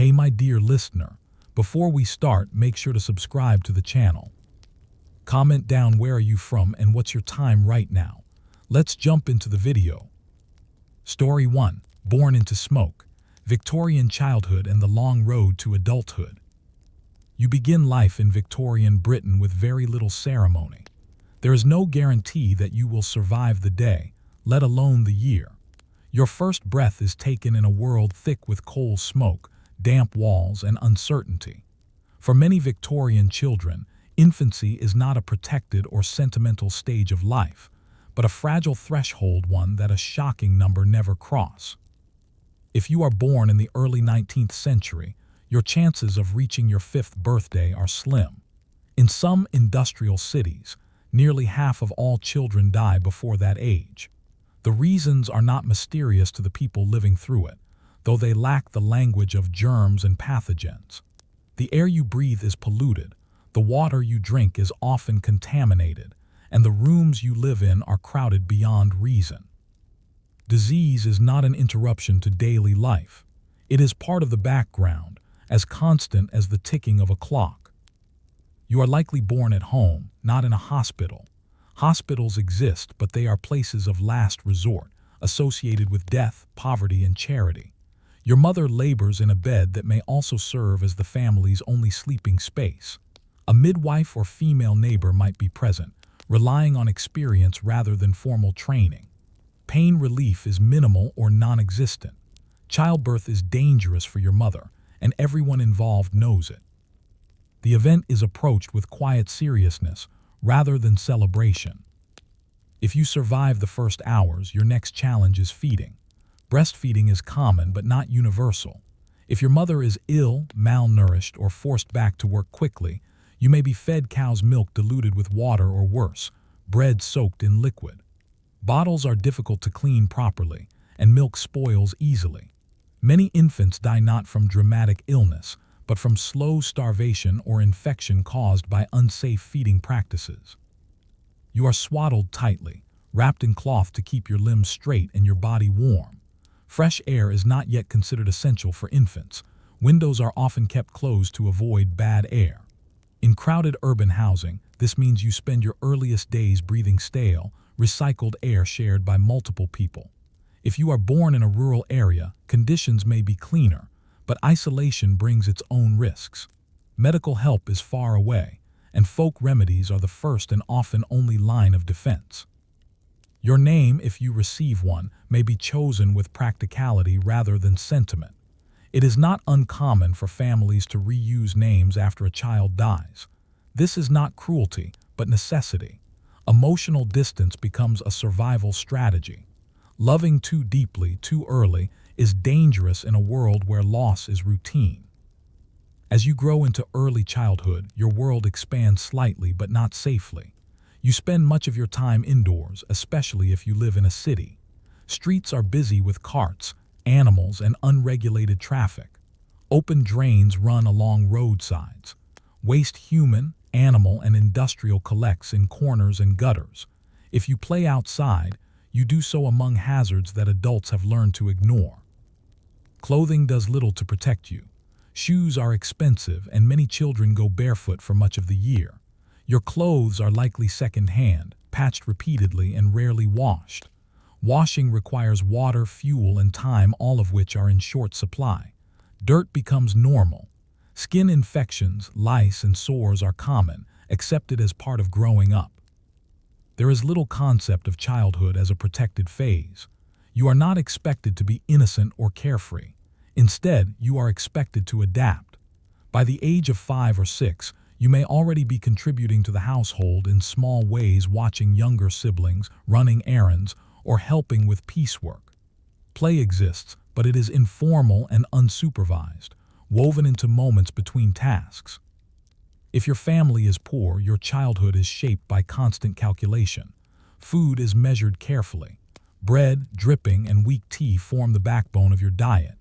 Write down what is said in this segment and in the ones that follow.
Hey my dear listener, before we start, make sure to subscribe to the channel. Comment down where are you from and what's your time right now. Let's jump into the video. Story 1. Born into Smoke. Victorian Childhood and the Long Road to Adulthood. You begin life in Victorian Britain with very little ceremony. There is no guarantee that you will survive the day, let alone the year. Your first breath is taken in a world thick with coal smoke, damp walls, and uncertainty. For many Victorian children, infancy is not a protected or sentimental stage of life, but a fragile threshold, one that a shocking number never cross. If you are born in the early 19th century, your chances of reaching your 5th birthday are slim. In some industrial cities, nearly half of all children die before that age. The reasons are not mysterious to the people living through it, though they lack the language of germs and pathogens. The air you breathe is polluted, the water you drink is often contaminated, and the rooms you live in are crowded beyond reason. Disease is not an interruption to daily life. It is part of the background, as constant as the ticking of a clock. You are likely born at home, not in a hospital. Hospitals exist, but they are places of last resort, associated with death, poverty, and charity. Your mother labors in a bed that may also serve as the family's only sleeping space. A midwife or female neighbor might be present, relying on experience rather than formal training. Pain relief is minimal or non-existent. Childbirth is dangerous for your mother, and everyone involved knows it. The event is approached with quiet seriousness rather than celebration. If you survive the first hours, your next challenge is feeding. Breastfeeding is common but not universal. If your mother is ill, malnourished, or forced back to work quickly, you may be fed cow's milk diluted with water or worse, bread soaked in liquid. Bottles are difficult to clean properly, and milk spoils easily. Many infants die not from dramatic illness, but from slow starvation or infection caused by unsafe feeding practices. You are swaddled tightly, wrapped in cloth to keep your limbs straight and your body warm. Fresh air is not yet considered essential for infants. Windows are often kept closed to avoid bad air. In crowded urban housing, this means you spend your earliest days breathing stale, recycled air shared by multiple people. If you are born in a rural area, conditions may be cleaner, but isolation brings its own risks. Medical help is far away, and folk remedies are the first and often only line of defense. Your name, if you receive one, may be chosen with practicality rather than sentiment. It is not uncommon for families to reuse names after a child dies. This is not cruelty, but necessity. Emotional distance becomes a survival strategy. Loving too deeply, too early, is dangerous in a world where loss is routine. As you grow into early childhood, your world expands slightly but not safely. You spend much of your time indoors, especially if you live in a city. Streets are busy with carts, animals, and unregulated traffic. Open drains run along roadsides. Waste, human, animal, and industrial, collects in corners and gutters. If you play outside, you do so among hazards that adults have learned to ignore. Clothing does little to protect you. Shoes are expensive, and many children go barefoot for much of the year. Your clothes are likely second-hand, patched repeatedly, and rarely washed. Washing requires water, fuel, and time, all of which are in short supply. Dirt becomes normal. Skin infections, lice, and sores are common, accepted as part of growing up. There is little concept of childhood as a protected phase. You are not expected to be innocent or carefree. Instead, you are expected to adapt. By the age of 5 or 6, you may already be contributing to the household in small ways, watching younger siblings, running errands, or helping with piecework. Play exists, but it is informal and unsupervised, woven into moments between tasks. If your family is poor, your childhood is shaped by constant calculation. Food is measured carefully. Bread, dripping, and weak tea form the backbone of your diet.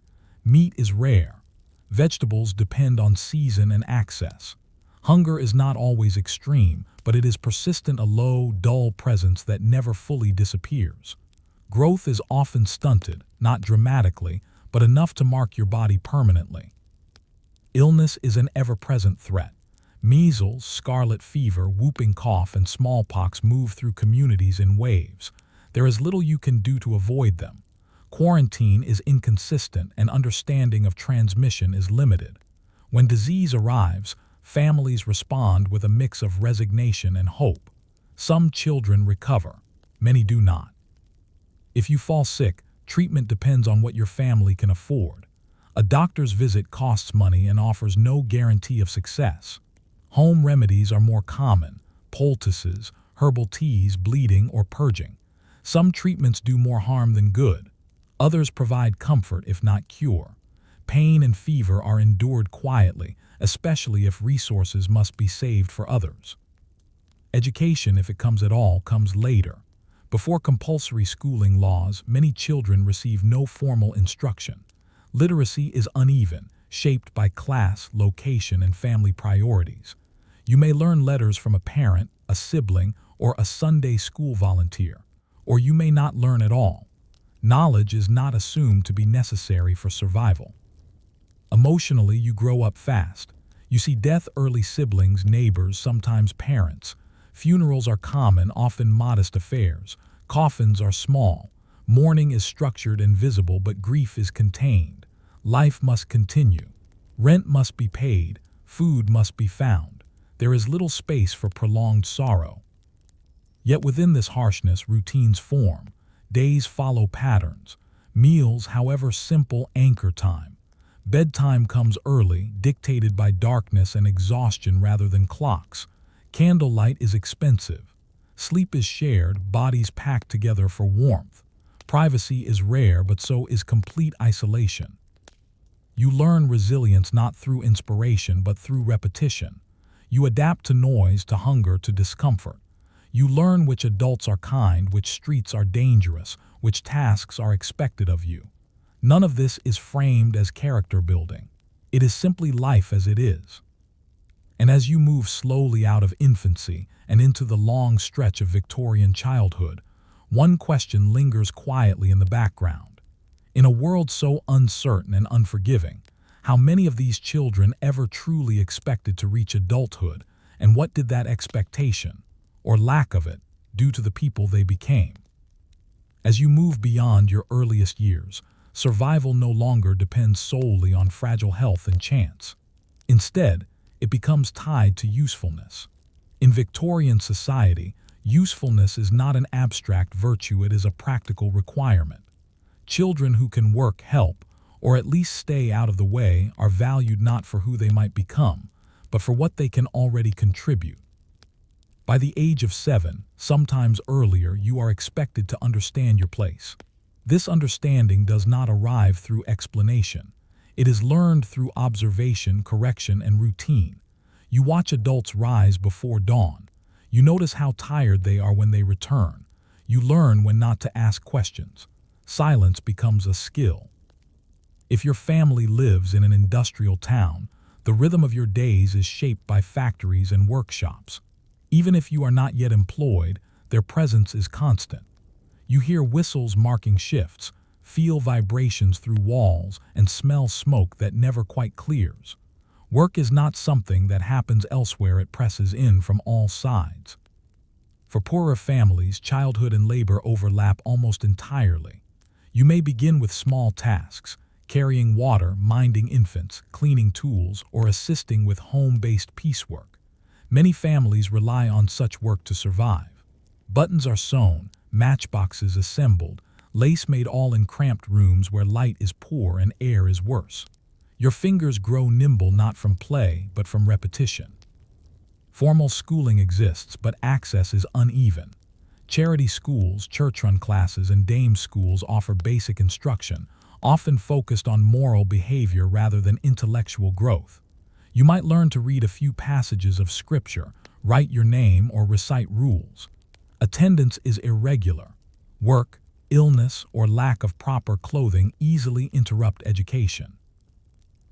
Meat is rare. Vegetables depend on season and access. Hunger is not always extreme, but it is persistent, a low, dull presence that never fully disappears. Growth is often stunted, not dramatically, but enough to mark your body permanently. Illness is an ever-present threat. Measles, scarlet fever, whooping cough, and smallpox move through communities in waves. There is little you can do to avoid them. Quarantine is inconsistent and understanding of transmission is limited. When disease arrives, families respond with a mix of resignation and hope. Some children recover, many do not. If you fall sick, treatment depends on what your family can afford. A doctor's visit costs money and offers no guarantee of success. Home remedies are more common: poultices, herbal teas, bleeding, or purging. Some treatments do more harm than good. Others provide comfort if not cure. Pain and fever are endured quietly, especially if resources must be saved for others. Education, if it comes at all, comes later. Before compulsory schooling laws, many children receive no formal instruction. Literacy is uneven, shaped by class, location, and family priorities. You may learn letters from a parent, a sibling, or a Sunday school volunteer, or you may not learn at all. Knowledge is not assumed to be necessary for survival. Emotionally, you grow up fast. You see death early: siblings, neighbors, sometimes parents. Funerals are common, often modest affairs. Coffins are small. Mourning is structured and visible, but grief is contained. Life must continue. Rent must be paid. Food must be found. There is little space for prolonged sorrow. Yet within this harshness, routines form. Days follow patterns. Meals, however simple, anchor time. Bedtime comes early, dictated by darkness and exhaustion rather than clocks. Candlelight is expensive. Sleep is shared, bodies packed together for warmth. Privacy is rare, but so is complete isolation. You learn resilience not through inspiration, but through repetition. You adapt to noise, to hunger, to discomfort. You learn which adults are kind, which streets are dangerous, which tasks are expected of you. None of this is framed as character building. It is simply life as it is. And as you move slowly out of infancy and into the long stretch of Victorian childhood, one question lingers quietly in the background. In a world so uncertain and unforgiving, how many of these children ever truly expected to reach adulthood, and what did that expectation, or lack of it, do to the people they became? As you move beyond your earliest years, survival no longer depends solely on fragile health and chance. Instead, it becomes tied to usefulness. In Victorian society, usefulness is not an abstract virtue, it is a practical requirement. Children who can work, help, or at least stay out of the way are valued not for who they might become, but for what they can already contribute. By the age of 7, sometimes earlier, you are expected to understand your place. This understanding does not arrive through explanation. It is learned through observation, correction, and routine. You watch adults rise before dawn. You notice how tired they are when they return. You learn when not to ask questions. Silence becomes a skill. If your family lives in an industrial town, the rhythm of your days is shaped by factories and workshops. Even if you are not yet employed, their presence is constant. You hear whistles marking shifts, feel vibrations through walls, and smell smoke that never quite clears. Work is not something that happens elsewhere, it presses in from all sides. For poorer families, childhood and labor overlap almost entirely. You may begin with small tasks, carrying water, minding infants, cleaning tools, or assisting with home-based piecework. Many families rely on such work to survive. Buttons are sewn, matchboxes assembled, lace made, all in cramped rooms where light is poor and air is worse. Your fingers grow nimble not from play, but from repetition. Formal schooling exists, but access is uneven. Charity schools, church-run classes, and dame schools offer basic instruction, often focused on moral behavior rather than intellectual growth. You might learn to read a few passages of scripture, write your name, or recite rules. Attendance is irregular. Work, illness, or lack of proper clothing easily interrupt education.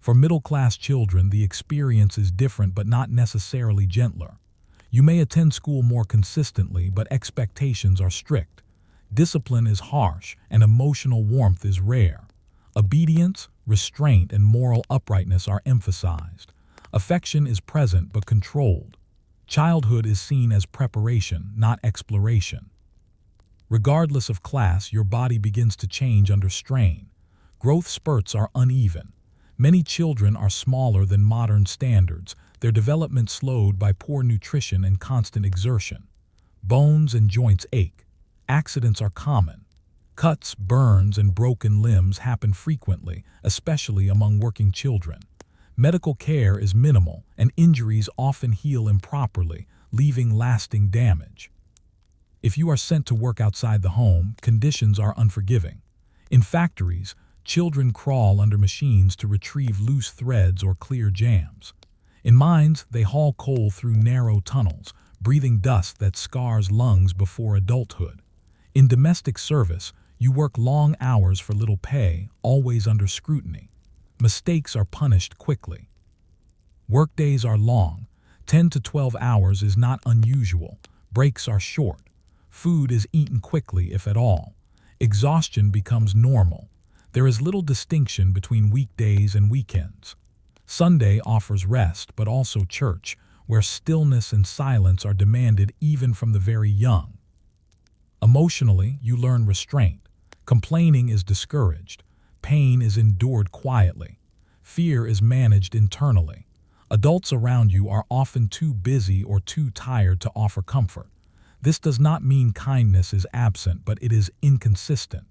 For middle-class children, the experience is different but not necessarily gentler. You may attend school more consistently, but expectations are strict. Discipline is harsh, and emotional warmth is rare. Obedience, restraint, and moral uprightness are emphasized. Affection is present but controlled. Childhood is seen as preparation, not exploration. Regardless of class, your body begins to change under strain. Growth spurts are uneven. Many children are smaller than modern standards, their development slowed by poor nutrition and constant exertion. Bones and joints ache. Accidents are common. Cuts, burns, and broken limbs happen frequently, especially among working children. Medical care is minimal, and injuries often heal improperly, leaving lasting damage. If you are sent to work outside the home, conditions are unforgiving. In factories, children crawl under machines to retrieve loose threads or clear jams. In mines, they haul coal through narrow tunnels, breathing dust that scars lungs before adulthood. In domestic service, you work long hours for little pay, always under scrutiny. Mistakes are punished quickly. Workdays are long. 10 to 12 hours is not unusual. Breaks are short. Food is eaten quickly, if at all. Exhaustion becomes normal. There is little distinction between weekdays and weekends. Sunday offers rest, but also church, where stillness and silence are demanded even from the very young. Emotionally, you learn restraint. Complaining is discouraged. Pain is endured quietly. Fear is managed internally. Adults around you are often too busy or too tired to offer comfort. This does not mean kindness is absent, but it is inconsistent.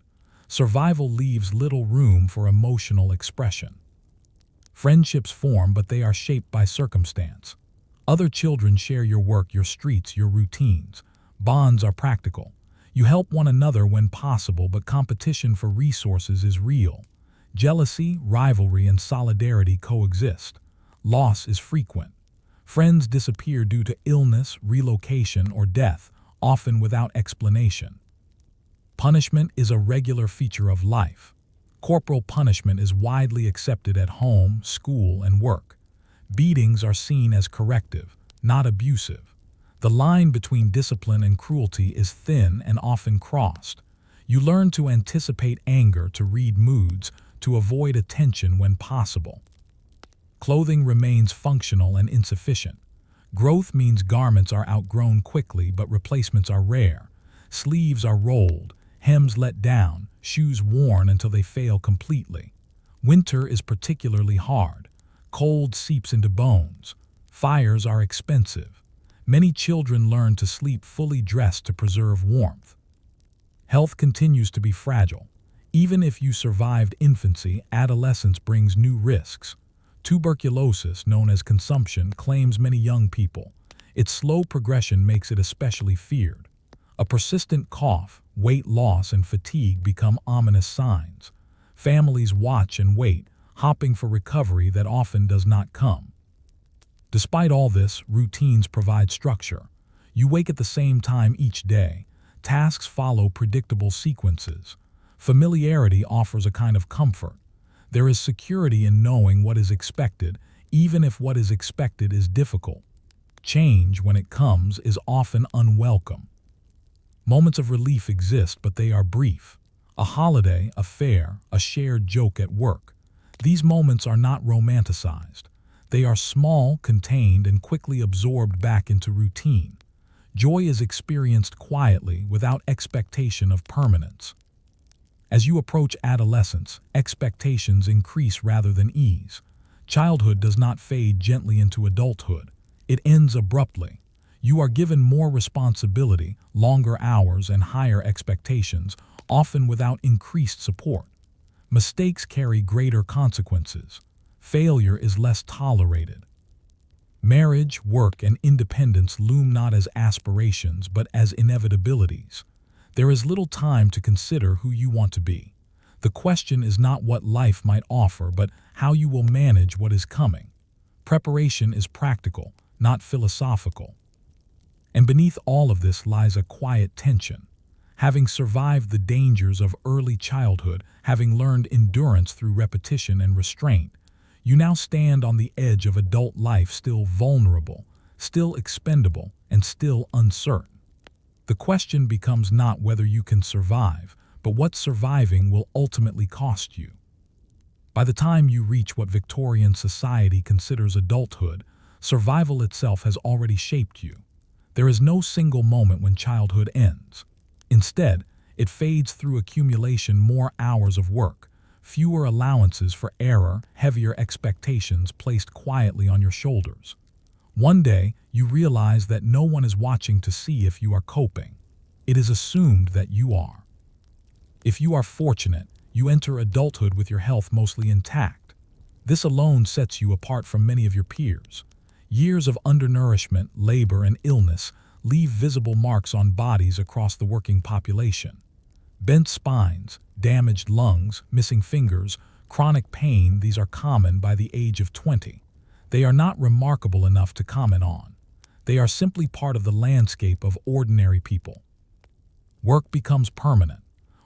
Survival leaves little room for emotional expression. Friendships form, but they are shaped by circumstance. Other children share your work, your streets, your routines. Bonds are practical. You help one another when possible, but competition for resources is real. Jealousy, rivalry, and solidarity coexist. Loss is frequent. Friends disappear due to illness, relocation, or death, often without explanation. Punishment is a regular feature of life. Corporal punishment is widely accepted at home, school, and work. Beatings are seen as corrective, not abusive. The line between discipline and cruelty is thin and often crossed. You learn to anticipate anger, to read moods, to avoid attention when possible. Clothing remains functional and insufficient. Growth means garments are outgrown quickly, but replacements are rare. Sleeves are rolled, hems let down, shoes worn until they fail completely. Winter is particularly hard. Cold seeps into bones. Fires are expensive. Many children learn to sleep fully dressed to preserve warmth. Health continues to be fragile. Even if you survived infancy, adolescence brings new risks. Tuberculosis, known as consumption, claims many young people. Its slow progression makes it especially feared. A persistent cough, weight loss, and fatigue become ominous signs. Families watch and wait, hoping for recovery that often does not come. Despite all this, routines provide structure. You wake at the same time each day. Tasks follow predictable sequences. Familiarity offers a kind of comfort. There is security in knowing what is expected, even if what is expected is difficult. Change, when it comes, is often unwelcome. Moments of relief exist, but they are brief. A holiday, a fair, a shared joke at work. These moments are not romanticized. They are small, contained, and quickly absorbed back into routine. Joy is experienced quietly, without expectation of permanence. As you approach adolescence, expectations increase rather than ease. Childhood does not fade gently into adulthood. It ends abruptly. You are given more responsibility, longer hours, and higher expectations, often without increased support. Mistakes carry greater consequences. Failure is less tolerated. Marriage, work, and independence loom not as aspirations, but as inevitabilities. There is little time to consider who you want to be. The question is not what life might offer, but how you will manage what is coming. Preparation is practical, not philosophical. And beneath all of this lies a quiet tension. Having survived the dangers of early childhood, having learned endurance through repetition and restraint, you now stand on the edge of adult life, still vulnerable, still expendable, and still uncertain. The question becomes not whether you can survive, but what surviving will ultimately cost you. By the time you reach what Victorian society considers adulthood, survival itself has already shaped you. There is no single moment when childhood ends. Instead, it fades through accumulation: more hours of work, fewer allowances for error, heavier expectations placed quietly on your shoulders. One day, you realize that no one is watching to see if you are coping. It is assumed that you are. If you are fortunate, you enter adulthood with your health mostly intact. This alone sets you apart from many of your peers. Years of undernourishment, labor, and illness leave visible marks on bodies across the working population. Bent spines, damaged lungs, missing fingers, chronic pain — these are common by the age of 20. They are not remarkable enough to comment on. They are simply part of the landscape of ordinary people. Work becomes permanent.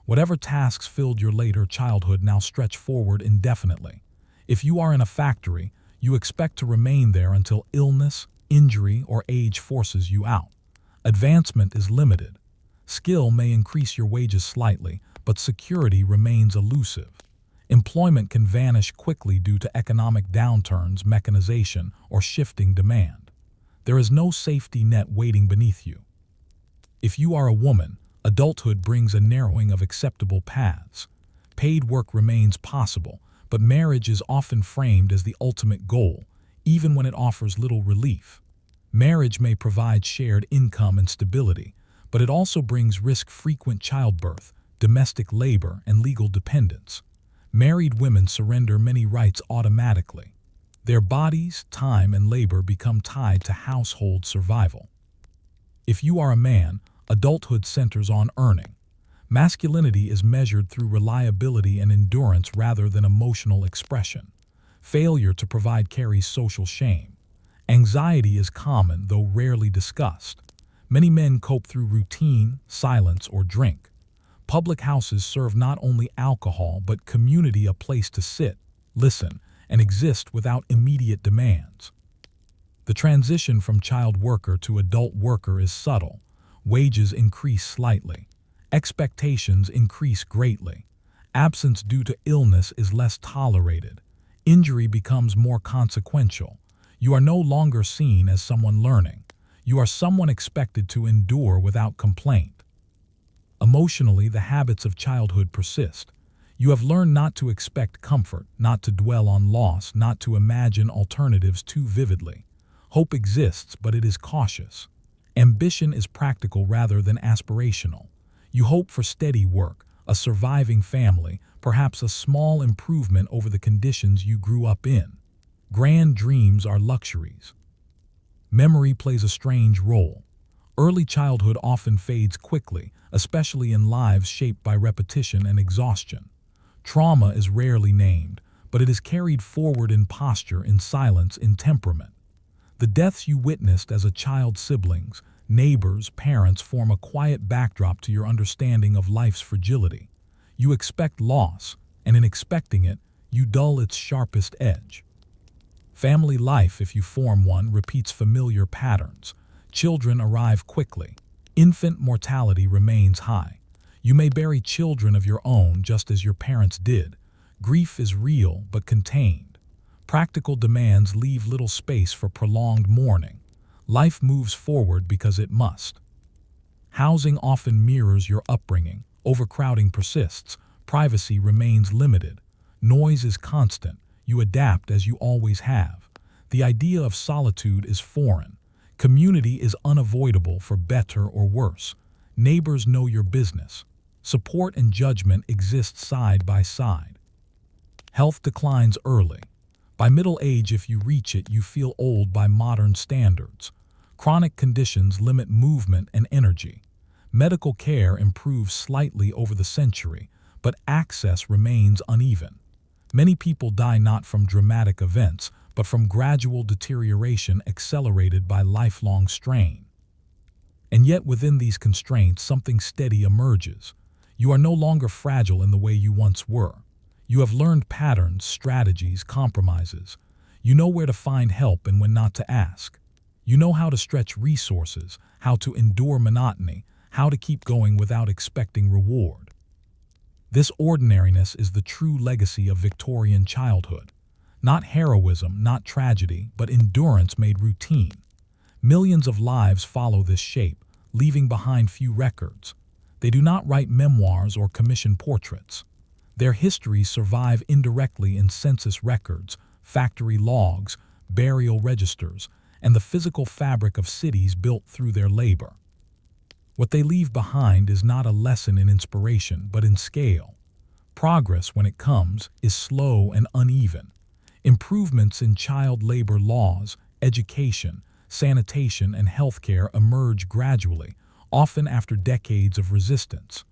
Whatever tasks filled your later childhood now stretch forward indefinitely. If you are in a factory, you expect to remain there until illness, injury, or age forces you out. Advancement is limited. Skill may increase your wages slightly, but security remains elusive. Employment can vanish quickly due to economic downturns, mechanization, or shifting demand. There is no safety net waiting beneath you. If you are a woman, adulthood brings a narrowing of acceptable paths. Paid work remains possible, but marriage is often framed as the ultimate goal, even when it offers little relief. Marriage may provide shared income and stability, but it also brings risk: frequent childbirth, domestic labor, and legal dependence. Married women surrender many rights automatically. Their bodies, time, and labor become tied to household survival. If you are a man, adulthood centers on earning. Masculinity is measured through reliability and endurance rather than emotional expression. Failure to provide carries social shame. Anxiety is common, though rarely discussed. Many men cope through routine, silence, or drink. Public houses serve not only alcohol but community: a place to sit, listen, and exist without immediate demands. The transition from child worker to adult worker is subtle. Wages increase slightly. Expectations increase greatly. Absence due to illness is less tolerated. Injury becomes more consequential. You are no longer seen as someone learning. You are someone expected to endure without complaint. Emotionally, the habits of childhood persist. You have learned not to expect comfort, not to dwell on loss, not to imagine alternatives too vividly. Hope exists, but it is cautious. Ambition is practical rather than aspirational. You hope for steady work, a surviving family, perhaps a small improvement over the conditions you grew up in. Grand dreams are luxuries. Memory plays a strange role. Early childhood often fades quickly, especially in lives shaped by repetition and exhaustion. Trauma is rarely named, but it is carried forward in posture, in silence, in temperament. The deaths you witnessed as a child — siblings, neighbors, parents — form a quiet backdrop to your understanding of life's fragility. You expect loss, and in expecting it, you dull its sharpest edge. Family life, if you form one, repeats familiar patterns. Children arrive quickly. Infant mortality remains high. You may bury children of your own just as your parents did. Grief is real but contained. Practical demands leave little space for prolonged mourning. Life moves forward because it must. Housing often mirrors your upbringing. Overcrowding persists. Privacy remains limited. Noise is constant. You adapt as you always have. The idea of solitude is foreign. Community is unavoidable, for better or worse. Neighbors know your business. Support and judgment exist side by side. Health declines early. By middle age, if you reach it, you feel old by modern standards. Chronic conditions limit movement and energy. Medical care improves slightly over the century, but access remains uneven. Many people die not from dramatic events, but from gradual deterioration accelerated by lifelong strain. And yet, within these constraints, something steady emerges. You are no longer fragile in the way you once were. You have learned patterns, strategies, compromises. You know where to find help and when not to ask. You know how to stretch resources, how to endure monotony, how to keep going without expecting reward. This ordinariness is the true legacy of Victorian childhood. Not heroism, not tragedy, but endurance made routine. Millions of lives follow this shape, leaving behind few records. They do not write memoirs or commission portraits. Their histories survive indirectly in census records, factory logs, burial registers, and the physical fabric of cities built through their labor. What they leave behind is not a lesson in inspiration, but in scale. Progress, when it comes, is slow and uneven. Improvements in child labor laws, education, sanitation, and healthcare emerge gradually, often after decades of resistance.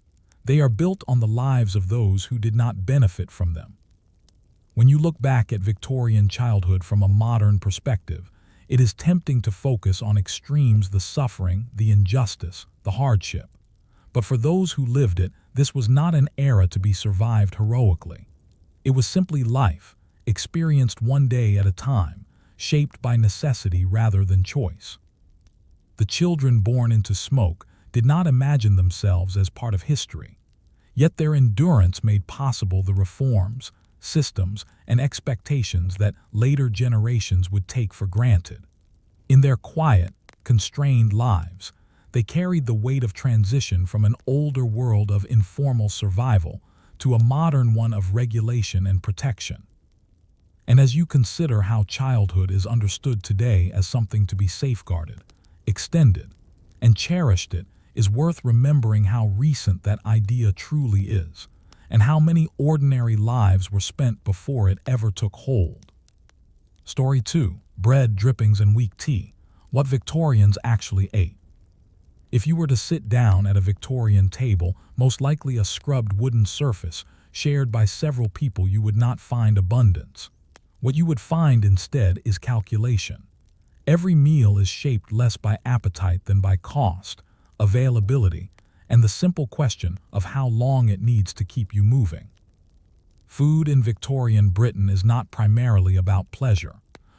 They are built on the lives of those who did not benefit from them. When you look back at Victorian childhood from a modern perspective, it is tempting to focus on extremes: the suffering, the injustice, the hardship. But for those who lived it, this was not an era to be survived heroically. It was simply life, experienced one day at a time, shaped by necessity rather than choice. The children born into smoke did not imagine themselves as part of history, yet their endurance made possible the reforms, systems, and expectations that later generations would take for granted. In their quiet, constrained lives, they carried the weight of transition from an older world of informal survival to a modern one of regulation and protection. And as you consider how childhood is understood today as something to be safeguarded, extended, and cherished, it is worth remembering how recent that idea truly is, and how many ordinary lives were spent before it ever took hold. Story 2: Bread, Drippings, and Weak Tea. What Victorians actually ate. If you were to sit down at a Victorian table, most likely a scrubbed wooden surface shared by several people, you would not find abundance. What you would find instead is calculation. Every meal is shaped less by appetite than by cost, availability, and the simple question of how long it needs to keep you moving. Food in Victorian Britain is not primarily about pleasure.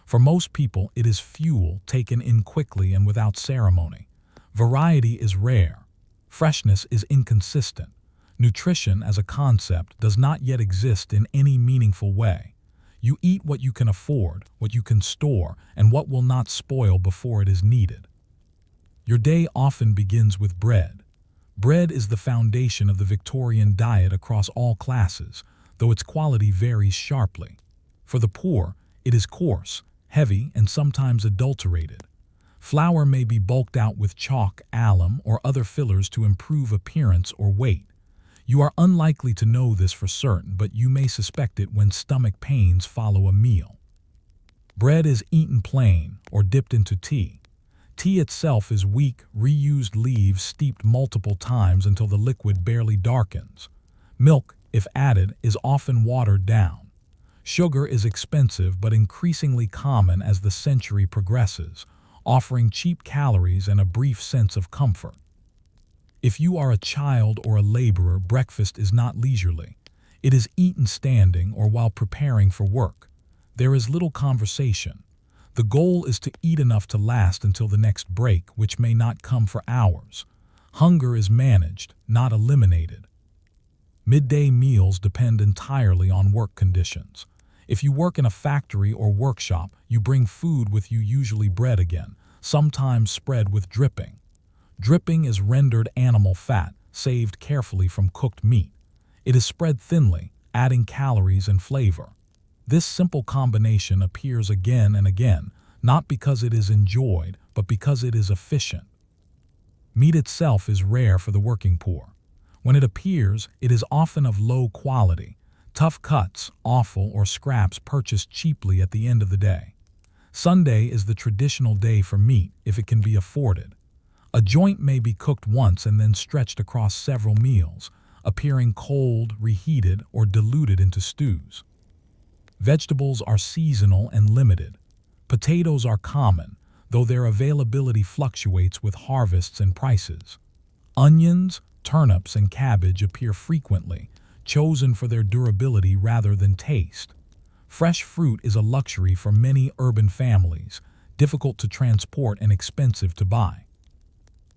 For most people, it is fuel taken in quickly and without ceremony. Variety is rare. Freshness is inconsistent. Nutrition as a concept does not yet exist in any meaningful way. You eat what you can afford, what you can store, and what will not spoil before it is needed. Your day often begins with bread. Bread is the foundation of the Victorian diet across all classes, though its quality varies sharply. For the poor, it is coarse, heavy, and sometimes adulterated. Flour may be bulked out with chalk, alum, or other fillers to improve appearance or weight. You are unlikely to know this for certain, but you may suspect it when stomach pains follow a meal. Bread is eaten plain or dipped into tea. Tea itself is weak, reused leaves steeped multiple times until the liquid barely darkens. Milk, if added, is often watered down. Sugar is expensive but increasingly common as the century progresses, offering cheap calories and a brief sense of comfort. If you are a child or a laborer, breakfast is not leisurely. It is eaten standing or while preparing for work. There is little conversation. The goal is to eat enough to last until the next break, which may not come for hours. Hunger is managed, not eliminated. Midday meals depend entirely on work conditions. If you work in a factory or workshop, you bring food with you, usually bread again, sometimes spread with dripping. Dripping is rendered animal fat, saved carefully from cooked meat. It is spread thinly, adding calories and flavor. This simple combination appears again and again, not because it is enjoyed, but because it is efficient. Meat itself is rare for the working poor. When it appears, it is often of low quality, tough cuts, offal, or scraps purchased cheaply at the end of the day. Sunday is the traditional day for meat, if it can be afforded. A joint may be cooked once and then stretched across several meals, appearing cold, reheated, or diluted into stews. Vegetables are seasonal and limited. Potatoes are common, though their availability fluctuates with harvests and prices. Onions, turnips, and cabbage appear frequently, chosen for their durability rather than taste. Fresh fruit is a luxury for many urban families, difficult to transport and expensive to buy.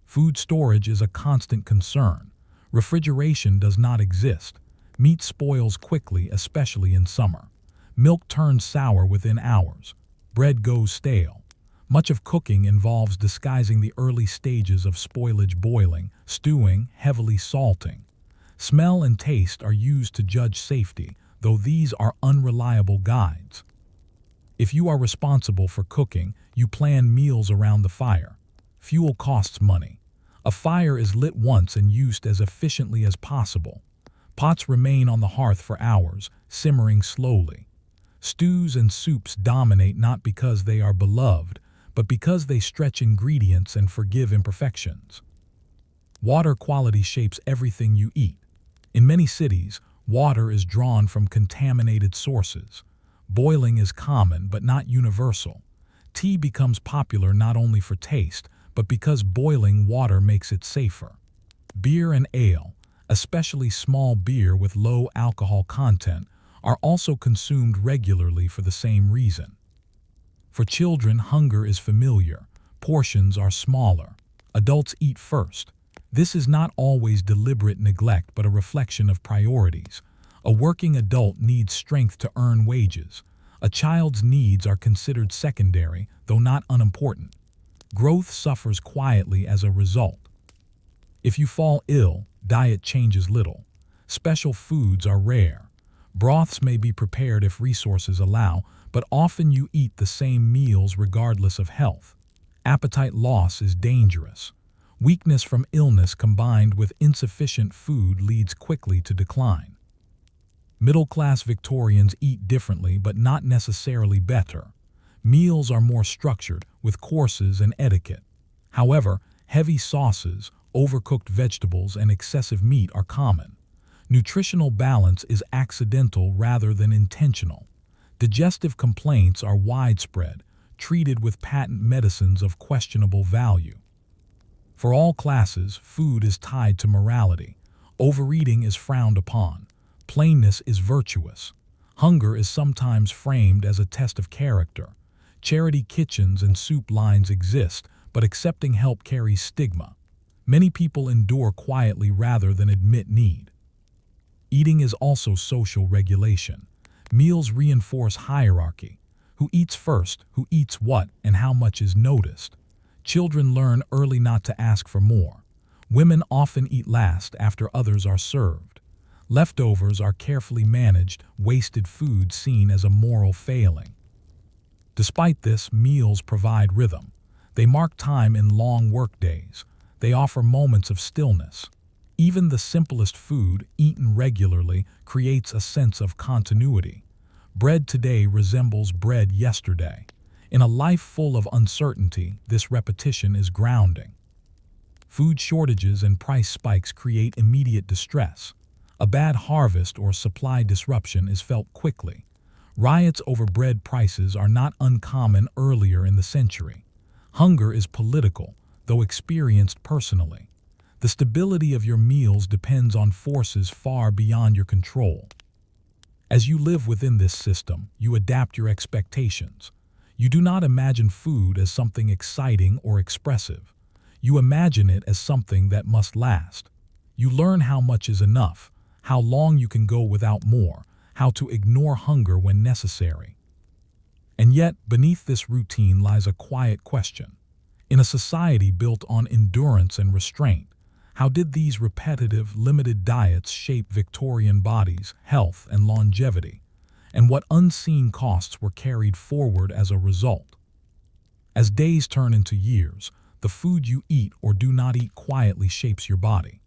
Food storage is a constant concern. Refrigeration does not exist. Meat spoils quickly, especially in summer. Milk turns sour within hours. Bread goes stale. Much of cooking involves disguising the early stages of spoilage: boiling, stewing, heavily salting. Smell and taste are used to judge safety, though these are unreliable guides. If you are responsible for cooking, you plan meals around the fire. Fuel costs money. A fire is lit once and used as efficiently as possible. Pots remain on the hearth for hours, simmering slowly. Stews and soups dominate not because they are beloved, but because they stretch ingredients and forgive imperfections. Water quality shapes everything you eat. In many cities, water is drawn from contaminated sources. Boiling is common but not universal. Tea becomes popular not only for taste, but because boiling water makes it safer. Beer and ale, especially small beer with low alcohol content, are also consumed regularly for the same reason. For children, hunger is familiar. Portions are smaller. Adults eat first. This is not always deliberate neglect, but a reflection of priorities. A working adult needs strength to earn wages. A child's needs are considered secondary, though not unimportant. Growth suffers quietly as a result. If you fall ill, diet changes little. Special foods are rare. Broths may be prepared if resources allow, but often you eat the same meals regardless of health. Appetite loss is dangerous. Weakness from illness combined with insufficient food leads quickly to decline. Middle-class Victorians eat differently but not necessarily better. Meals are more structured, with courses and etiquette. However, heavy sauces, overcooked vegetables, and excessive meat are common. Nutritional balance is accidental rather than intentional. Digestive complaints are widespread, treated with patent medicines of questionable value. For all classes, food is tied to morality. Overeating is frowned upon. Plainness is virtuous. Hunger is sometimes framed as a test of character. Charity kitchens and soup lines exist, but accepting help carries stigma. Many people endure quietly rather than admit need. Eating is also social regulation. Meals reinforce hierarchy. Who eats first, who eats what, and how much is noticed. Children learn early not to ask for more. Women often eat last after others are served. Leftovers are carefully managed, wasted food seen as a moral failing. Despite this, meals provide rhythm. They mark time in long work days. They offer moments of stillness. Even the simplest food, eaten regularly, creates a sense of continuity. Bread today resembles bread yesterday. In a life full of uncertainty, this repetition is grounding. Food shortages and price spikes create immediate distress. A bad harvest or supply disruption is felt quickly. Riots over bread prices are not uncommon earlier in the century. Hunger is political, though experienced personally. The stability of your meals depends on forces far beyond your control. As you live within this system, you adapt your expectations. You do not imagine food as something exciting or expressive. You imagine it as something that must last. You learn how much is enough, how long you can go without more, how to ignore hunger when necessary. And yet, beneath this routine lies a quiet question. In a society built on endurance and restraint, how did these repetitive, limited diets shape Victorian bodies, health, and longevity? And what unseen costs were carried forward as a result? As days turn into years, the food you eat or do not eat quietly shapes your body.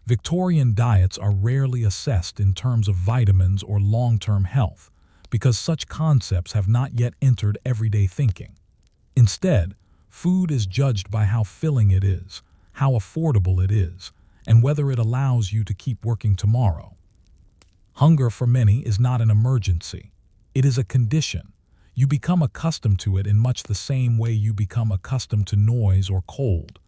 Victorian diets are rarely assessed in terms of vitamins or long-term health, because such concepts have not yet entered everyday thinking. Instead, food is judged by how filling it is, how affordable it is, and whether it allows you to keep working tomorrow. Hunger for many is not an emergency. It is a condition. You become accustomed to it in much the same way you become accustomed to noise or cold.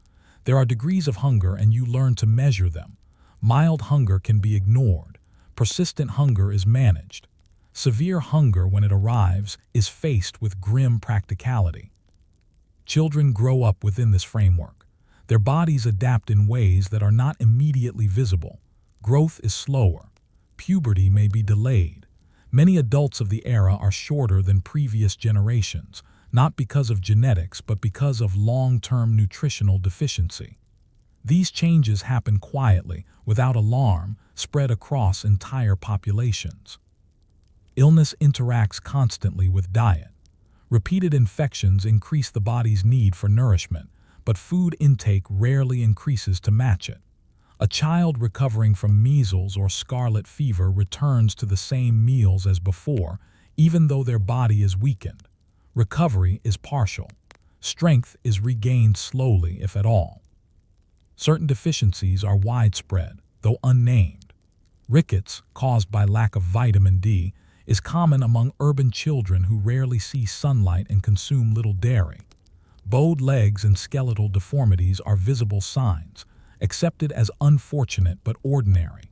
There are degrees of hunger and you learn to measure them. Mild hunger can be ignored. Persistent hunger is managed. Severe hunger, when it arrives, is faced with grim practicality. Children grow up within this framework. Their bodies adapt in ways that are not immediately visible. Growth is slower. Puberty may be delayed. Many adults of the era are shorter than previous generations, not because of genetics but because of long-term nutritional deficiency. These changes happen quietly, without alarm, spread across entire populations. Illness interacts constantly with diet. Repeated infections increase the body's need for nourishment, but food intake rarely increases to match it. A child recovering from measles or scarlet fever returns to the same meals as before, even though their body is weakened. Recovery is partial. Strength is regained slowly, if at all. Certain deficiencies are widespread, though unnamed. Rickets, caused by lack of vitamin D, is common among urban children who rarely see sunlight and consume little dairy. Bowed legs and skeletal deformities are visible signs, accepted as unfortunate but ordinary.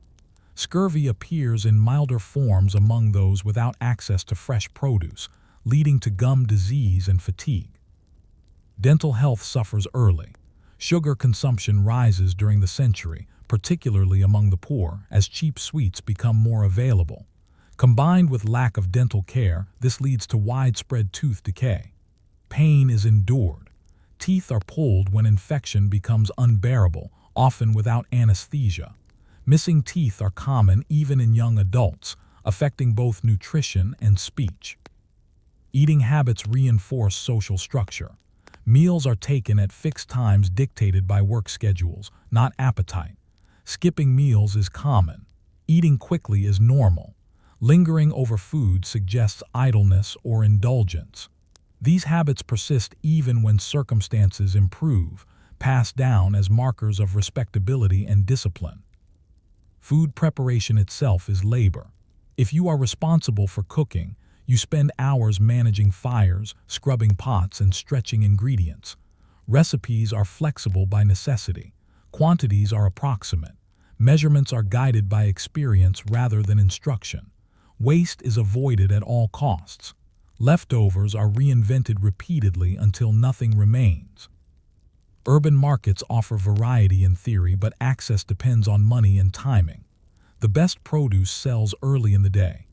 Scurvy appears in milder forms among those without access to fresh produce, leading to gum disease and fatigue. Dental health suffers early. Sugar consumption rises during the century, particularly among the poor, as cheap sweets become more available. Combined with lack of dental care, this leads to widespread tooth decay. Pain is endured. Teeth are pulled when infection becomes unbearable, often without anesthesia. Missing teeth are common even in young adults, affecting both nutrition and speech. Eating habits reinforce social structure. Meals are taken at fixed times dictated by work schedules, not appetite. Skipping meals is common. Eating quickly is normal. Lingering over food suggests idleness or indulgence. These habits persist even when circumstances improve, passed down as markers of respectability and discipline. Food preparation itself is labor. If you are responsible for cooking, you spend hours managing fires, scrubbing pots, and stretching ingredients. Recipes are flexible by necessity. Quantities are approximate. Measurements are guided by experience rather than instruction. Waste is avoided at all costs. Leftovers are reinvented repeatedly until nothing remains. Urban markets offer variety in theory, but access depends on money and timing. The best produce sells early in the day.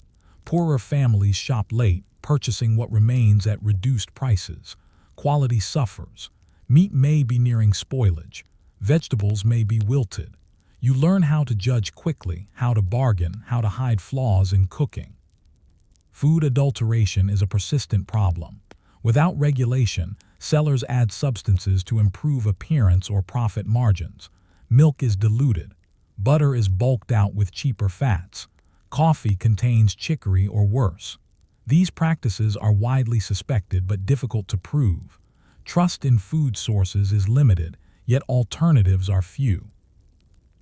Poorer families shop late, purchasing what remains at reduced prices. Quality suffers. Meat may be nearing spoilage. Vegetables may be wilted. You learn how to judge quickly, how to bargain, how to hide flaws in cooking. Food adulteration is a persistent problem. Without regulation, sellers add substances to improve appearance or profit margins. Milk is diluted. Butter is bulked out with cheaper fats. Coffee contains chicory or worse. These practices are widely suspected but difficult to prove. Trust in food sources is limited, yet alternatives are few.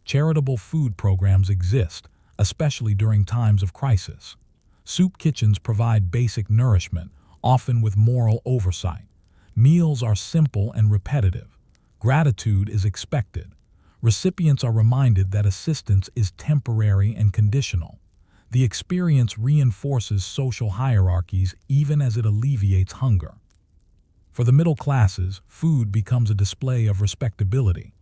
Charitable food programs exist, especially during times of crisis. Soup kitchens provide basic nourishment, often with moral oversight. Meals are simple and repetitive. Gratitude is expected. Recipients are reminded that assistance is temporary and conditional. The experience reinforces social hierarchies even as it alleviates hunger. For the middle classes, food becomes a display of respectability.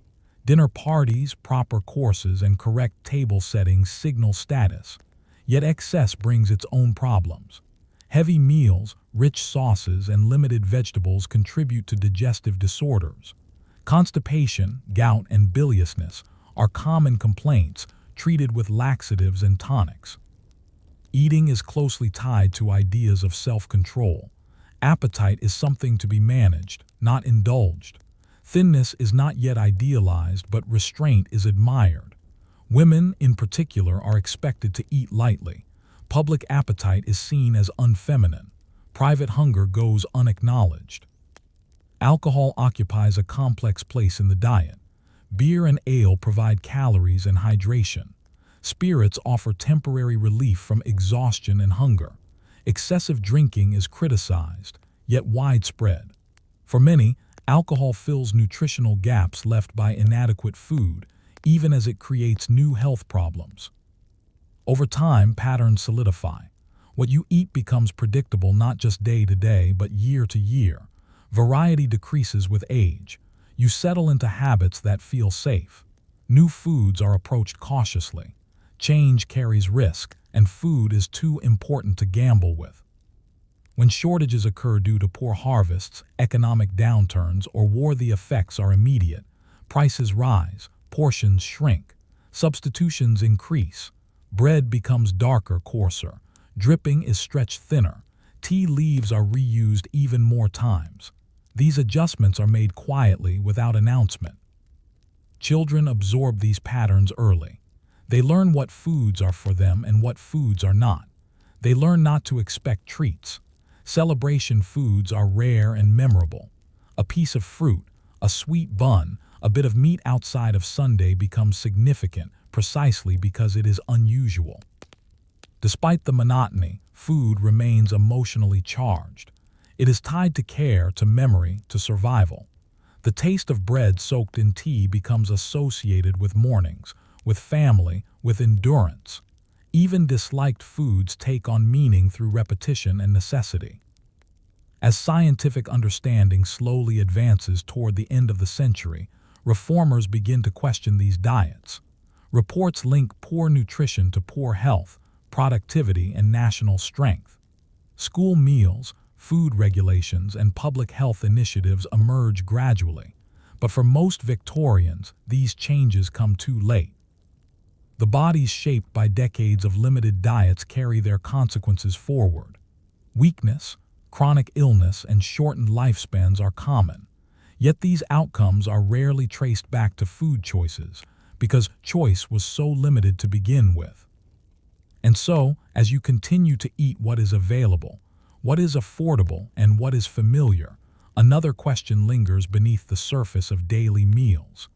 Dinner parties, proper courses, and correct table settings signal status. Yet excess brings its own problems. Heavy meals, rich sauces, and limited vegetables contribute to digestive disorders. Constipation, gout, and biliousness are common complaints treated with laxatives and tonics. Eating is closely tied to ideas of self-control. Appetite is something to be managed, not indulged. Thinness is not yet idealized, but restraint is admired. Women, in particular, are expected to eat lightly. Public appetite is seen as unfeminine. Private hunger goes unacknowledged. Alcohol occupies a complex place in the diet. Beer and ale provide calories and hydration. Spirits offer temporary relief from exhaustion and hunger. Excessive drinking is criticized, yet widespread. For many, alcohol fills nutritional gaps left by inadequate food, even as it creates new health problems. Over time, patterns solidify. What you eat becomes predictable not just day to day, but year to year. Variety decreases with age. You settle into habits that feel safe. New foods are approached cautiously. Change carries risk, and food is too important to gamble with. When shortages occur due to poor harvests, economic downturns, or war, the effects are immediate. Prices rise, portions shrink, substitutions increase. Bread becomes darker, coarser. Dripping is stretched thinner. Tea leaves are reused even more times. These adjustments are made quietly without announcement. Children absorb these patterns early. They learn what foods are for them and what foods are not. They learn not to expect treats. Celebration foods are rare and memorable. A piece of fruit, a sweet bun, a bit of meat outside of Sunday becomes significant precisely because it is unusual. Despite the monotony, food remains emotionally charged. It is tied to care, to memory, to survival. The taste of bread soaked in tea becomes associated with mornings, with family, with endurance. Even disliked foods take on meaning through repetition and necessity. As scientific understanding slowly advances toward the end of the century, reformers begin to question these diets. Reports link poor nutrition to poor health, productivity, and national strength. School meals, food regulations, and public health initiatives emerge gradually, but for most Victorians, these changes come too late. The bodies shaped by decades of limited diets carry their consequences forward. Weakness, chronic illness, and shortened lifespans are common. Yet these outcomes are rarely traced back to food choices, because choice was so limited to begin with. And so, as you continue to eat what is available, what is affordable, and what is familiar, another question lingers beneath the surface of daily meals.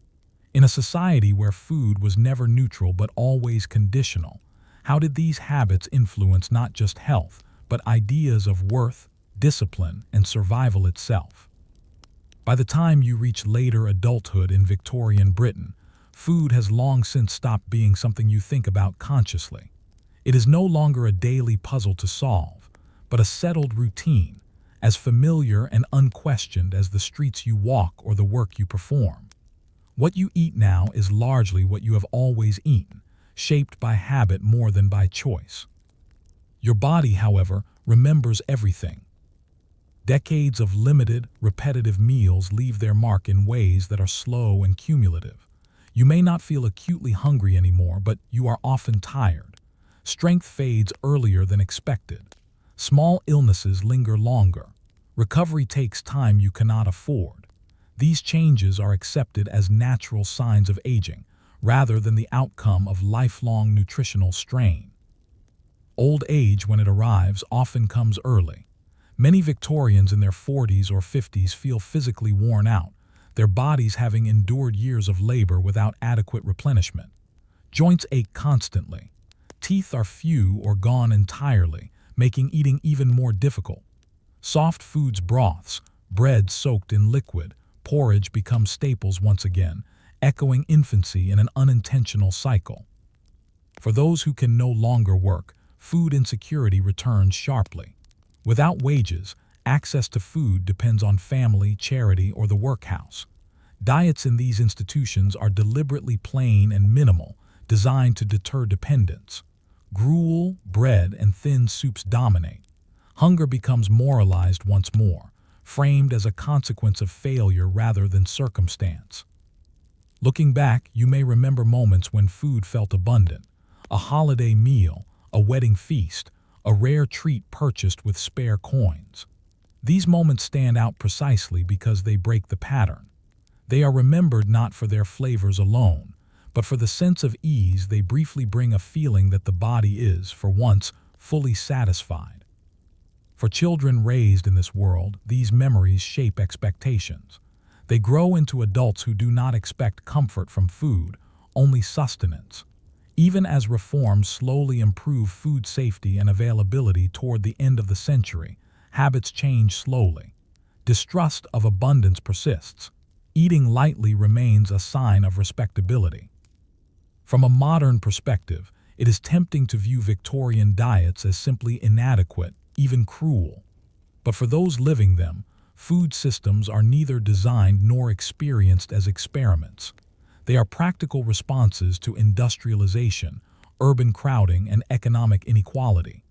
In a society where food was never neutral but always conditional, how did these habits influence not just health, but ideas of worth, discipline, and survival itself? By the time you reach later adulthood in Victorian Britain, food has long since stopped being something you think about consciously. It is no longer a daily puzzle to solve, but a settled routine, as familiar and unquestioned as the streets you walk or the work you perform. What you eat now is largely what you have always eaten, shaped by habit more than by choice. Your body, however, remembers everything. Decades of limited, repetitive meals leave their mark in ways that are slow and cumulative. You may not feel acutely hungry anymore, but you are often tired. Strength fades earlier than expected. Small illnesses linger longer. Recovery takes time you cannot afford. These changes are accepted as natural signs of aging, rather than the outcome of lifelong nutritional strain. Old age, when it arrives, often comes early. Many Victorians in their 40s or 50s feel physically worn out, their bodies having endured years of labor without adequate replenishment. Joints ache constantly. Teeth are few or gone entirely, making eating even more difficult. Soft foods, broths, bread soaked in liquid, porridge become staples once again, echoing infancy in an unintentional cycle. For those who can no longer work, food insecurity returns sharply. Without wages, access to food depends on family, charity, or the workhouse. Diets in these institutions are deliberately plain and minimal, designed to deter dependence. Gruel, bread, and thin soups dominate. Hunger becomes moralized once more, framed as a consequence of failure rather than circumstance. Looking back, you may remember moments when food felt abundant. A holiday meal, a wedding feast, a rare treat purchased with spare coins. These moments stand out precisely because they break the pattern. They are remembered not for their flavors alone, but for the sense of ease they briefly bring, a feeling that the body is, for once, fully satisfied. For children raised in this world, these memories shape expectations. They grow into adults who do not expect comfort from food, only sustenance. Even as reforms slowly improve food safety and availability toward the end of the century, habits change slowly. Distrust of abundance persists. Eating lightly remains a sign of respectability. From a modern perspective, it is tempting to view Victorian diets as simply inadequate, even cruel. But for those living them, food systems are neither designed nor experienced as experiments. They are practical responses to industrialization, urban crowding, and economic inequality.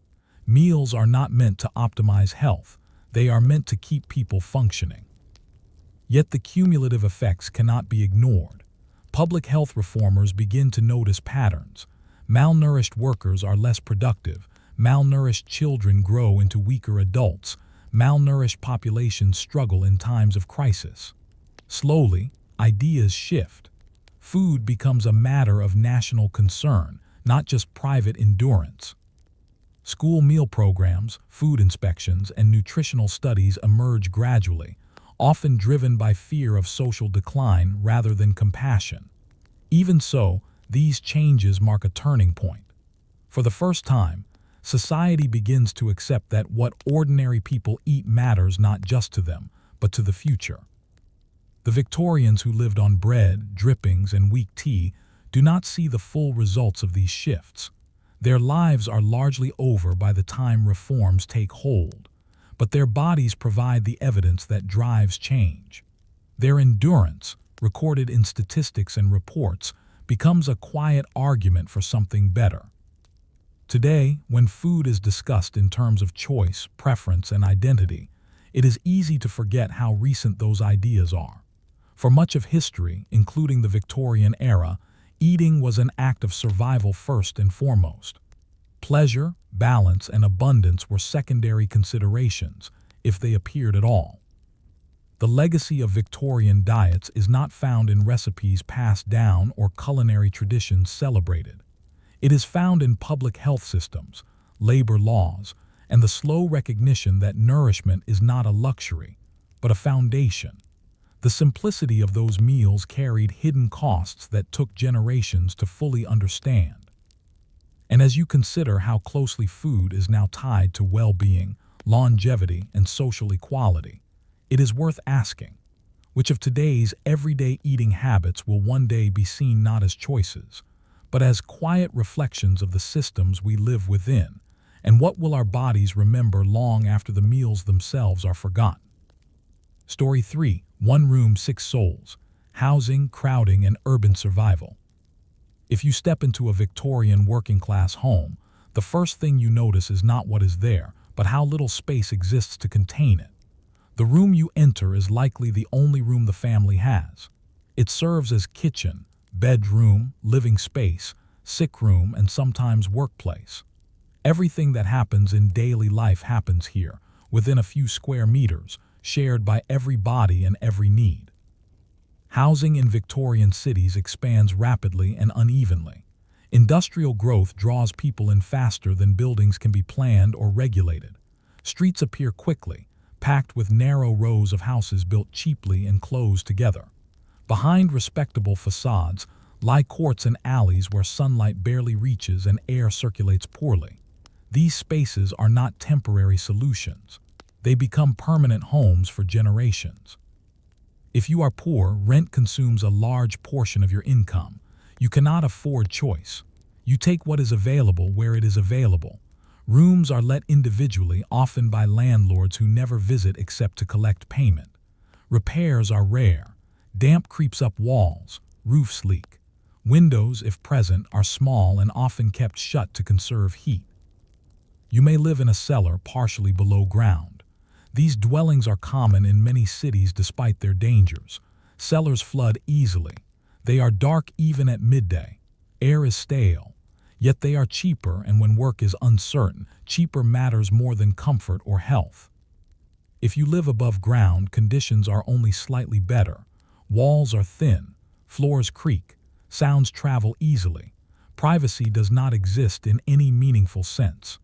Meals are not meant to optimize health, they are meant to keep people functioning. Yet the cumulative effects cannot be ignored. Public health reformers begin to notice patterns. Malnourished workers are less productive, malnourished children grow into weaker adults, malnourished populations struggle in times of crisis. Slowly, ideas shift. Food becomes a matter of national concern, not just private endurance. School meal programs, food inspections, and nutritional studies emerge gradually, often driven by fear of social decline rather than compassion. Even so, these changes mark a turning point. For the first time, society begins to accept that what ordinary people eat matters not just to them, but to the future. The Victorians who lived on bread, drippings, and weak tea do not see the full results of these shifts. Their lives are largely over by the time reforms take hold, but their bodies provide the evidence that drives change. Their endurance, recorded in statistics and reports, becomes a quiet argument for something better. Today, when food is discussed in terms of choice, preference, and identity, it is easy to forget how recent those ideas are. For much of history, including the Victorian era, eating was an act of survival first and foremost. Pleasure, balance, and abundance were secondary considerations, if they appeared at all. The legacy of Victorian diets is not found in recipes passed down or culinary traditions celebrated. It is found in public health systems, labor laws, and the slow recognition that nourishment is not a luxury, but a foundation. The simplicity of those meals carried hidden costs that took generations to fully understand. And as you consider how closely food is now tied to well-being, longevity, and social equality, it is worth asking, which of today's everyday eating habits will one day be seen not as choices, but as quiet reflections of the systems we live within, and what will our bodies remember long after the meals themselves are forgotten? Story 3. One Room, Six Souls. Housing, Crowding, and Urban Survival. If you step into a Victorian working-class home, the first thing you notice is not what is there, but how little space exists to contain it. The room you enter is likely the only room the family has. It serves as kitchen, bedroom, living space, sick room, and sometimes workplace. Everything that happens in daily life happens here, within a few square meters, shared by every body and every need. Housing in Victorian cities expands rapidly and unevenly. Industrial growth draws people in faster than buildings can be planned or regulated. Streets appear quickly, packed with narrow rows of houses built cheaply and close together. Behind respectable facades lie courts and alleys where sunlight barely reaches and air circulates poorly. These spaces are not temporary solutions. They become permanent homes for generations. If you are poor, rent consumes a large portion of your income. You cannot afford choice. You take what is available where it is available. Rooms are let individually, often by landlords who never visit except to collect payment. Repairs are rare. Damp creeps up walls. Roofs leak. Windows, if present, are small and often kept shut to conserve heat. You may live in a cellar partially below ground. These dwellings are common in many cities despite their dangers. Cellars flood easily. They are dark even at midday. Air is stale. Yet they are cheaper, and when work is uncertain, cheaper matters more than comfort or health. If you live above ground, conditions are only slightly better. Walls are thin. Floors creak. Sounds travel easily. Privacy does not exist in any meaningful sense.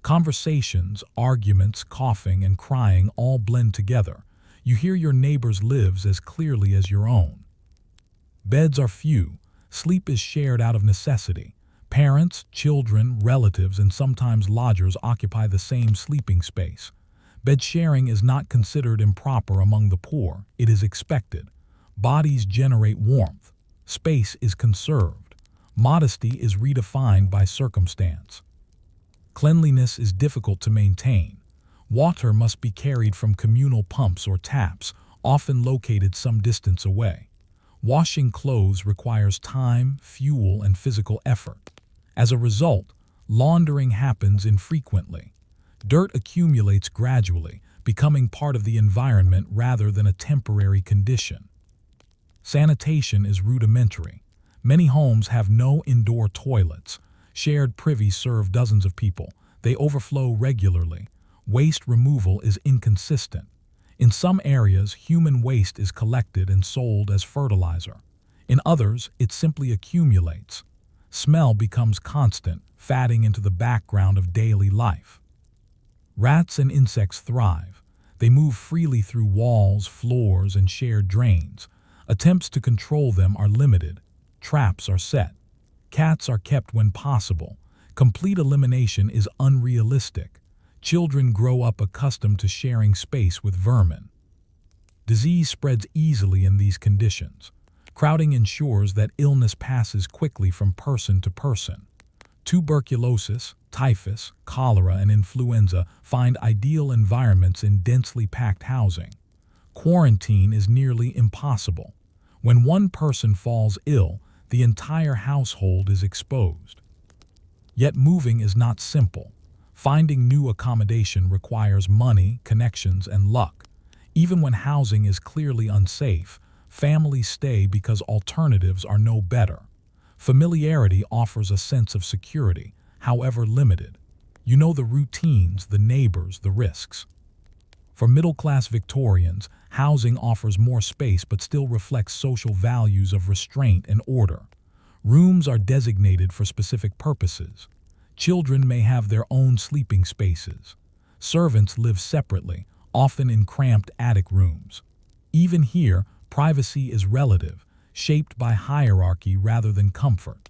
Conversations, arguments, coughing, and crying all blend together. You hear your neighbor's lives as clearly as your own. Beds are few. Sleep is shared out of necessity. Parents, children, relatives, and sometimes lodgers occupy the same sleeping space. Bed sharing is not considered improper among the poor. It is expected. Bodies generate warmth. Space is conserved. Modesty is redefined by circumstance. Cleanliness is difficult to maintain. Water must be carried from communal pumps or taps, often located some distance away. Washing clothes requires time, fuel, and physical effort. As a result, laundering happens infrequently. Dirt accumulates gradually, becoming part of the environment rather than a temporary condition. Sanitation is rudimentary. Many homes have no indoor toilets. Shared privies serve dozens of people. They overflow regularly. Waste removal is inconsistent. In some areas, human waste is collected and sold as fertilizer. In others, it simply accumulates. Smell becomes constant, fading into the background of daily life. Rats and insects thrive. They move freely through walls, floors, and shared drains. Attempts to control them are limited. Traps are set. Cats are kept when possible. Complete elimination is unrealistic. Children grow up accustomed to sharing space with vermin. Disease spreads easily in these conditions. Crowding ensures that illness passes quickly from person to person. Tuberculosis, typhus, cholera, and influenza find ideal environments in densely packed housing. Quarantine is nearly impossible. When one person falls ill, the entire household is exposed. Yet moving is not simple. Finding new accommodation requires money, connections, and luck. Even when housing is clearly unsafe, families stay because alternatives are no better. Familiarity offers a sense of security, however limited. You know the routines, the neighbors, the risks. For middle-class Victorians, housing offers more space but still reflects social values of restraint and order. Rooms are designated for specific purposes. Children may have their own sleeping spaces. Servants live separately, often in cramped attic rooms. Even here, privacy is relative, shaped by hierarchy rather than comfort.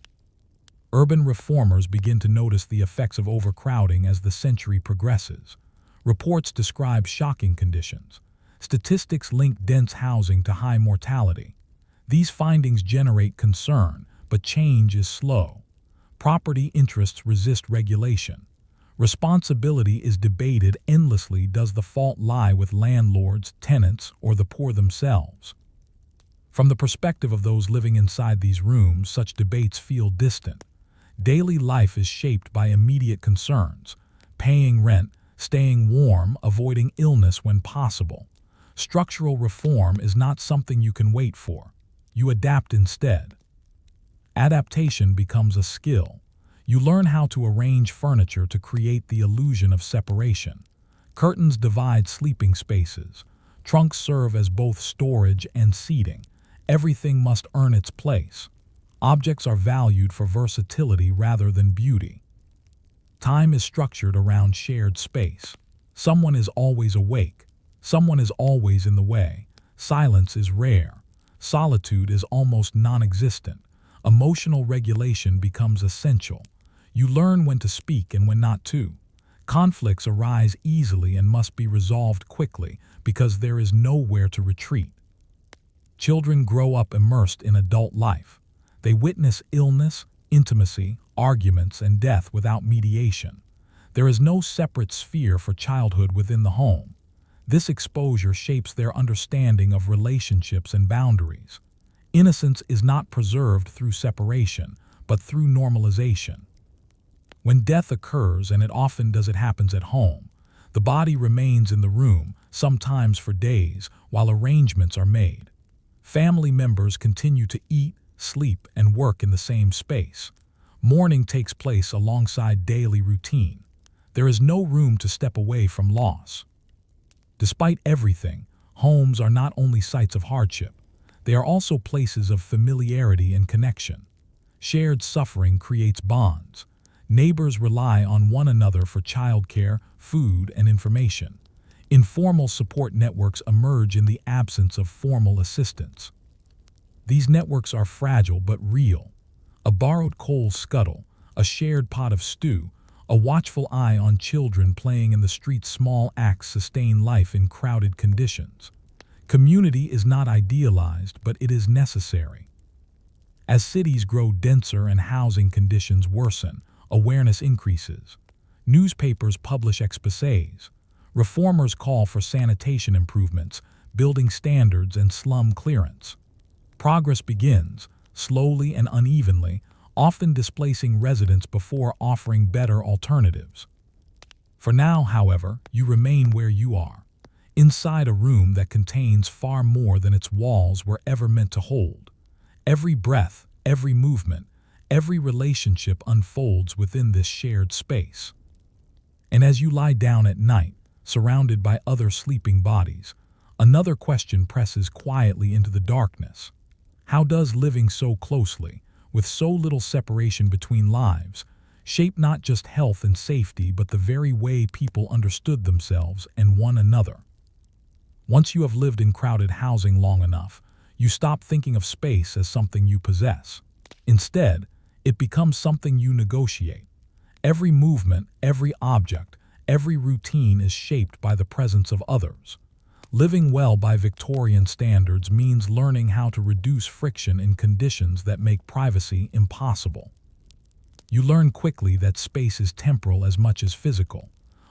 Urban reformers begin to notice the effects of overcrowding as the century progresses. Reports describe shocking conditions. Statistics link dense housing to high mortality. These findings generate concern, but change is slow. Property interests resist regulation. Responsibility is debated endlessly. Does the fault lie with landlords, tenants, or the poor themselves? From the perspective of those living inside these rooms, such debates feel distant. Daily life is shaped by immediate concerns: paying rent, staying warm, avoiding illness when possible. Structural reform is not something you can wait for. You adapt instead. Adaptation becomes a skill. You learn how to arrange furniture to create the illusion of separation. Curtains divide sleeping spaces. Trunks serve as both storage and seating. Everything must earn its place. Objects are valued for versatility rather than beauty. Time is structured around shared space. Someone is always awake. Someone is always in the way. Silence is rare. Solitude is almost non-existent. Emotional regulation becomes essential. You learn when to speak and when not to. Conflicts arise easily and must be resolved quickly because there is nowhere to retreat. Children grow up immersed in adult life. They witness illness, intimacy, arguments, and death without mediation. There is no separate sphere for childhood within the home. This exposure shapes their understanding of relationships and boundaries. Innocence is not preserved through separation, but through normalization. When death occurs, and it often does, it happens at home, the body remains in the room, sometimes for days, while arrangements are made. Family members continue to eat, sleep, and work in the same space. Mourning takes place alongside daily routine. There is no room to step away from loss. Despite everything, homes are not only sites of hardship. They are also places of familiarity and connection. Shared suffering creates bonds. Neighbors rely on one another for childcare, food, and information. Informal support networks emerge in the absence of formal assistance. These networks are fragile but real. A borrowed coal scuttle, a shared pot of stew, a watchful eye on children playing in the street. Small acts sustain life in crowded conditions. Community is not idealized, but it is necessary. As cities grow denser and housing conditions worsen, awareness increases. Newspapers publish exposés. Reformers call for sanitation improvements, building standards, and slum clearance. Progress begins, slowly and unevenly, often displacing residents before offering better alternatives. For now, however, you remain where you are, inside a room that contains far more than its walls were ever meant to hold. Every breath, every movement, every relationship unfolds within this shared space. And as you lie down at night, surrounded by other sleeping bodies, another question presses quietly into the darkness. How does living so closely, with so little separation between lives, shape not just health and safety but the very way people understood themselves and one another? Once you have lived in crowded housing long enough, you stop thinking of space as something you possess. Instead, it becomes something you negotiate. Every movement, every object, every routine is shaped by the presence of others. Living well by Victorian standards means learning how to reduce friction in conditions that make privacy impossible. You learn quickly that space is temporal as much as physical.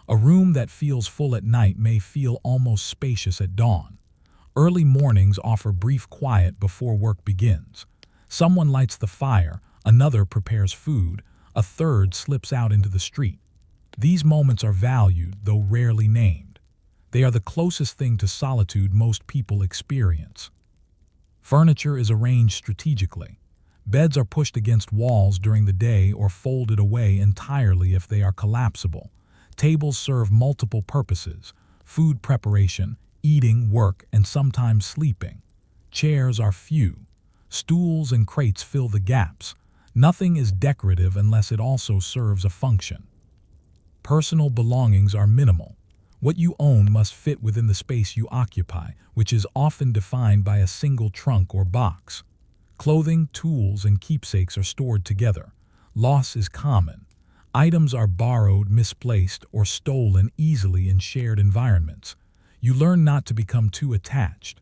A room that feels full at night may feel almost spacious at dawn. Early mornings offer brief quiet before work begins. Someone lights the fire, another prepares food, a third slips out into the street. These moments are valued, though rarely named. They are the closest thing to solitude most people experience. Furniture is arranged strategically. Beds are pushed against walls during the day or folded away entirely if they are collapsible. Tables serve multiple purposes: food preparation, eating, work, and sometimes sleeping. Chairs are few. Stools and crates fill the gaps. Nothing is decorative unless it also serves a function. Personal belongings are minimal. What you own must fit within the space you occupy, which is often defined by a single trunk or box. Clothing, tools, and keepsakes are stored together. Loss is common. Items are borrowed, misplaced, or stolen easily in shared environments. You learn not to become too attached.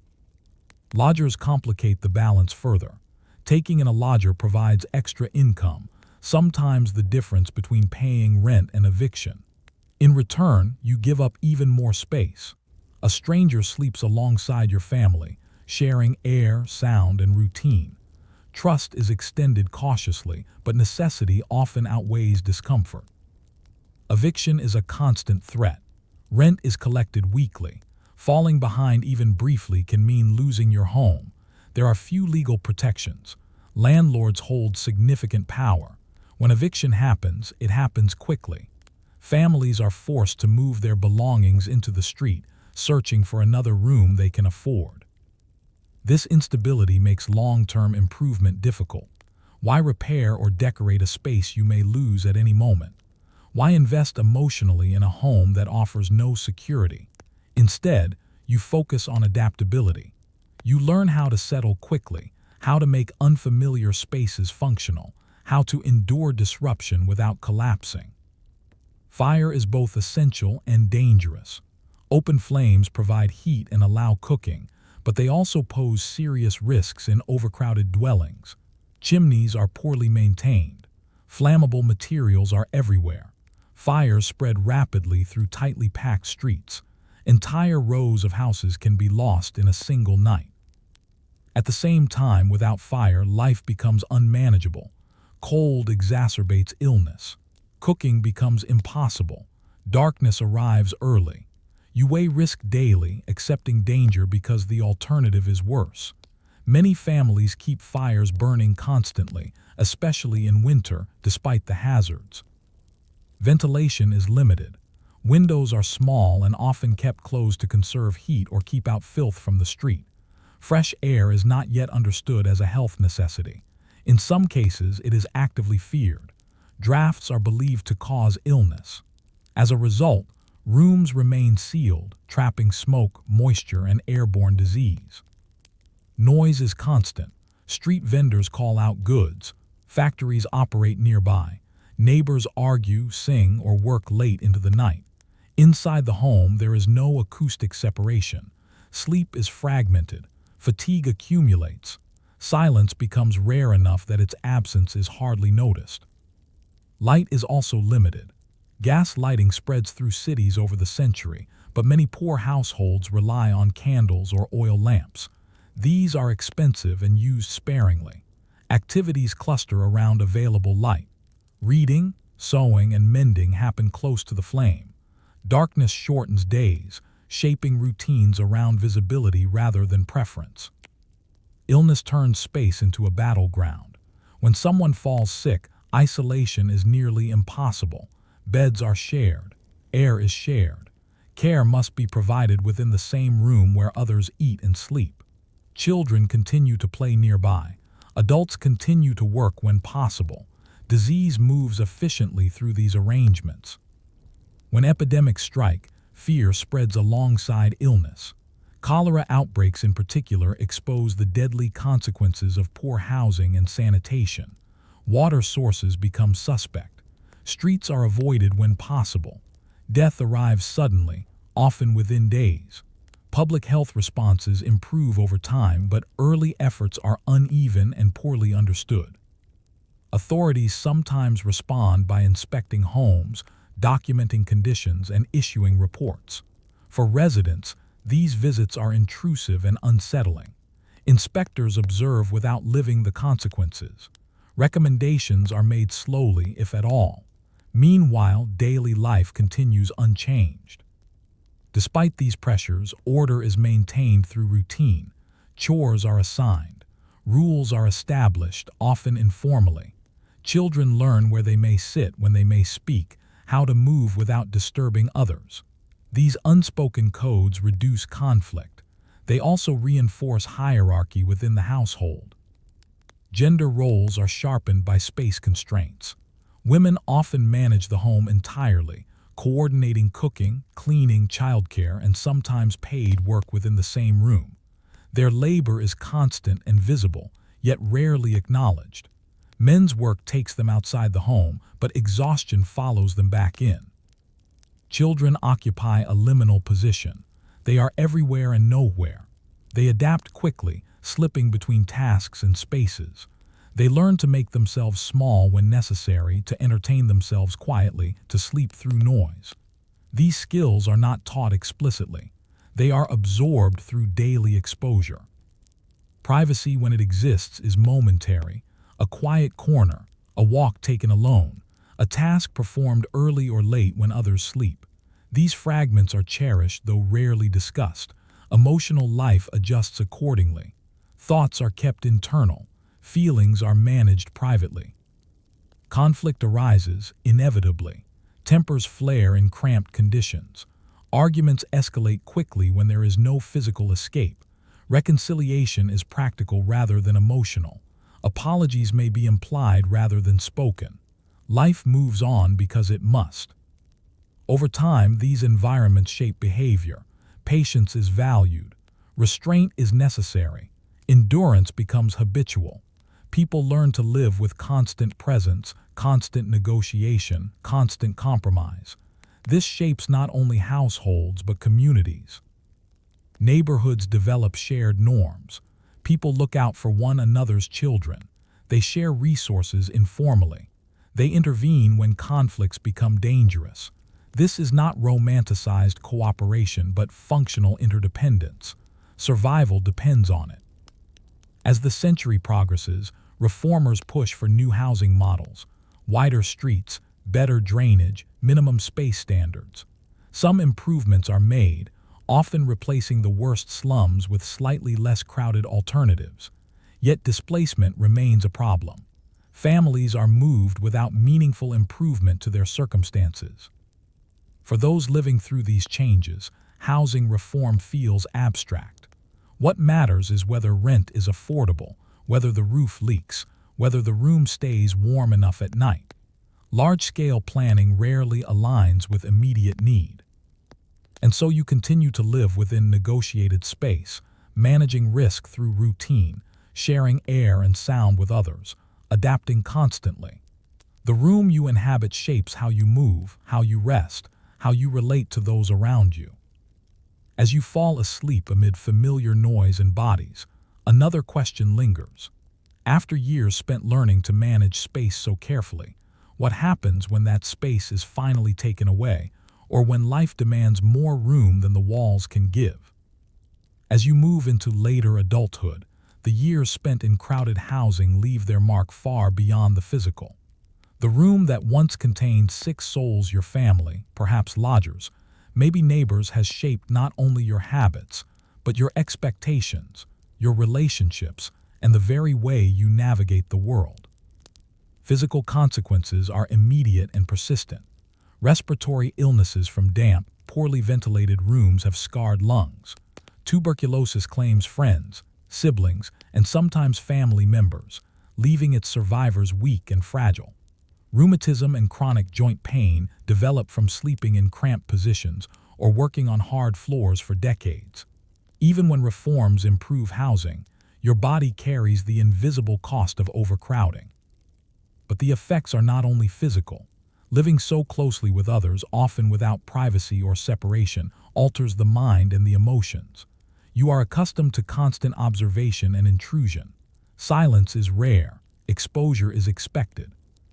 Lodgers complicate the balance further. Taking in a lodger provides extra income, sometimes the difference between paying rent and eviction. In return, you give up even more space. A stranger sleeps alongside your family, sharing air, sound, and routine. Trust is extended cautiously, but necessity often outweighs discomfort. Eviction is a constant threat. Rent is collected weekly. Falling behind even briefly can mean losing your home. There are few legal protections. Landlords hold significant power. When eviction happens, it happens quickly. Families are forced to move their belongings into the street, searching for another room they can afford. This instability makes long-term improvement difficult. Why repair or decorate a space you may lose at any moment? Why invest emotionally in a home that offers no security? Instead, you focus on adaptability. You learn how to settle quickly, how to make unfamiliar spaces functional, how to endure disruption without collapsing. Fire is both essential and dangerous. Open flames provide heat and allow cooking, but they also pose serious risks in overcrowded dwellings. Chimneys are poorly maintained. Flammable materials are everywhere. Fires spread rapidly through tightly packed streets. Entire rows of houses can be lost in a single night. At the same time, without fire, life becomes unmanageable. Cold exacerbates illness. Cooking becomes impossible. Darkness arrives early. You weigh risk daily, accepting danger because the alternative is worse. Many families keep fires burning constantly, especially in winter, despite the hazards. Ventilation is limited. Windows are small and often kept closed to conserve heat or keep out filth from the street. Fresh air is not yet understood as a health necessity. In some cases, it is actively feared. Drafts are believed to cause illness. As a result, rooms remain sealed, trapping smoke, moisture, and airborne disease. Noise is constant. Street vendors call out goods. Factories operate nearby. Neighbors argue, sing, or work late into the night. Inside the home, there is no acoustic separation. Sleep is fragmented. Fatigue accumulates. Silence becomes rare enough that its absence is hardly noticed. Light is also limited. Gas lighting spreads through cities over the century, but many poor households rely on candles or oil lamps. These are expensive and used sparingly. Activities cluster around available light. Reading, sewing, and mending happen close to the flame. Darkness shortens days, shaping routines around visibility rather than preference. Illness turns space into a battleground. When someone falls sick, isolation is nearly impossible. Beds are shared. Air is shared. Care must be provided within the same room where others eat and sleep. Children continue to play nearby. Adults continue to work when possible. Disease moves efficiently through these arrangements. When epidemics strike, fear spreads alongside illness. Cholera outbreaks in particular expose the deadly consequences of poor housing and sanitation. Water sources become suspect. Streets are avoided when possible. Death arrives suddenly, often within days. Public health responses improve over time, but early efforts are uneven and poorly understood. Authorities sometimes respond by inspecting homes, documenting conditions, and issuing reports. For residents, these visits are intrusive and unsettling. Inspectors observe without living the consequences. Recommendations are made slowly, if at all. Meanwhile, daily life continues unchanged. Despite these pressures, order is maintained through routine. Chores are assigned. Rules are established, often informally. Children learn where they may sit, when they may speak, how to move without disturbing others. These unspoken codes reduce conflict. They also reinforce hierarchy within the household. Gender roles are sharpened by space constraints. Women often manage the home entirely, coordinating cooking, cleaning, childcare, and sometimes paid work within the same room. Their labor is constant and visible, yet rarely acknowledged. Men's work takes them outside the home, but exhaustion follows them back in. Children occupy a liminal position. They are everywhere and nowhere. They adapt quickly, slipping between tasks and spaces. They learn to make themselves small when necessary, to entertain themselves quietly, to sleep through noise. These skills are not taught explicitly. They are absorbed through daily exposure. Privacy, when it exists, is momentary. A quiet corner, a walk taken alone, a task performed early or late when others sleep. These fragments are cherished, though rarely discussed. Emotional life adjusts accordingly. Thoughts are kept internal. Feelings are managed privately. Conflict arises, inevitably. Tempers flare in cramped conditions. Arguments escalate quickly when there is no physical escape. Reconciliation is practical rather than emotional. Apologies may be implied rather than spoken. Life moves on because it must. Over time, these environments shape behavior. Patience is valued. Restraint is necessary. Endurance becomes habitual. People learn to live with constant presence, constant negotiation, constant compromise. This shapes not only households but communities. Neighborhoods develop shared norms. People look out for one another's children. They share resources informally. They intervene when conflicts become dangerous. This is not romanticized cooperation but functional interdependence. Survival depends on it. As the century progresses, reformers push for new housing models, wider streets, better drainage, minimum space standards. Some improvements are made, often replacing the worst slums with slightly less crowded alternatives. Yet displacement remains a problem. Families are moved without meaningful improvement to their circumstances. For those living through these changes, housing reform feels abstract. What matters is whether rent is affordable, whether the roof leaks, whether the room stays warm enough at night. Large-scale planning rarely aligns with immediate need. And so you continue to live within negotiated space, managing risk through routine, sharing air and sound with others, adapting constantly. The room you inhabit shapes how you move, how you rest, how you relate to those around you. As you fall asleep amid familiar noise and bodies, another question lingers. After years spent learning to manage space so carefully, what happens when that space is finally taken away, or when life demands more room than the walls can give? As you move into later adulthood, the years spent in crowded housing leave their mark far beyond the physical. The room that once contained 6 souls, your family, perhaps lodgers, maybe neighbors, has shaped not only your habits, but your expectations, your relationships, and the very way you navigate the world. Physical consequences are immediate and persistent. Respiratory illnesses from damp, poorly ventilated rooms have scarred lungs. Tuberculosis claims friends, siblings, and sometimes family members, leaving its survivors weak and fragile. Rheumatism and chronic joint pain develop from sleeping in cramped positions or working on hard floors for decades. Even when reforms improve housing, your body carries the invisible cost of overcrowding. But the effects are not only physical. Living so closely with others, often without privacy or separation, alters the mind and the emotions. You are accustomed to constant observation and intrusion. Silence is rare. Exposure is expected.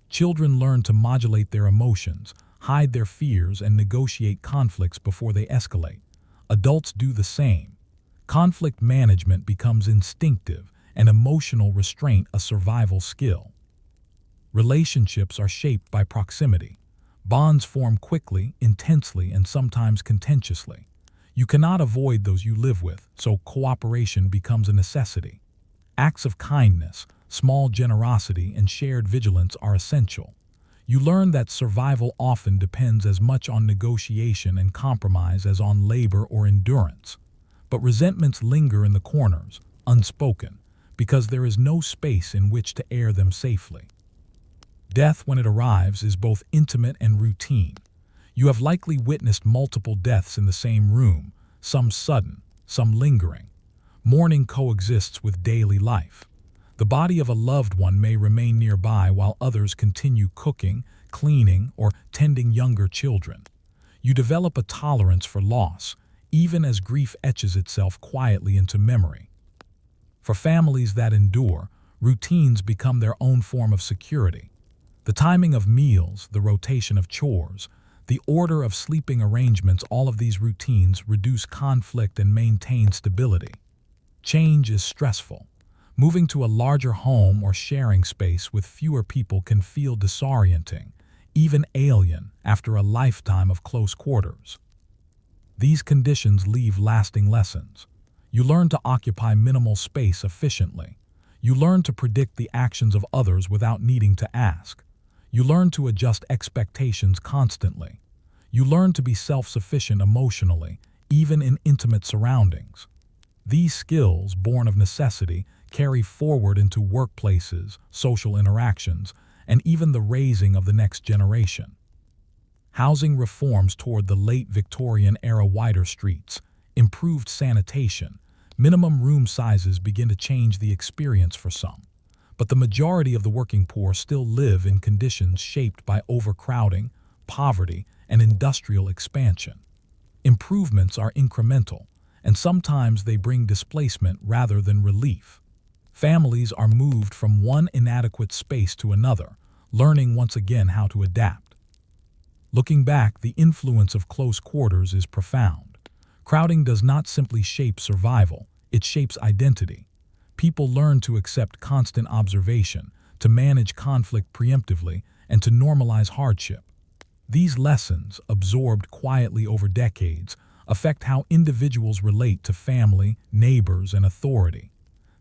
Children learn to modulate their emotions, hide their fears, and negotiate conflicts before they escalate. Adults do the same. Conflict management becomes instinctive, and emotional restraint a survival skill. Relationships are shaped by proximity. Bonds form quickly, intensely, and sometimes contentiously. You cannot avoid those you live with, so cooperation becomes a necessity. Acts of kindness, small generosity, and shared vigilance are essential. You learn that survival often depends as much on negotiation and compromise as on labor or endurance. But resentments linger in the corners, unspoken, because there is no space in which to air them safely. Death, when it arrives, is both intimate and routine. You have likely witnessed multiple deaths in the same room, some sudden, some lingering. Mourning coexists with daily life. The body of a loved one may remain nearby while others continue cooking, cleaning, or tending younger children. You develop a tolerance for loss, even as grief etches itself quietly into memory. For families that endure, routines become their own form of security. The timing of meals, the rotation of chores, the order of sleeping arrangements, all of these routines reduce conflict and maintain stability. Change is stressful. Moving to a larger home or sharing space with fewer people can feel disorienting, even alien, after a lifetime of close quarters. These conditions leave lasting lessons. You learn to occupy minimal space efficiently. You learn to predict the actions of others without needing to ask. You learn to adjust expectations constantly. You learn to be self-sufficient emotionally, even in intimate surroundings. These skills, born of necessity, carry forward into workplaces, social interactions, and even the raising of the next generation. Housing reforms toward the late Victorian era, wider streets, improved sanitation, minimum room sizes begin to change the experience for some. But the majority of the working poor still live in conditions shaped by overcrowding, poverty, and industrial expansion. Improvements are incremental, and sometimes they bring displacement rather than relief. Families are moved from one inadequate space to another, learning once again how to adapt. Looking back, the influence of close quarters is profound. Crowding does not simply shape survival, it shapes identity. People learn to accept constant observation, to manage conflict preemptively, and to normalize hardship. These lessons, absorbed quietly over decades, affect how individuals relate to family, neighbors, and authority.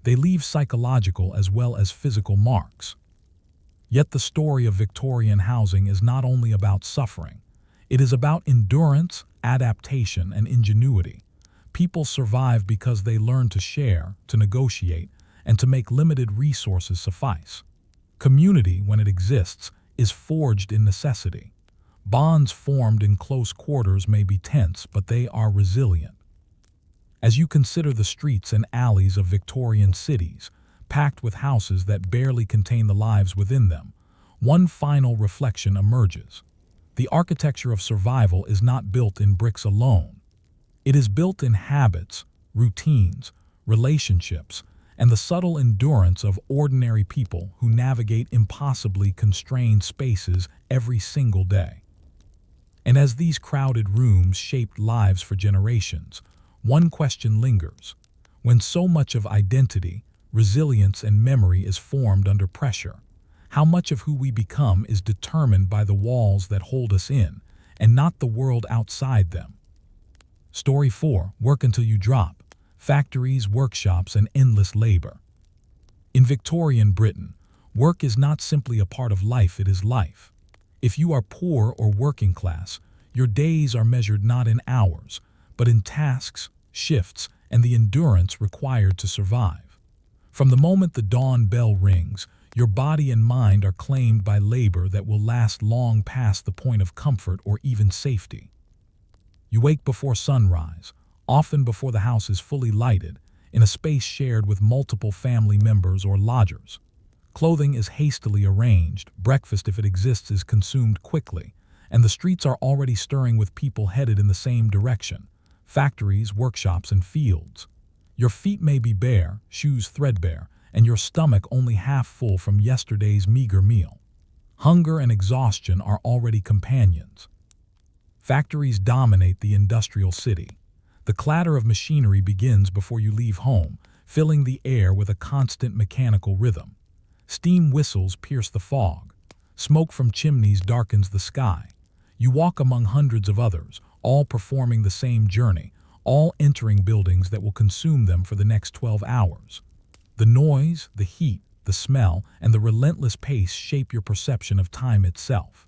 They leave psychological as well as physical marks. Yet the story of Victorian housing is not only about suffering. It is about endurance, adaptation, and ingenuity. People survive because they learn to share, to negotiate, and to make limited resources suffice. Community, when it exists, is forged in necessity. Bonds formed in close quarters may be tense, but they are resilient. As you consider the streets and alleys of Victorian cities, packed with houses that barely contain the lives within them, one final reflection emerges. The architecture of survival is not built in bricks alone. It is built in habits, routines, relationships, and the subtle endurance of ordinary people who navigate impossibly constrained spaces every single day. And as these crowded rooms shaped lives for generations, one question lingers. When so much of identity, resilience, and memory is formed under pressure. How much of who we become is determined by the walls that hold us in, and not the world outside them. Story 4. Work until you drop. Factories, workshops, and endless labor. In Victorian Britain, work is not simply a part of life, it is life. If you are poor or working class, your days are measured not in hours, but in tasks, shifts, and the endurance required to survive. From the moment the dawn bell rings, your body and mind are claimed by labor that will last long past the point of comfort or even safety. You wake before sunrise, often before the house is fully lighted, in a space shared with multiple family members or lodgers. Clothing is hastily arranged, breakfast, if it exists, is consumed quickly, and the streets are already stirring with people headed in the same direction: factories, workshops, and fields. Your feet may be bare, shoes threadbare, and your stomach only half full from yesterday's meager meal. Hunger and exhaustion are already companions. Factories dominate the industrial city. The clatter of machinery begins before you leave home, filling the air with a constant mechanical rhythm. Steam whistles pierce the fog. Smoke from chimneys darkens the sky. You walk among hundreds of others, all performing the same journey, all entering buildings that will consume them for the next 12 hours. The noise, the heat, the smell, and the relentless pace shape your perception of time itself.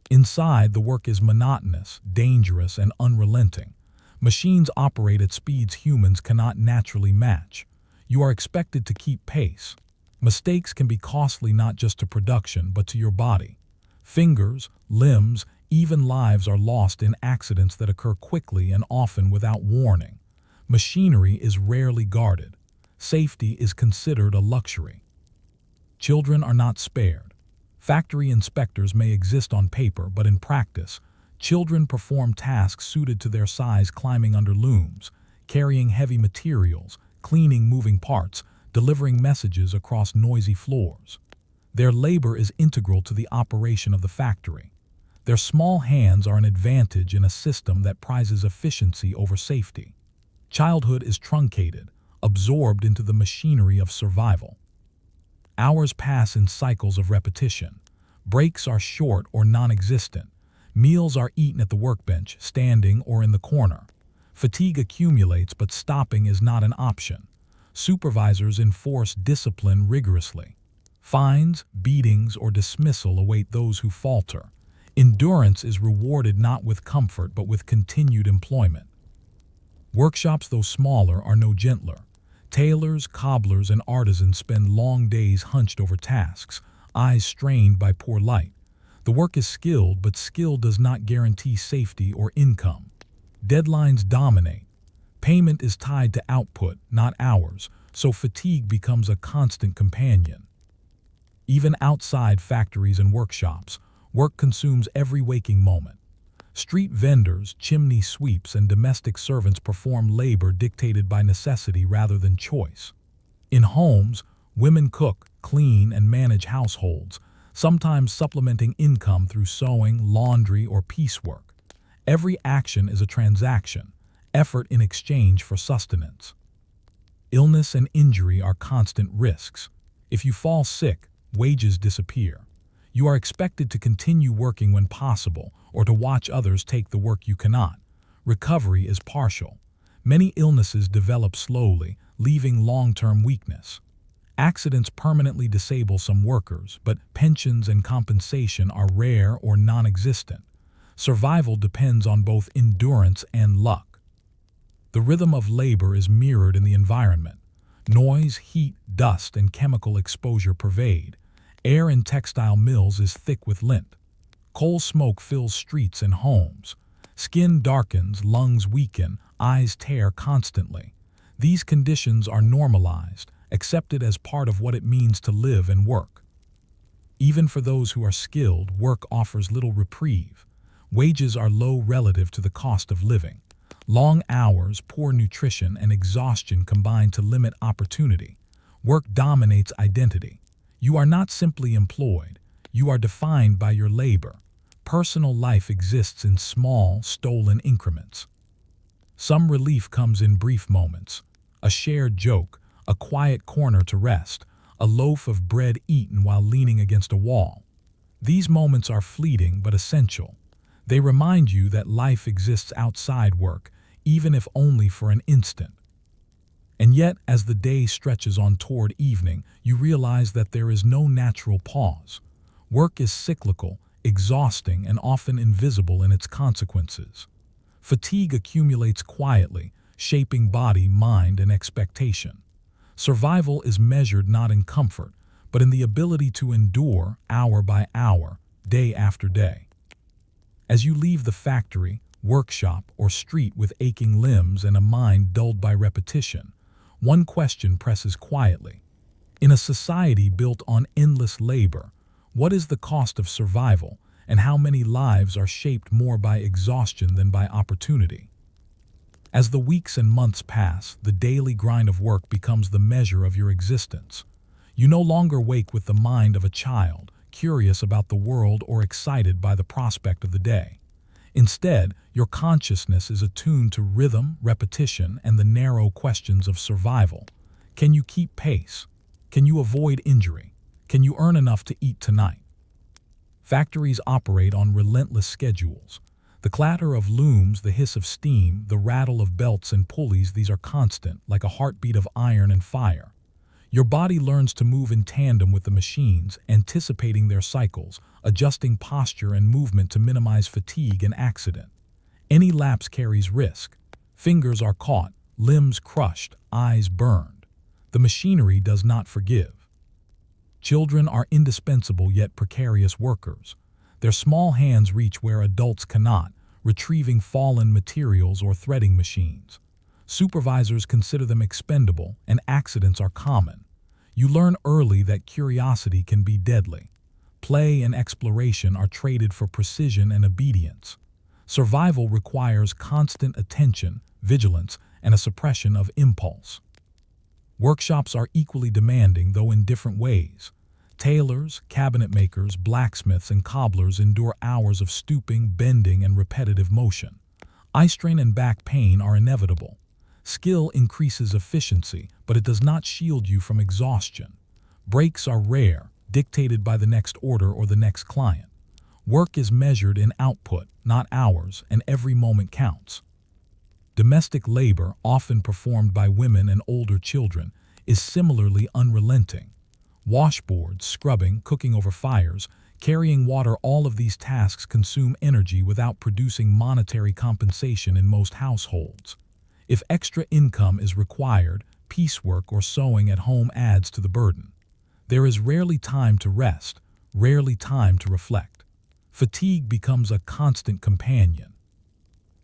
Inside, the work is monotonous, dangerous, and unrelenting. Machines operate at speeds humans cannot naturally match. You are expected to keep pace. Mistakes can be costly not just to production, but to your body. Fingers, limbs, even lives are lost in accidents that occur quickly and often without warning. Machinery is rarely guarded. Safety is considered a luxury. Children are not spared. Factory inspectors may exist on paper, but in practice, children perform tasks suited to their size, climbing under looms, carrying heavy materials, cleaning moving parts, delivering messages across noisy floors. Their labor is integral to the operation of the factory. Their small hands are an advantage in a system that prizes efficiency over safety. Childhood is truncated, absorbed into the machinery of survival. Hours pass in cycles of repetition. Breaks are short or non-existent. Meals are eaten at the workbench, standing or in the corner. Fatigue accumulates, but stopping is not an option. Supervisors enforce discipline rigorously. Fines, beatings, or dismissal await those who falter. Endurance is rewarded not with comfort but with continued employment. Workshops, though smaller, are no gentler. Tailors, cobblers, and artisans spend long days hunched over tasks, eyes strained by poor light. The work is skilled, but skill does not guarantee safety or income. Deadlines dominate. Payment is tied to output, not hours, so fatigue becomes a constant companion. Even outside factories and workshops, work consumes every waking moment. Street vendors, chimney sweeps, and domestic servants perform labor dictated by necessity rather than choice. In homes, women cook, clean, and manage households, sometimes supplementing income through sewing, laundry, or piecework. Every action is a transaction, effort in exchange for sustenance. Illness and injury are constant risks. If you fall sick, wages disappear. You are expected to continue working when possible, or to watch others take the work you cannot. Recovery is partial. Many illnesses develop slowly, leaving long-term weakness. Accidents permanently disable some workers, but pensions and compensation are rare or non-existent. Survival depends on both endurance and luck. The rhythm of labor is mirrored in the environment. Noise, heat, dust, and chemical exposure pervade. Air in textile mills is thick with lint. Coal smoke fills streets and homes. Skin darkens, lungs weaken, eyes tear constantly. These conditions are normalized, accepted as part of what it means to live and work. Even for those who are skilled, work offers little reprieve. Wages are low relative to the cost of living. Long hours, poor nutrition, and exhaustion combine to limit opportunity. Work dominates identity. You are not simply employed. You are defined by your labor. Personal life exists in small, stolen increments. Some relief comes in brief moments. A shared joke, a quiet corner to rest, a loaf of bread eaten while leaning against a wall. These moments are fleeting but essential. They remind you that life exists outside work, even if only for an instant. And yet, as the day stretches on toward evening, you realize that there is no natural pause. Work is cyclical, exhausting, and often invisible in its consequences. Fatigue accumulates quietly, shaping body, mind, and expectation. Survival is measured not in comfort, but in the ability to endure hour by hour, day after day. As you leave the factory, workshop, or street with aching limbs and a mind dulled by repetition, one question presses quietly. In a society built on endless labor, what is the cost of survival, and how many lives are shaped more by exhaustion than by opportunity? As the weeks and months pass, the daily grind of work becomes the measure of your existence. You no longer wake with the mind of a child, curious about the world or excited by the prospect of the day. Instead, your consciousness is attuned to rhythm, repetition, and the narrow questions of survival. Can you keep pace? Can you avoid injury? Can you earn enough to eat tonight? Factories operate on relentless schedules. The clatter of looms, the hiss of steam, the rattle of belts and pulleys, these are constant, like a heartbeat of iron and fire. Your body learns to move in tandem with the machines, anticipating their cycles, adjusting posture and movement to minimize fatigue and accident. Any lapse carries risk. Fingers are caught, limbs crushed, eyes burned. The machinery does not forgive. Children are indispensable yet precarious workers. Their small hands reach where adults cannot, retrieving fallen materials or threading machines. Supervisors consider them expendable, and accidents are common. You learn early that curiosity can be deadly. Play and exploration are traded for precision and obedience. Survival requires constant attention, vigilance, and a suppression of impulse. Workshops are equally demanding, though in different ways. Tailors, cabinet makers, blacksmiths, and cobblers endure hours of stooping, bending, and repetitive motion. Eye strain and back pain are inevitable. Skill increases efficiency, but it does not shield you from exhaustion. Breaks are rare, dictated by the next order or the next client. Work is measured in output, not hours, and every moment counts. Domestic labor, often performed by women and older children, is similarly unrelenting. Washboards, scrubbing, cooking over fires, carrying water, all of these tasks consume energy without producing monetary compensation in most households. If extra income is required, piecework or sewing at home adds to the burden. There is rarely time to rest, rarely time to reflect. Fatigue becomes a constant companion.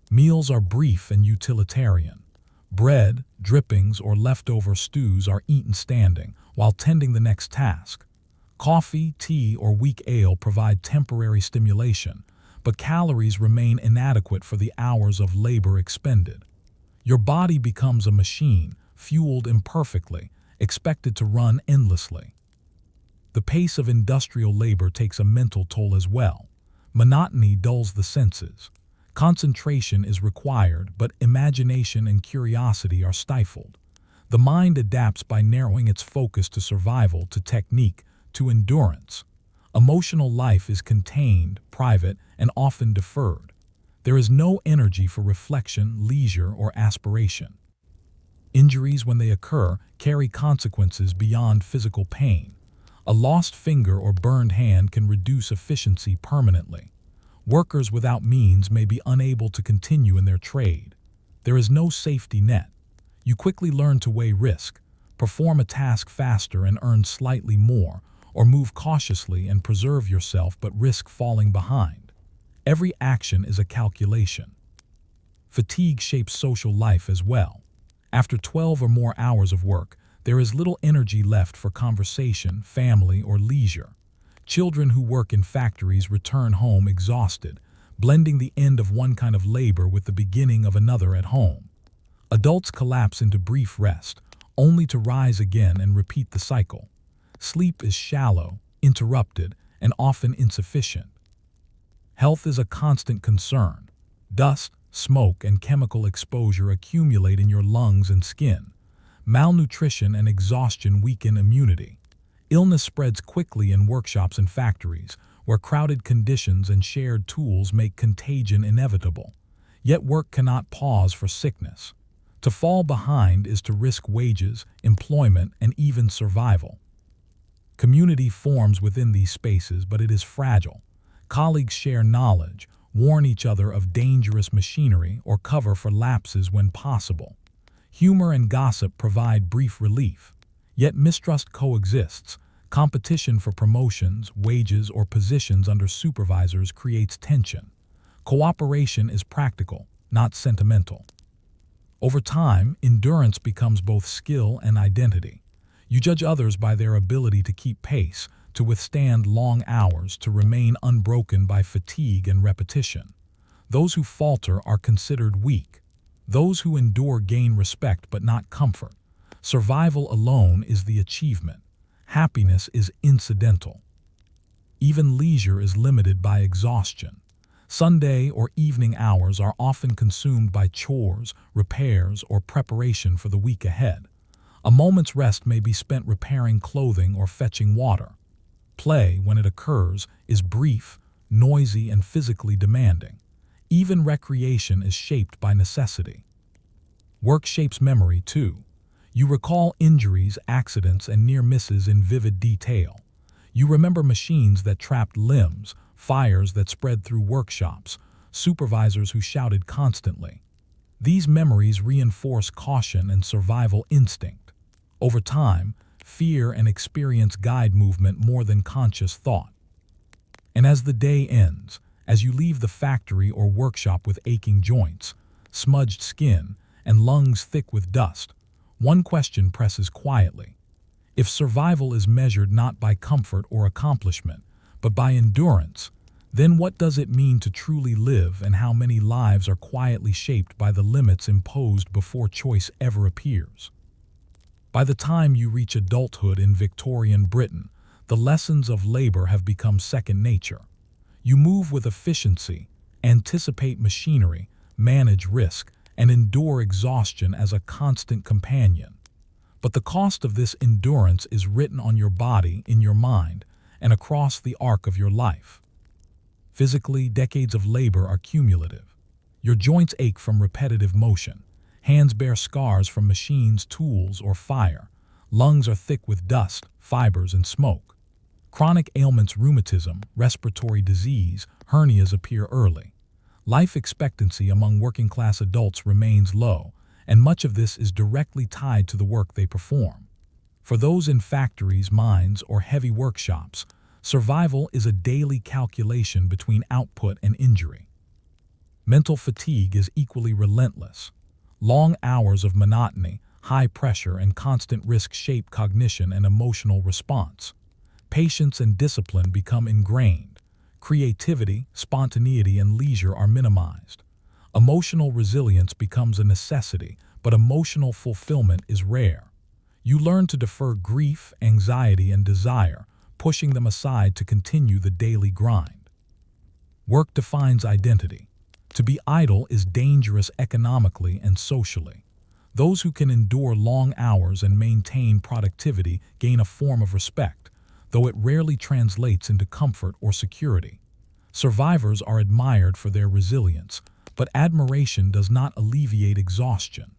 Meals are brief and utilitarian. Bread, drippings, or leftover stews are eaten standing, while tending the next task. Coffee, tea, or weak ale provide temporary stimulation, but calories remain inadequate for the hours of labor expended. Your body becomes a machine, fueled imperfectly, expected to run endlessly. The pace of industrial labor takes a mental toll as well. Monotony dulls the senses. Concentration is required, but imagination and curiosity are stifled. The mind adapts by narrowing its focus to survival, to technique, to endurance. Emotional life is contained, private, and often deferred. There is no energy for reflection, leisure, or aspiration. Injuries, when they occur, carry consequences beyond physical pain. A lost finger or burned hand can reduce efficiency permanently. Workers without means may be unable to continue in their trade. There is no safety net. You quickly learn to weigh risk, perform a task faster and earn slightly more, or move cautiously and preserve yourself but risk falling behind. Every action is a calculation. Fatigue shapes social life as well. After 12 or more hours of work, there is little energy left for conversation, family, or leisure. Children who work in factories return home exhausted, blending the end of one kind of labor with the beginning of another at home. Adults collapse into brief rest, only to rise again and repeat the cycle. Sleep is shallow, interrupted, and often insufficient. Health is a constant concern. Dust, smoke, and chemical exposure accumulate in your lungs and skin. Malnutrition and exhaustion weaken immunity. Illness spreads quickly in workshops and factories, where crowded conditions and shared tools make contagion inevitable. Yet work cannot pause for sickness. To fall behind is to risk wages, employment, and even survival. Community forms within these spaces, but it is fragile. Colleagues share knowledge, warn each other of dangerous machinery, or cover for lapses when possible. Humor and gossip provide brief relief. Yet mistrust coexists. Competition for promotions, wages, or positions under supervisors creates tension. Cooperation is practical, not sentimental. Over time, endurance becomes both skill and identity. You judge others by their ability to keep pace, to withstand long hours, to remain unbroken by fatigue and repetition. Those who falter are considered weak. Those who endure gain respect but not comfort. Survival alone is the achievement. Happiness is incidental. Even leisure is limited by exhaustion. Sunday or evening hours are often consumed by chores, repairs, or preparation for the week ahead. A moment's rest may be spent repairing clothing or fetching water. Play, when it occurs, is brief, noisy, and physically demanding. Even recreation is shaped by necessity. Work shapes memory, too. You recall injuries, accidents, and near misses in vivid detail. You remember machines that trapped limbs, fires that spread through workshops, supervisors who shouted constantly. These memories reinforce caution and survival instinct. Over time, fear and experience guide movement more than conscious thought. And as the day ends, as you leave the factory or workshop with aching joints, smudged skin, and lungs thick with dust, one question presses quietly. If survival is measured not by comfort or accomplishment, but by endurance, then what does it mean to truly live, and how many lives are quietly shaped by the limits imposed before choice ever appears? By the time you reach adulthood in Victorian Britain, the lessons of labor have become second nature. You move with efficiency, anticipate machinery, manage risk, and endure exhaustion as a constant companion. But the cost of this endurance is written on your body, in your mind, and across the arc of your life. Physically, decades of labor are cumulative. Your joints ache from repetitive motion. Hands bear scars from machines, tools, or fire. Lungs are thick with dust, fibers, and smoke. Chronic ailments, rheumatism, respiratory disease, hernias appear early. Life expectancy among working-class adults remains low, and much of this is directly tied to the work they perform. For those in factories, mines, or heavy workshops, survival is a daily calculation between output and injury. Mental fatigue is equally relentless. Long hours of monotony, high pressure, and constant risk shape cognition and emotional response. Patience and discipline become ingrained. Creativity, spontaneity, and leisure are minimized. Emotional resilience becomes a necessity, but emotional fulfillment is rare. You learn to defer grief, anxiety, and desire, pushing them aside to continue the daily grind. Work defines identity. To be idle is dangerous economically and socially. Those who can endure long hours and maintain productivity gain a form of respect, though it rarely translates into comfort or security. Survivors are admired for their resilience, but admiration does not alleviate exhaustion.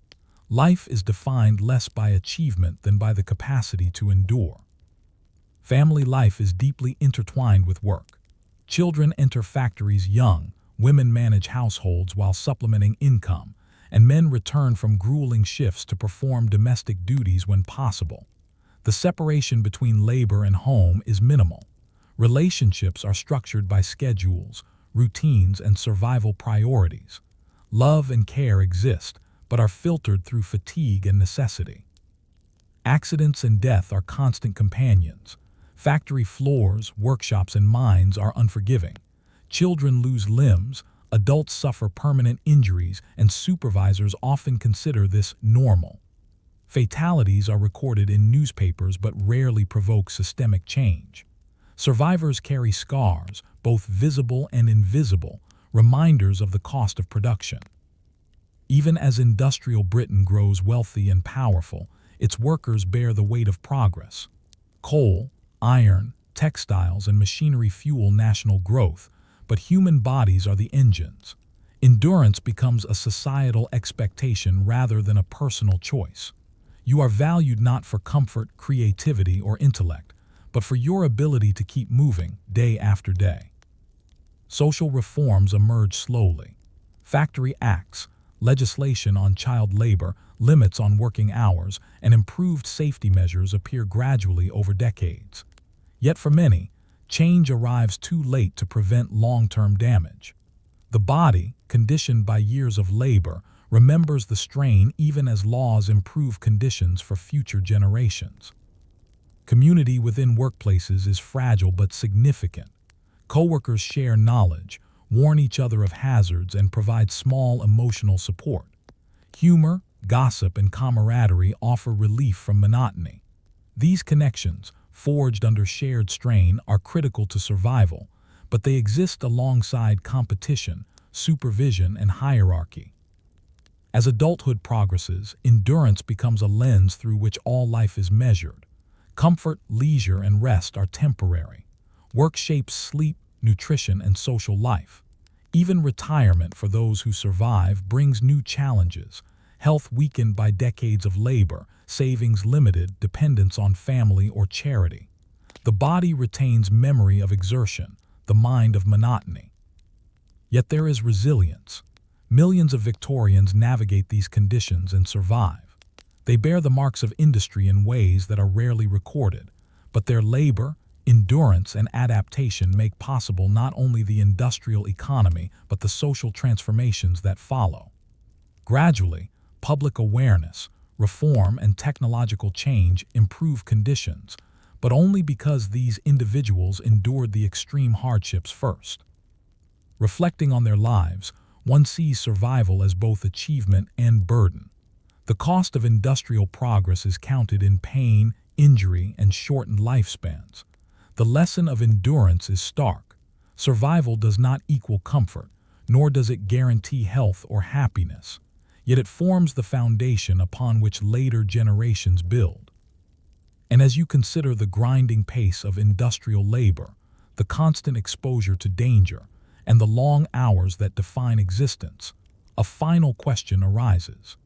Life is defined less by achievement than by the capacity to endure. Family life is deeply intertwined with work. Children enter factories young, women manage households while supplementing income, and men return from grueling shifts to perform domestic duties when possible. The separation between labor and home is minimal. Relationships are structured by schedules, routines, and survival priorities. Love and care exist, but are filtered through fatigue and necessity. Accidents and death are constant companions. Factory floors, workshops, and mines are unforgiving. Children lose limbs, adults suffer permanent injuries, and supervisors often consider this normal. Fatalities are recorded in newspapers but rarely provoke systemic change. Survivors carry scars, both visible and invisible, reminders of the cost of production. Even as industrial Britain grows wealthy and powerful, Its workers bear the weight of progress. Coal, iron, textiles, and machinery fuel national growth, but human bodies are the engines. Endurance becomes a societal expectation rather than a personal choice. You are valued not for comfort, creativity, or intellect, but for your ability to keep moving day after day. Social reforms emerge slowly. Factory acts, legislation on child labor, limits on working hours, and improved safety measures appear gradually over decades. Yet for many, change arrives too late to prevent long-term damage. The body, conditioned by years of labor, remembers the strain even as laws improve conditions for future generations. Community within workplaces is fragile but significant. Coworkers share knowledge, warn each other of hazards, and provide small emotional support. Humor, gossip, and camaraderie offer relief from monotony. These connections, forged under shared strain, are critical to survival, but they exist alongside competition, supervision, and hierarchy. As adulthood progresses, endurance becomes a lens through which all life is measured. Comfort, leisure, and rest are temporary. Work shapes sleep, nutrition, and social life. Even retirement for those who survive brings new challenges. Health weakened by decades of labor, savings limited, dependence on family or charity. The body retains memory of exertion, the mind of monotony. Yet there is resilience. Millions of Victorians navigate these conditions and survive. They bear the marks of industry in ways that are rarely recorded, but their labor, endurance, and adaptation make possible not only the industrial economy but the social transformations that follow. Gradually, public awareness, reform, and technological change improve conditions, but only because these individuals endured the extreme hardships first. Reflecting on their lives, one sees survival as both achievement and burden. The cost of industrial progress is counted in pain, injury, and shortened lifespans. The lesson of endurance is stark. Survival does not equal comfort, nor does it guarantee health or happiness. Yet it forms the foundation upon which later generations build. And as you consider the grinding pace of industrial labor, the constant exposure to danger, and the long hours that define existence, a final question arises.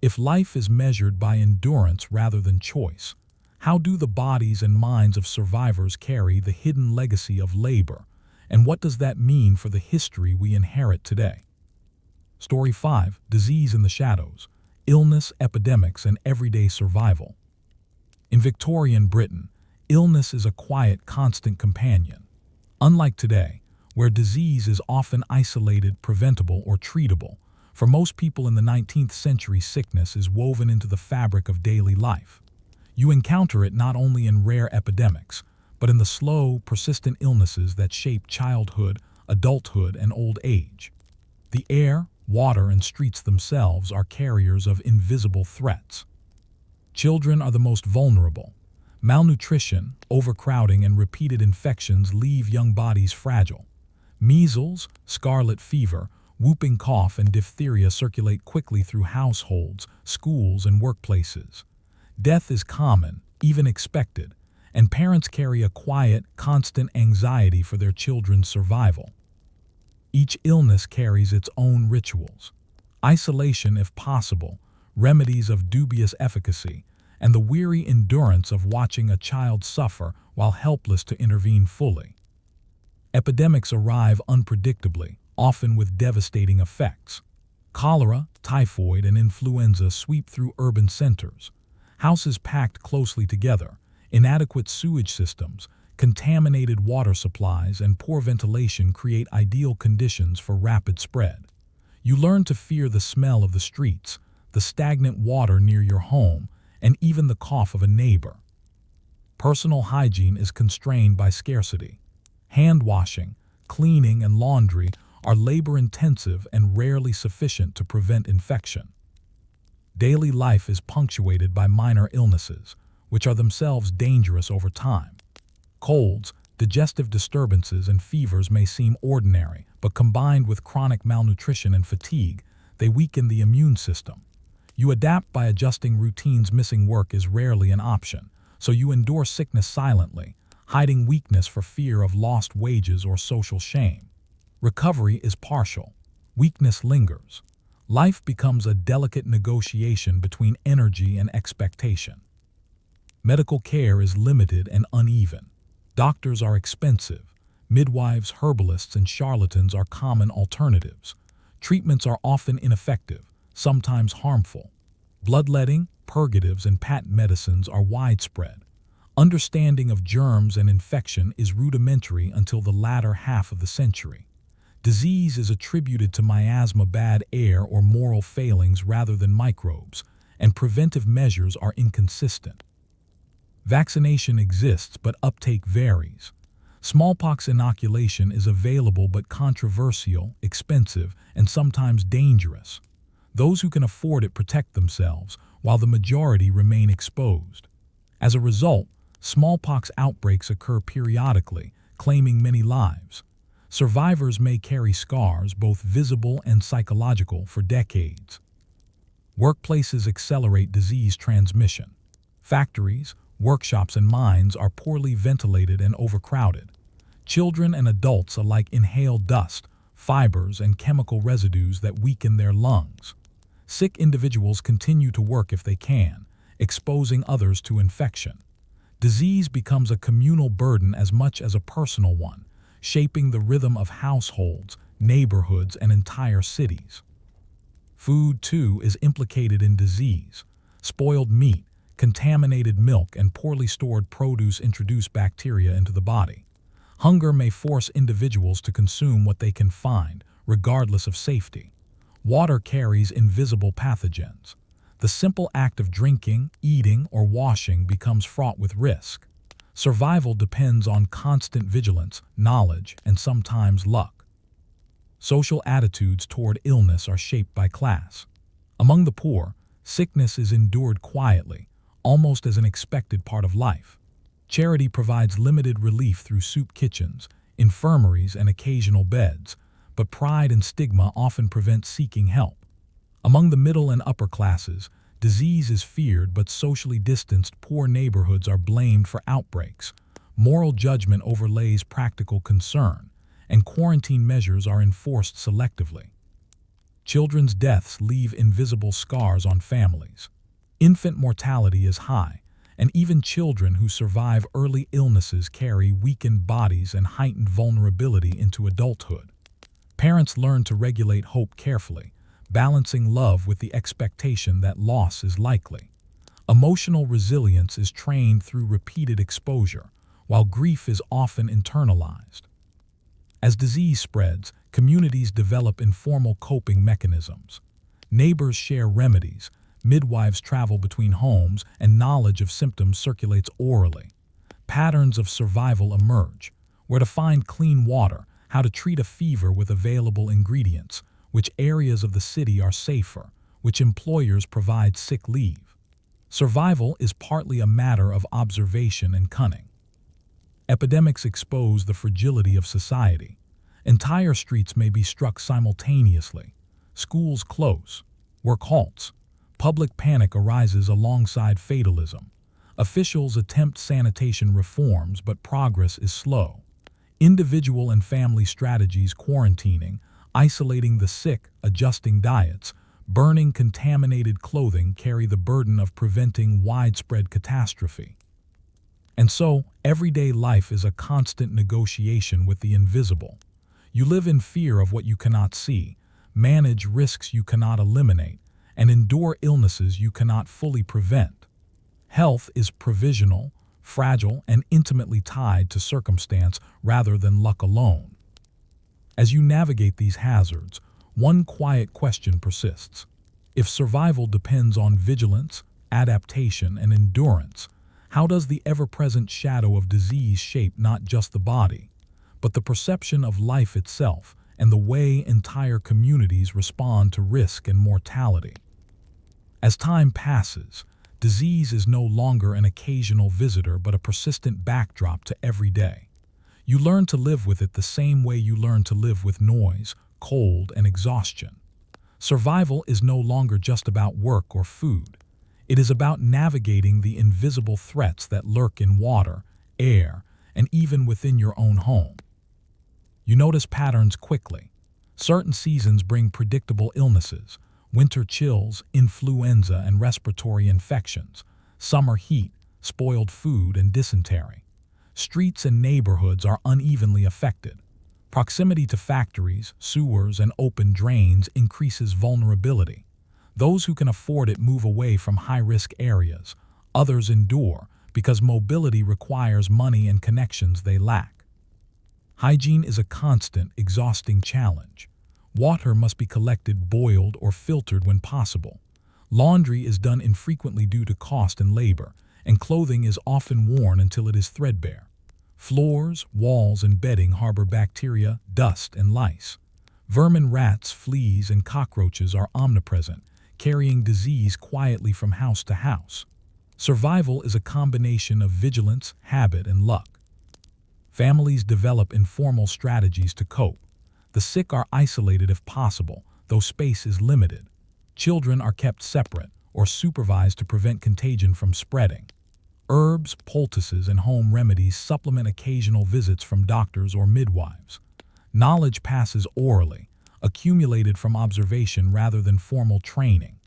If life is measured by endurance rather than choice, how do the bodies and minds of survivors carry the hidden legacy of labor, and what does that mean for the history we inherit today? Story 5: Disease in the Shadows, Illness, Epidemics, and Everyday Survival. In Victorian Britain, illness is a quiet, constant companion. Unlike today, where disease is often isolated, preventable, or treatable, for most people in the 19th century, sickness is woven into the fabric of daily life. You encounter it not only in rare epidemics, but in the slow, persistent illnesses that shape childhood, adulthood, and old age. The air, water, and streets themselves are carriers of invisible threats. Children are the most vulnerable. Malnutrition, overcrowding, and repeated infections leave young bodies fragile. Measles, scarlet fever, whooping cough, and diphtheria circulate quickly through households, schools, and workplaces. Death is common, even expected, and parents carry a quiet, constant anxiety for their children's survival. Each illness carries its own rituals. Isolation if possible, remedies of dubious efficacy, and the weary endurance of watching a child suffer while helpless to intervene fully. Epidemics arrive unpredictably, often with devastating effects. Cholera, typhoid, and influenza sweep through urban centers. Houses packed closely together, inadequate sewage systems, contaminated water supplies, and poor ventilation create ideal conditions for rapid spread. You learn to fear the smell of the streets, the stagnant water near your home, and even the cough of a neighbor. Personal hygiene is constrained by scarcity. Hand washing, cleaning, and laundry are labor-intensive and rarely sufficient to prevent infection. Daily life is punctuated by minor illnesses, which are themselves dangerous over time. Colds, digestive disturbances, and fevers may seem ordinary, but combined with chronic malnutrition and fatigue, they weaken the immune system. You adapt by adjusting routines. Missing work is rarely an option, so you endure sickness silently, hiding weakness for fear of lost wages or social shame. Recovery is partial. Weakness lingers. Life becomes a delicate negotiation between energy and expectation. Medical care is limited and uneven. Doctors are expensive. Midwives, herbalists, and charlatans are common alternatives. Treatments are often ineffective, sometimes harmful. Bloodletting, purgatives, and patent medicines are widespread. Understanding of germs and infection is rudimentary until the latter half of the century. Disease is attributed to miasma, bad air, or moral failings rather than microbes, and preventive measures are inconsistent. Vaccination exists, but uptake varies. Smallpox inoculation is available but controversial, expensive, and sometimes dangerous. Those who can afford it protect themselves, while the majority remain exposed. As a result, smallpox outbreaks occur periodically, claiming many lives. Survivors may carry scars, both visible and psychological, for decades. Workplaces accelerate disease transmission. Factories, workshops, and mines are poorly ventilated and overcrowded. Children and adults alike inhale dust, fibers, and chemical residues that weaken their lungs. Sick individuals continue to work if they can, exposing others to infection. Disease becomes a communal burden as much as a personal one, shaping the rhythm of households, neighborhoods, and entire cities. Food, too, is implicated in disease. Spoiled meat, contaminated milk, and poorly stored produce introduce bacteria into the body. Hunger may force individuals to consume what they can find, regardless of safety. Water carries invisible pathogens. The simple act of drinking, eating, or washing becomes fraught with risk. Survival depends on constant vigilance, knowledge, and sometimes luck. Social attitudes toward illness are shaped by class. Among the poor, sickness is endured quietly, almost as an expected part of life. Charity provides limited relief through soup kitchens, infirmaries, and occasional beds, but pride and stigma often prevent seeking help. Among the middle and upper classes, disease is feared but socially distanced. Poor neighborhoods are blamed for outbreaks. Moral judgment overlays practical concern, and quarantine measures are enforced selectively. Children's deaths leave invisible scars on families. Infant mortality is high, and even children who survive early illnesses carry weakened bodies and heightened vulnerability into adulthood. Parents learn to regulate hope carefully, balancing love with the expectation that loss is likely. Emotional resilience is trained through repeated exposure, while grief is often internalized. As disease spreads, communities develop informal coping mechanisms. Neighbors share remedies, midwives travel between homes, and knowledge of symptoms circulates orally. Patterns of survival emerge: where to find clean water, how to treat a fever with available ingredients, which areas of the city are safer, which employers provide sick leave. Survival is partly a matter of observation and cunning. Epidemics expose the fragility of society. Entire streets may be struck simultaneously. Schools close. Work halts. Public panic arises alongside fatalism. Officials attempt sanitation reforms, but progress is slow. Individual and family strategies: quarantining, isolating the sick, adjusting diets, burning contaminated clothing, carry the burden of preventing widespread catastrophe. And so, everyday life is a constant negotiation with the invisible. You live in fear of what you cannot see, manage risks you cannot eliminate, and endure illnesses you cannot fully prevent. Health is provisional, fragile, and intimately tied to circumstance rather than luck alone. As you navigate these hazards, one quiet question persists. If survival depends on vigilance, adaptation, and endurance, how does the ever-present shadow of disease shape not just the body, but the perception of life itself and the way entire communities respond to risk and mortality? As time passes, disease is no longer an occasional visitor but a persistent backdrop to every day. You learn to live with it the same way you learn to live with noise, cold, and exhaustion. Survival is no longer just about work or food. It is about navigating the invisible threats that lurk in water, air, and even within your own home. You notice patterns quickly. Certain seasons bring predictable illnesses: winter chills, influenza, and respiratory infections; summer heat, spoiled food, and dysentery. Streets and neighborhoods are unevenly affected. Proximity to factories, sewers, and open drains increases vulnerability. Those who can afford it move away from high-risk areas. Others endure because mobility requires money and connections they lack. Hygiene is a constant, exhausting challenge. Water must be collected, boiled, or filtered when possible. Laundry is done infrequently due to cost and labor, and clothing is often worn until it is threadbare. Floors, walls, and bedding harbor bacteria, dust, and lice. Vermin, rats, fleas, and cockroaches are omnipresent, carrying disease quietly from house to house. Survival is a combination of vigilance, habit, and luck. Families develop informal strategies to cope. The sick are isolated if possible, though space is limited. Children are kept separate or supervised to prevent contagion from spreading. Herbs, poultices, and home remedies supplement occasional visits from doctors or midwives. Knowledge passes orally, accumulated from observation rather than formal training.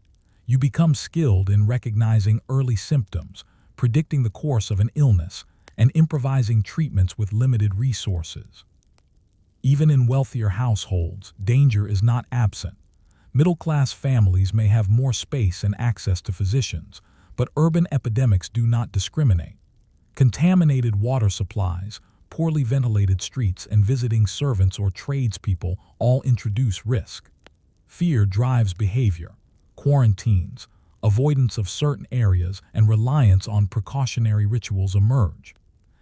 You become skilled in recognizing early symptoms, predicting the course of an illness, and improvising treatments with limited resources. Even in wealthier households, danger is not absent. Middle-class families may have more space and access to physicians, but urban epidemics do not discriminate. Contaminated water supplies, poorly ventilated streets, and visiting servants or tradespeople all introduce risk. Fear drives behavior. Quarantines, avoidance of certain areas, and reliance on precautionary rituals emerge.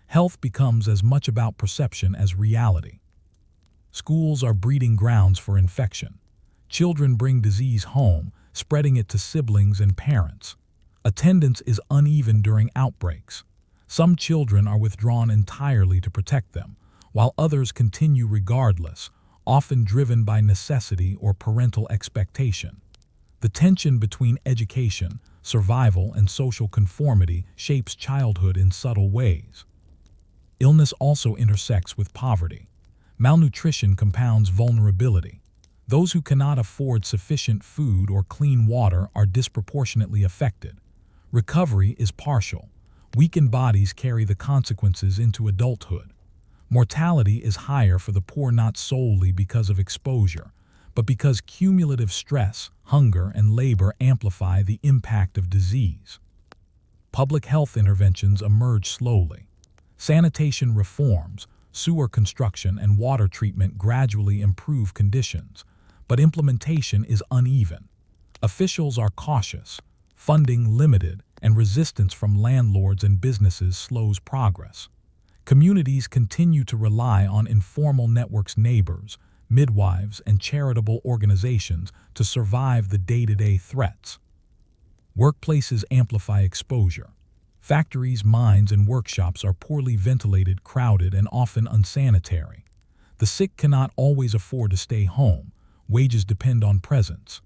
Health becomes as much about perception as reality. Schools are breeding grounds for infection. Children bring disease home, spreading it to siblings and parents. Attendance is uneven during outbreaks. Some children are withdrawn entirely to protect them, while others continue regardless, often driven by necessity or parental expectation. The tension between education, survival, and social conformity shapes childhood in subtle ways. Illness also intersects with poverty. Malnutrition compounds vulnerability. Those who cannot afford sufficient food or clean water are disproportionately affected. Recovery is partial. Weakened bodies carry the consequences into adulthood. Mortality is higher for the poor not solely because of exposure, but because cumulative stress, hunger, and labor amplify the impact of disease. Public health interventions emerge slowly. Sanitation reforms, sewer construction, and water treatment gradually improve conditions, but implementation is uneven. Officials are cautious, funding limited, and resistance from landlords and businesses slows progress. Communities continue to rely on informal networks, neighbors, midwives, and charitable organizations to survive the day-to-day threats. Workplaces amplify exposure. Factories, mines, and workshops are poorly ventilated, crowded, and often unsanitary. The sick cannot always afford to stay home. Wages depend on presence.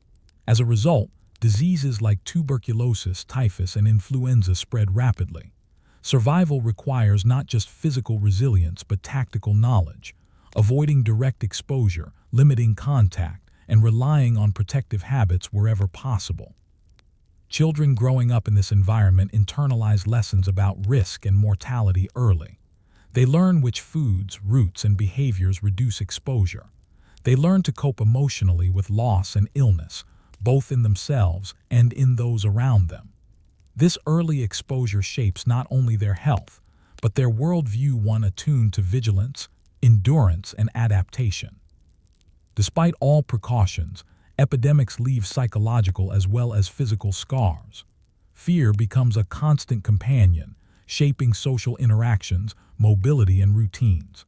As a result, diseases like tuberculosis, typhus, and influenza spread rapidly. Survival requires not just physical resilience but tactical knowledge, avoiding direct exposure, limiting contact, and relying on protective habits wherever possible. Children growing up in this environment internalize lessons about risk and mortality early. They learn which foods, routes, and behaviors reduce exposure. They learn to cope emotionally with loss and illness, both in themselves and in those around them. This early exposure shapes not only their health, but their worldview, one attuned to vigilance, endurance, and adaptation. Despite all precautions, epidemics leave psychological as well as physical scars. Fear becomes a constant companion, shaping social interactions, mobility, and routines.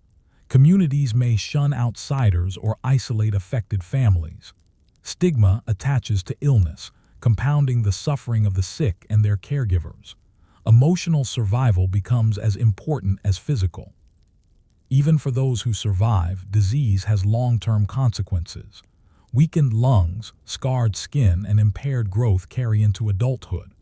Communities may shun outsiders or isolate affected families. Stigma attaches to illness, compounding the suffering of the sick and their caregivers. Emotional survival becomes as important as physical. Even for those who survive, disease has long-term consequences. Weakened lungs, scarred skin, and impaired growth carry into adulthood.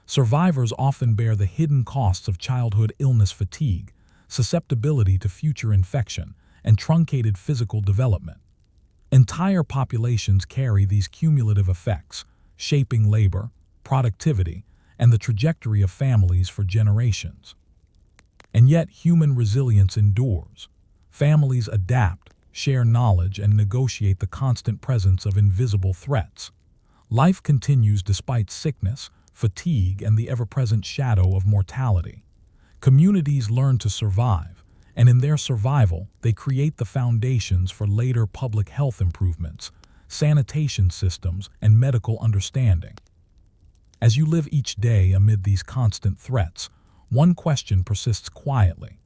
Survivors often bear the hidden costs of childhood illness, fatigue, susceptibility to future infection, and truncated physical development. Entire populations carry these cumulative effects, shaping labor, productivity, and the trajectory of families for generations. And yet human resilience endures. Families adapt, share knowledge, and negotiate the constant presence of invisible threats. Life continues despite sickness, fatigue, and the ever-present shadow of mortality. Communities learn to survive, and in their survival, they create the foundations for later public health improvements, sanitation systems, and medical understanding. As you live each day amid these constant threats, one question persists quietly.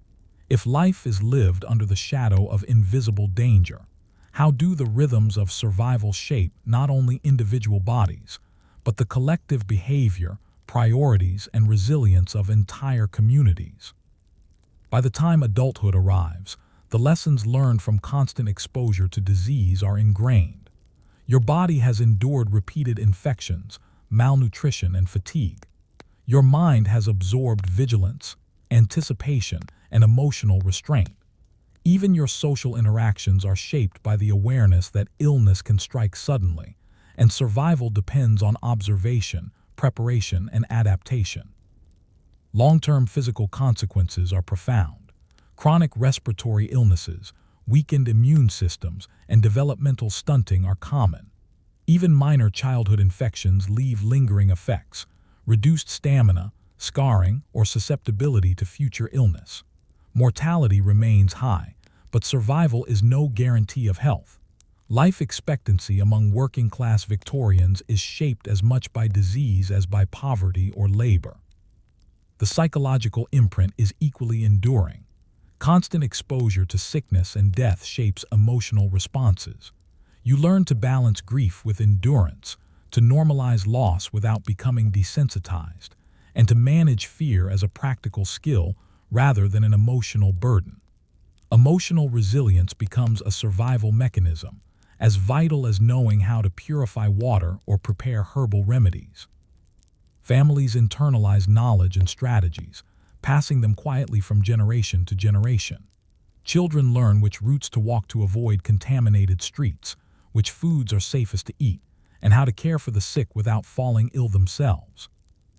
If life is lived under the shadow of invisible danger, how do the rhythms of survival shape not only individual bodies, but the collective behavior, priorities, and resilience of entire communities? By the time adulthood arrives, the lessons learned from constant exposure to disease are ingrained. Your body has endured repeated infections, malnutrition, and fatigue. Your mind has absorbed vigilance, anticipation, and emotional restraint. Even your social interactions are shaped by the awareness that illness can strike suddenly, and survival depends on observation, preparation, and adaptation. Long-term physical consequences are profound. Chronic respiratory illnesses, weakened immune systems, and developmental stunting are common. Even minor childhood infections leave lingering effects, reduced stamina, scarring, or susceptibility to future illness. Mortality remains high, but survival is no guarantee of health. Life expectancy among working-class Victorians is shaped as much by disease as by poverty or labor. The psychological imprint is equally enduring. Constant exposure to sickness and death shapes emotional responses. You learn to balance grief with endurance, to normalize loss without becoming desensitized, and to manage fear as a practical skill rather than an emotional burden. Emotional resilience becomes a survival mechanism, as vital as knowing how to purify water or prepare herbal remedies. Families internalize knowledge and strategies, passing them quietly from generation to generation. Children learn which routes to walk to avoid contaminated streets, which foods are safest to eat, and how to care for the sick without falling ill themselves.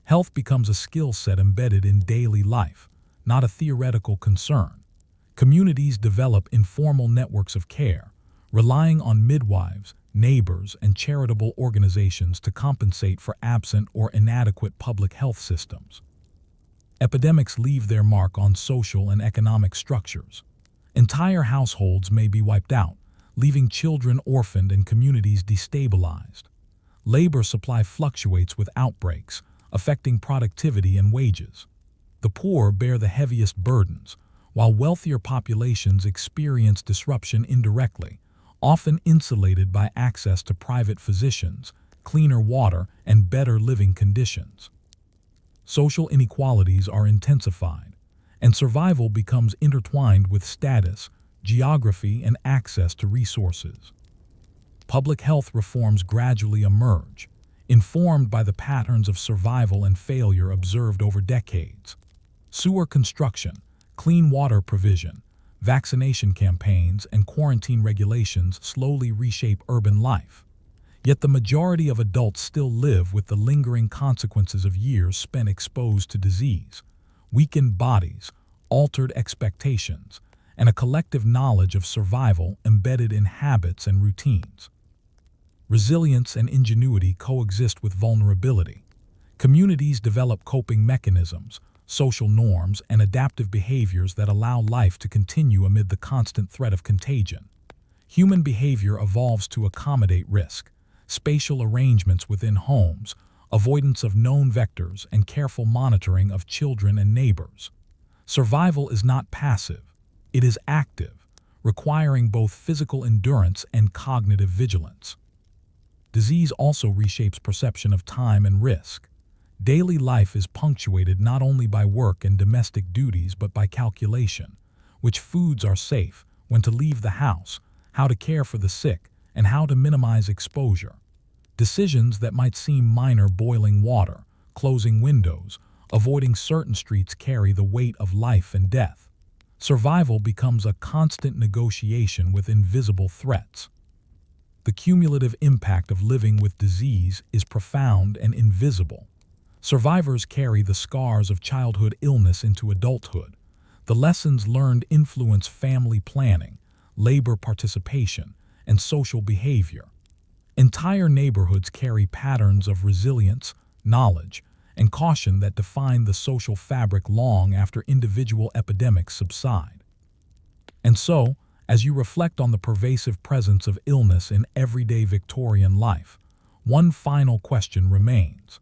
Health becomes a skill set embedded in daily life, not a theoretical concern. Communities develop informal networks of care, relying on midwives, neighbors, and charitable organizations to compensate for absent or inadequate public health systems. Epidemics leave their mark on social and economic structures. Entire households may be wiped out, leaving children orphaned and communities destabilized. Labor supply fluctuates with outbreaks, affecting productivity and wages. The poor bear the heaviest burdens, while wealthier populations experience disruption indirectly, often insulated by access to private physicians, cleaner water, and better living conditions. Social inequalities are intensified, and survival becomes intertwined with status, geography, and access to resources. Public health reforms gradually emerge, informed by the patterns of survival and failure observed over decades. Sewer construction, clean water provision, vaccination campaigns, and quarantine regulations slowly reshape urban life. Yet the majority of adults still live with the lingering consequences of years spent exposed to disease, weakened bodies, altered expectations, and a collective knowledge of survival embedded in habits and routines. Resilience and ingenuity coexist with vulnerability. Communities develop coping mechanisms, social norms, and adaptive behaviors that allow life to continue amid the constant threat of contagion. Human behavior evolves to accommodate risk, spatial arrangements within homes, avoidance of known vectors, and careful monitoring of children and neighbors. Survival is not passive, it is active, requiring both physical endurance and cognitive vigilance. Disease also reshapes perception of time and risk. Daily life is punctuated not only by work and domestic duties but by calculation, which foods are safe, when to leave the house, how to care for the sick, and how to minimize exposure. Decisions that might seem minor: boiling water, closing windows, avoiding certain streets, carry the weight of life and death. Survival becomes a constant negotiation with invisible threats. The cumulative impact of living with disease is profound and invisible. Survivors carry the scars of childhood illness into adulthood. The lessons learned influence family planning, labor participation, and social behavior. Entire neighborhoods carry patterns of resilience, knowledge, and caution that define the social fabric long after individual epidemics subside. And so, as you reflect on the pervasive presence of illness in everyday Victorian life, one final question remains.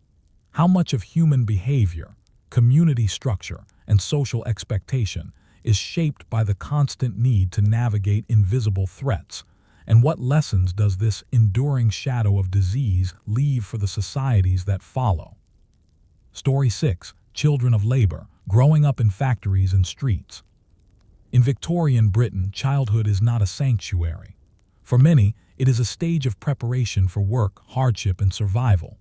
How much of human behavior, community structure, and social expectation is shaped by the constant need to navigate invisible threats, and what lessons does this enduring shadow of disease leave for the societies that follow? Story 6. Children of Labor, Growing Up in Factories and Streets. In Victorian Britain, childhood is not a sanctuary. For many, it is a stage of preparation for work, hardship, and survival.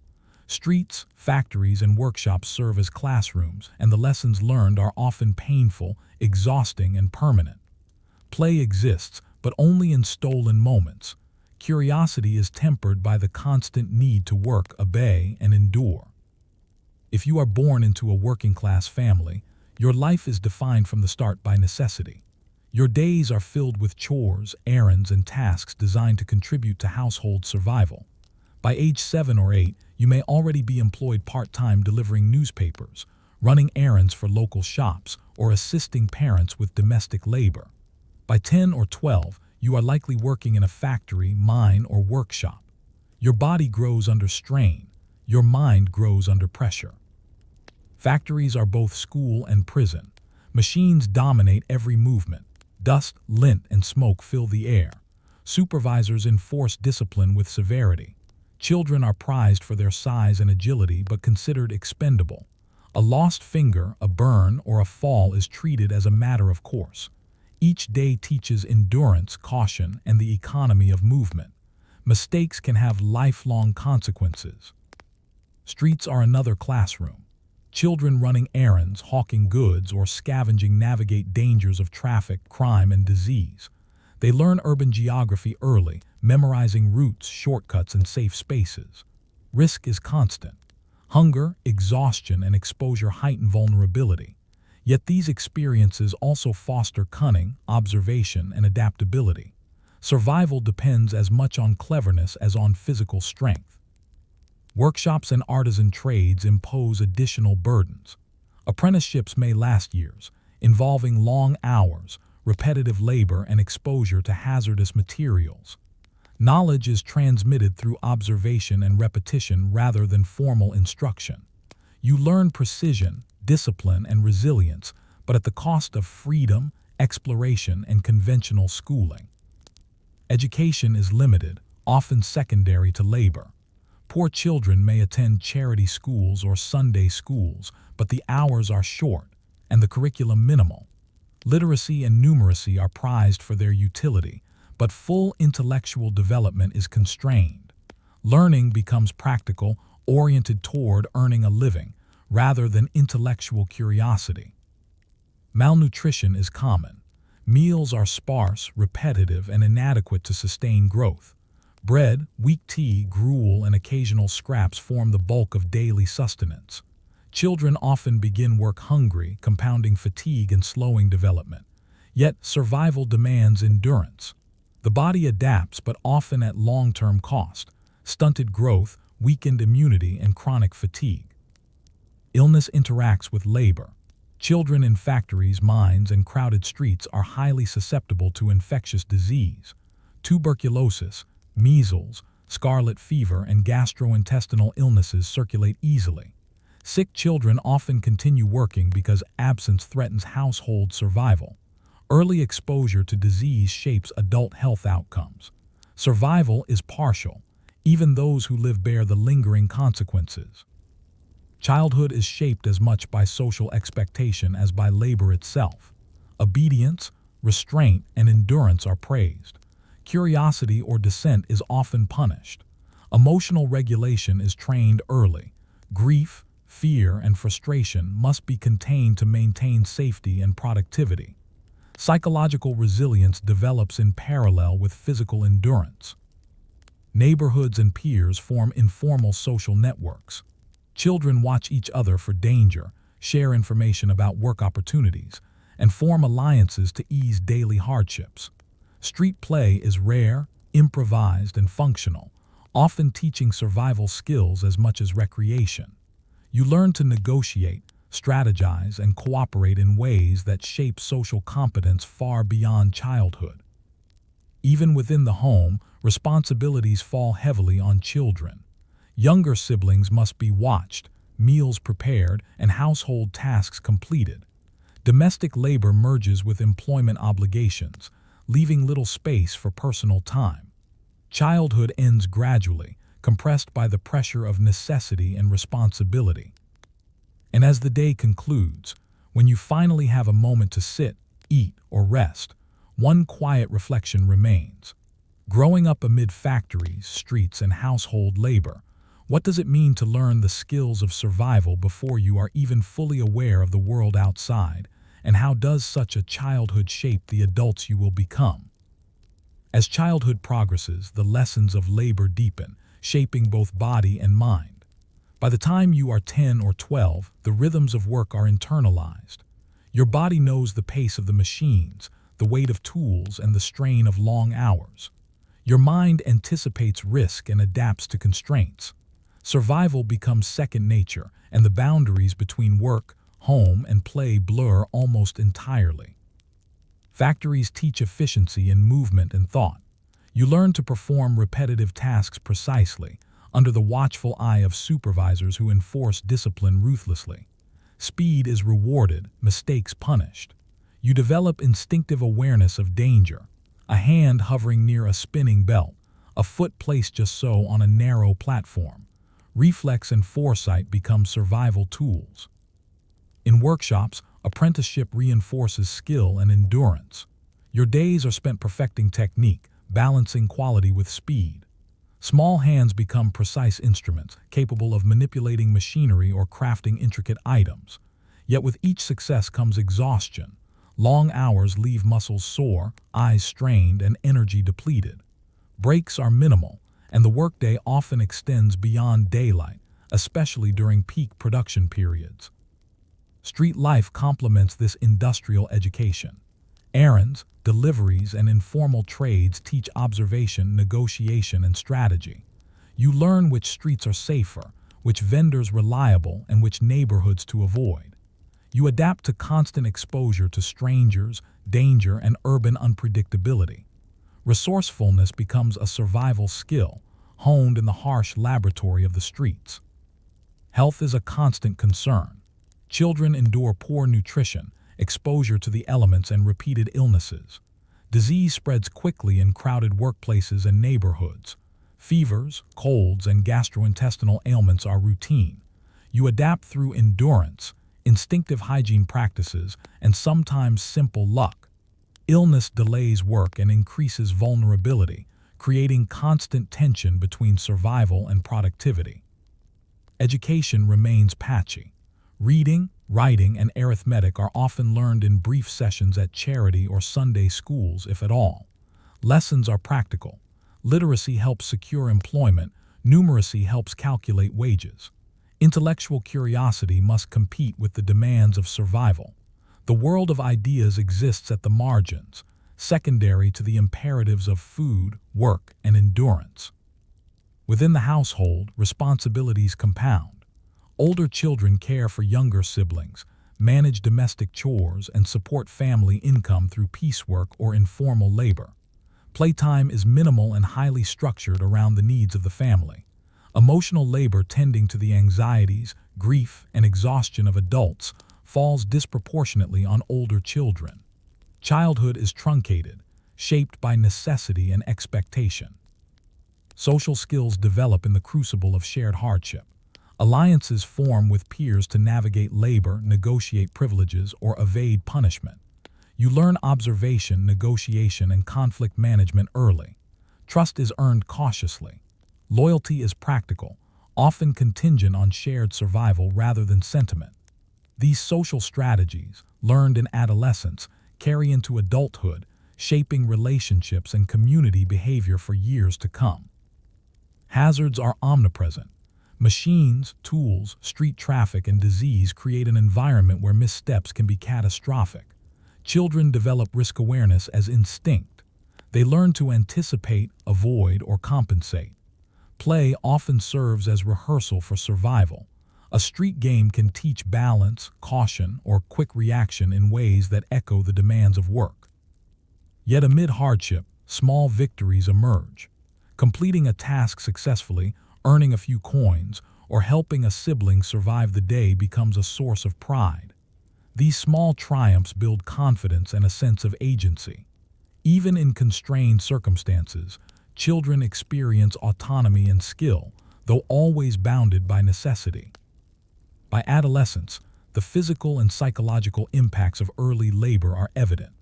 Streets, factories, and workshops serve as classrooms, and the lessons learned are often painful, exhausting, and permanent. Play exists, but only in stolen moments. Curiosity is tempered by the constant need to work, obey, and endure. If you are born into a working-class family, your life is defined from the start by necessity. Your days are filled with chores, errands, and tasks designed to contribute to household survival. By age 7 or 8, you may already be employed part-time delivering newspapers, running errands for local shops, or assisting parents with domestic labor. By 10 or 12, you are likely working in a factory, mine, or workshop. Your body grows under strain. Your mind grows under pressure. Factories are both school and prison. Machines dominate every movement. Dust, lint, and smoke fill the air. Supervisors enforce discipline with severity. Children are prized for their size and agility but considered expendable. A lost finger, a burn, or a fall is treated as a matter of course. Each day teaches endurance, caution, and the economy of movement. Mistakes can have lifelong consequences. Streets are another classroom. Children running errands, hawking goods, or scavenging navigate dangers of traffic, crime, and disease. They learn urban geography early, memorizing routes, shortcuts, and safe spaces. Risk is constant. Hunger, exhaustion, and exposure heighten vulnerability. Yet these experiences also foster cunning, observation, and adaptability. Survival depends as much on cleverness as on physical strength. Workshops and artisan trades impose additional burdens. Apprenticeships may last years, involving long hours, repetitive labor, and exposure to hazardous materials. Knowledge is transmitted through observation and repetition rather than formal instruction. You learn precision, discipline, and resilience, but at the cost of freedom, exploration, and conventional schooling. Education is limited, often secondary to labor. Poor children may attend charity schools or Sunday schools, but the hours are short and the curriculum minimal. Literacy and numeracy are prized for their utility, but full intellectual development is constrained. Learning becomes practical, oriented toward earning a living, rather than intellectual curiosity. Malnutrition is common. Meals are sparse, repetitive, and inadequate to sustain growth. Bread, weak tea, gruel, and occasional scraps form the bulk of daily sustenance. Children often begin work hungry, compounding fatigue and slowing development. Yet survival demands endurance. The body adapts, but often at long-term cost: stunted growth, weakened immunity, and chronic fatigue. Illness interacts with labor. Children in factories, mines, and crowded streets are highly susceptible to infectious disease. Tuberculosis, measles, scarlet fever, and gastrointestinal illnesses circulate easily. Sick children often continue working because absence threatens household survival. Early exposure to disease shapes adult health outcomes. Survival is partial. Even those who live bear the lingering consequences. Childhood is shaped as much by social expectation as by labor itself. Obedience, restraint, and endurance are praised. Curiosity or dissent is often punished. Emotional regulation is trained early. Grief, fear, and frustration must be contained to maintain safety and productivity. Psychological resilience develops in parallel with physical endurance. Neighborhoods and peers form informal social networks. Children watch each other for danger, share information about work opportunities, and form alliances to ease daily hardships. Street play is rare, improvised, and functional, often teaching survival skills as much as recreation. You learn to negotiate, strategize, and cooperate in ways that shape social competence far beyond childhood. Even within the home, responsibilities fall heavily on children. Younger siblings must be watched, meals prepared, and household tasks completed. Domestic labor merges with employment obligations, leaving little space for personal time. Childhood ends gradually, compressed by the pressure of necessity and responsibility. And as the day concludes, when you finally have a moment to sit, eat, or rest, one quiet reflection remains. Growing up amid factories, streets, and household labor, what does it mean to learn the skills of survival before you are even fully aware of the world outside, and how does such a childhood shape the adults you will become? As childhood progresses, the lessons of labor deepen, shaping both body and mind. By the time you are 10 or 12, the rhythms of work are internalized. Your body knows the pace of the machines, the weight of tools, and the strain of long hours. Your mind anticipates risk and adapts to constraints. Survival becomes second nature, and the boundaries between work, home, and play blur almost entirely. Factories teach efficiency in movement and thought. You learn to perform repetitive tasks precisely, under the watchful eye of supervisors who enforce discipline ruthlessly. Speed is rewarded, mistakes punished. You develop instinctive awareness of danger, a hand hovering near a spinning belt, a foot placed just so on a narrow platform. Reflex and foresight become survival tools. In workshops, apprenticeship reinforces skill and endurance. Your days are spent perfecting technique, balancing quality with speed. Small hands become precise instruments, capable of manipulating machinery or crafting intricate items. Yet with each success comes exhaustion. Long hours leave muscles sore, eyes strained, and energy depleted. Breaks are minimal, and the workday often extends beyond daylight, especially during peak production periods. Street life complements this industrial education. Errands, deliveries, and informal trades teach observation, negotiation, and strategy. You learn which streets are safer, which vendors reliable, and which neighborhoods to avoid. You adapt to constant exposure to strangers, danger, and urban unpredictability. Resourcefulness becomes a survival skill, honed in the harsh laboratory of the streets. Health is a constant concern. Children endure poor nutrition, exposure to the elements, and repeated illnesses. Disease spreads quickly in crowded workplaces and neighborhoods. Fevers, colds, and gastrointestinal ailments are routine. You adapt through endurance, instinctive hygiene practices, and sometimes simple luck. Illness delays work and increases vulnerability, creating constant tension between survival and productivity. Education remains patchy. Reading, writing, and arithmetic are often learned in brief sessions at charity or Sunday schools, if at all. Lessons are practical. Literacy helps secure employment, numeracy helps calculate wages. Intellectual curiosity must compete with the demands of survival. The world of ideas exists at the margins, secondary to the imperatives of food, work, and endurance. Within the household, responsibilities compound. Older children care for younger siblings, manage domestic chores, and support family income through piecework or informal labor. Playtime is minimal and highly structured around the needs of the family. Emotional labor tending to the anxieties, grief, and exhaustion of adults falls disproportionately on older children. Childhood is truncated, shaped by necessity and expectation. Social skills develop in the crucible of shared hardship. Alliances form with peers to navigate labor, negotiate privileges, or evade punishment. You learn observation, negotiation, and conflict management early. Trust is earned cautiously. Loyalty is practical, often contingent on shared survival rather than sentiment. These social strategies, learned in adolescence, carry into adulthood, shaping relationships and community behavior for years to come. Hazards are omnipresent. Machines, tools, street traffic, and disease create an environment where missteps can be catastrophic. Children develop risk awareness as instinct. They learn to anticipate, avoid, or compensate. Play often serves as rehearsal for survival. A street game can teach balance, caution, or quick reaction in ways that echo the demands of work. Yet amid hardship, small victories emerge. Completing a task successfully, earning a few coins, or helping a sibling survive the day becomes a source of pride. These small triumphs build confidence and a sense of agency. Even in constrained circumstances, children experience autonomy and skill, though always bounded by necessity. By adolescence, the physical and psychological impacts of early labor are evident.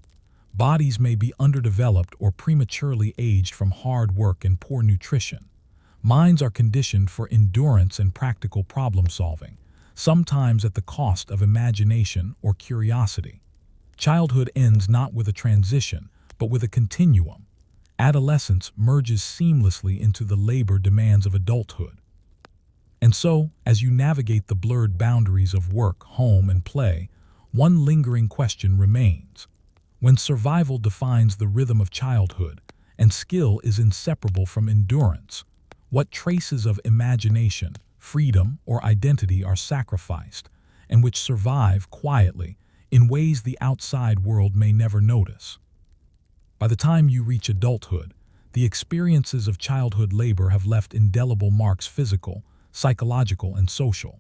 Bodies may be underdeveloped or prematurely aged from hard work and poor nutrition. Minds are conditioned for endurance and practical problem solving, sometimes at the cost of imagination or curiosity. Childhood ends not with a transition, but with a continuum. Adolescence merges seamlessly into the labor demands of adulthood. And so, as you navigate the blurred boundaries of work, home, and play, one lingering question remains. When survival defines the rhythm of childhood, and skill is inseparable from endurance, what traces of imagination, freedom, or identity are sacrificed, and which survive quietly in ways the outside world may never notice? By the time you reach adulthood, the experiences of childhood labor have left indelible marks: physical, psychological, and social.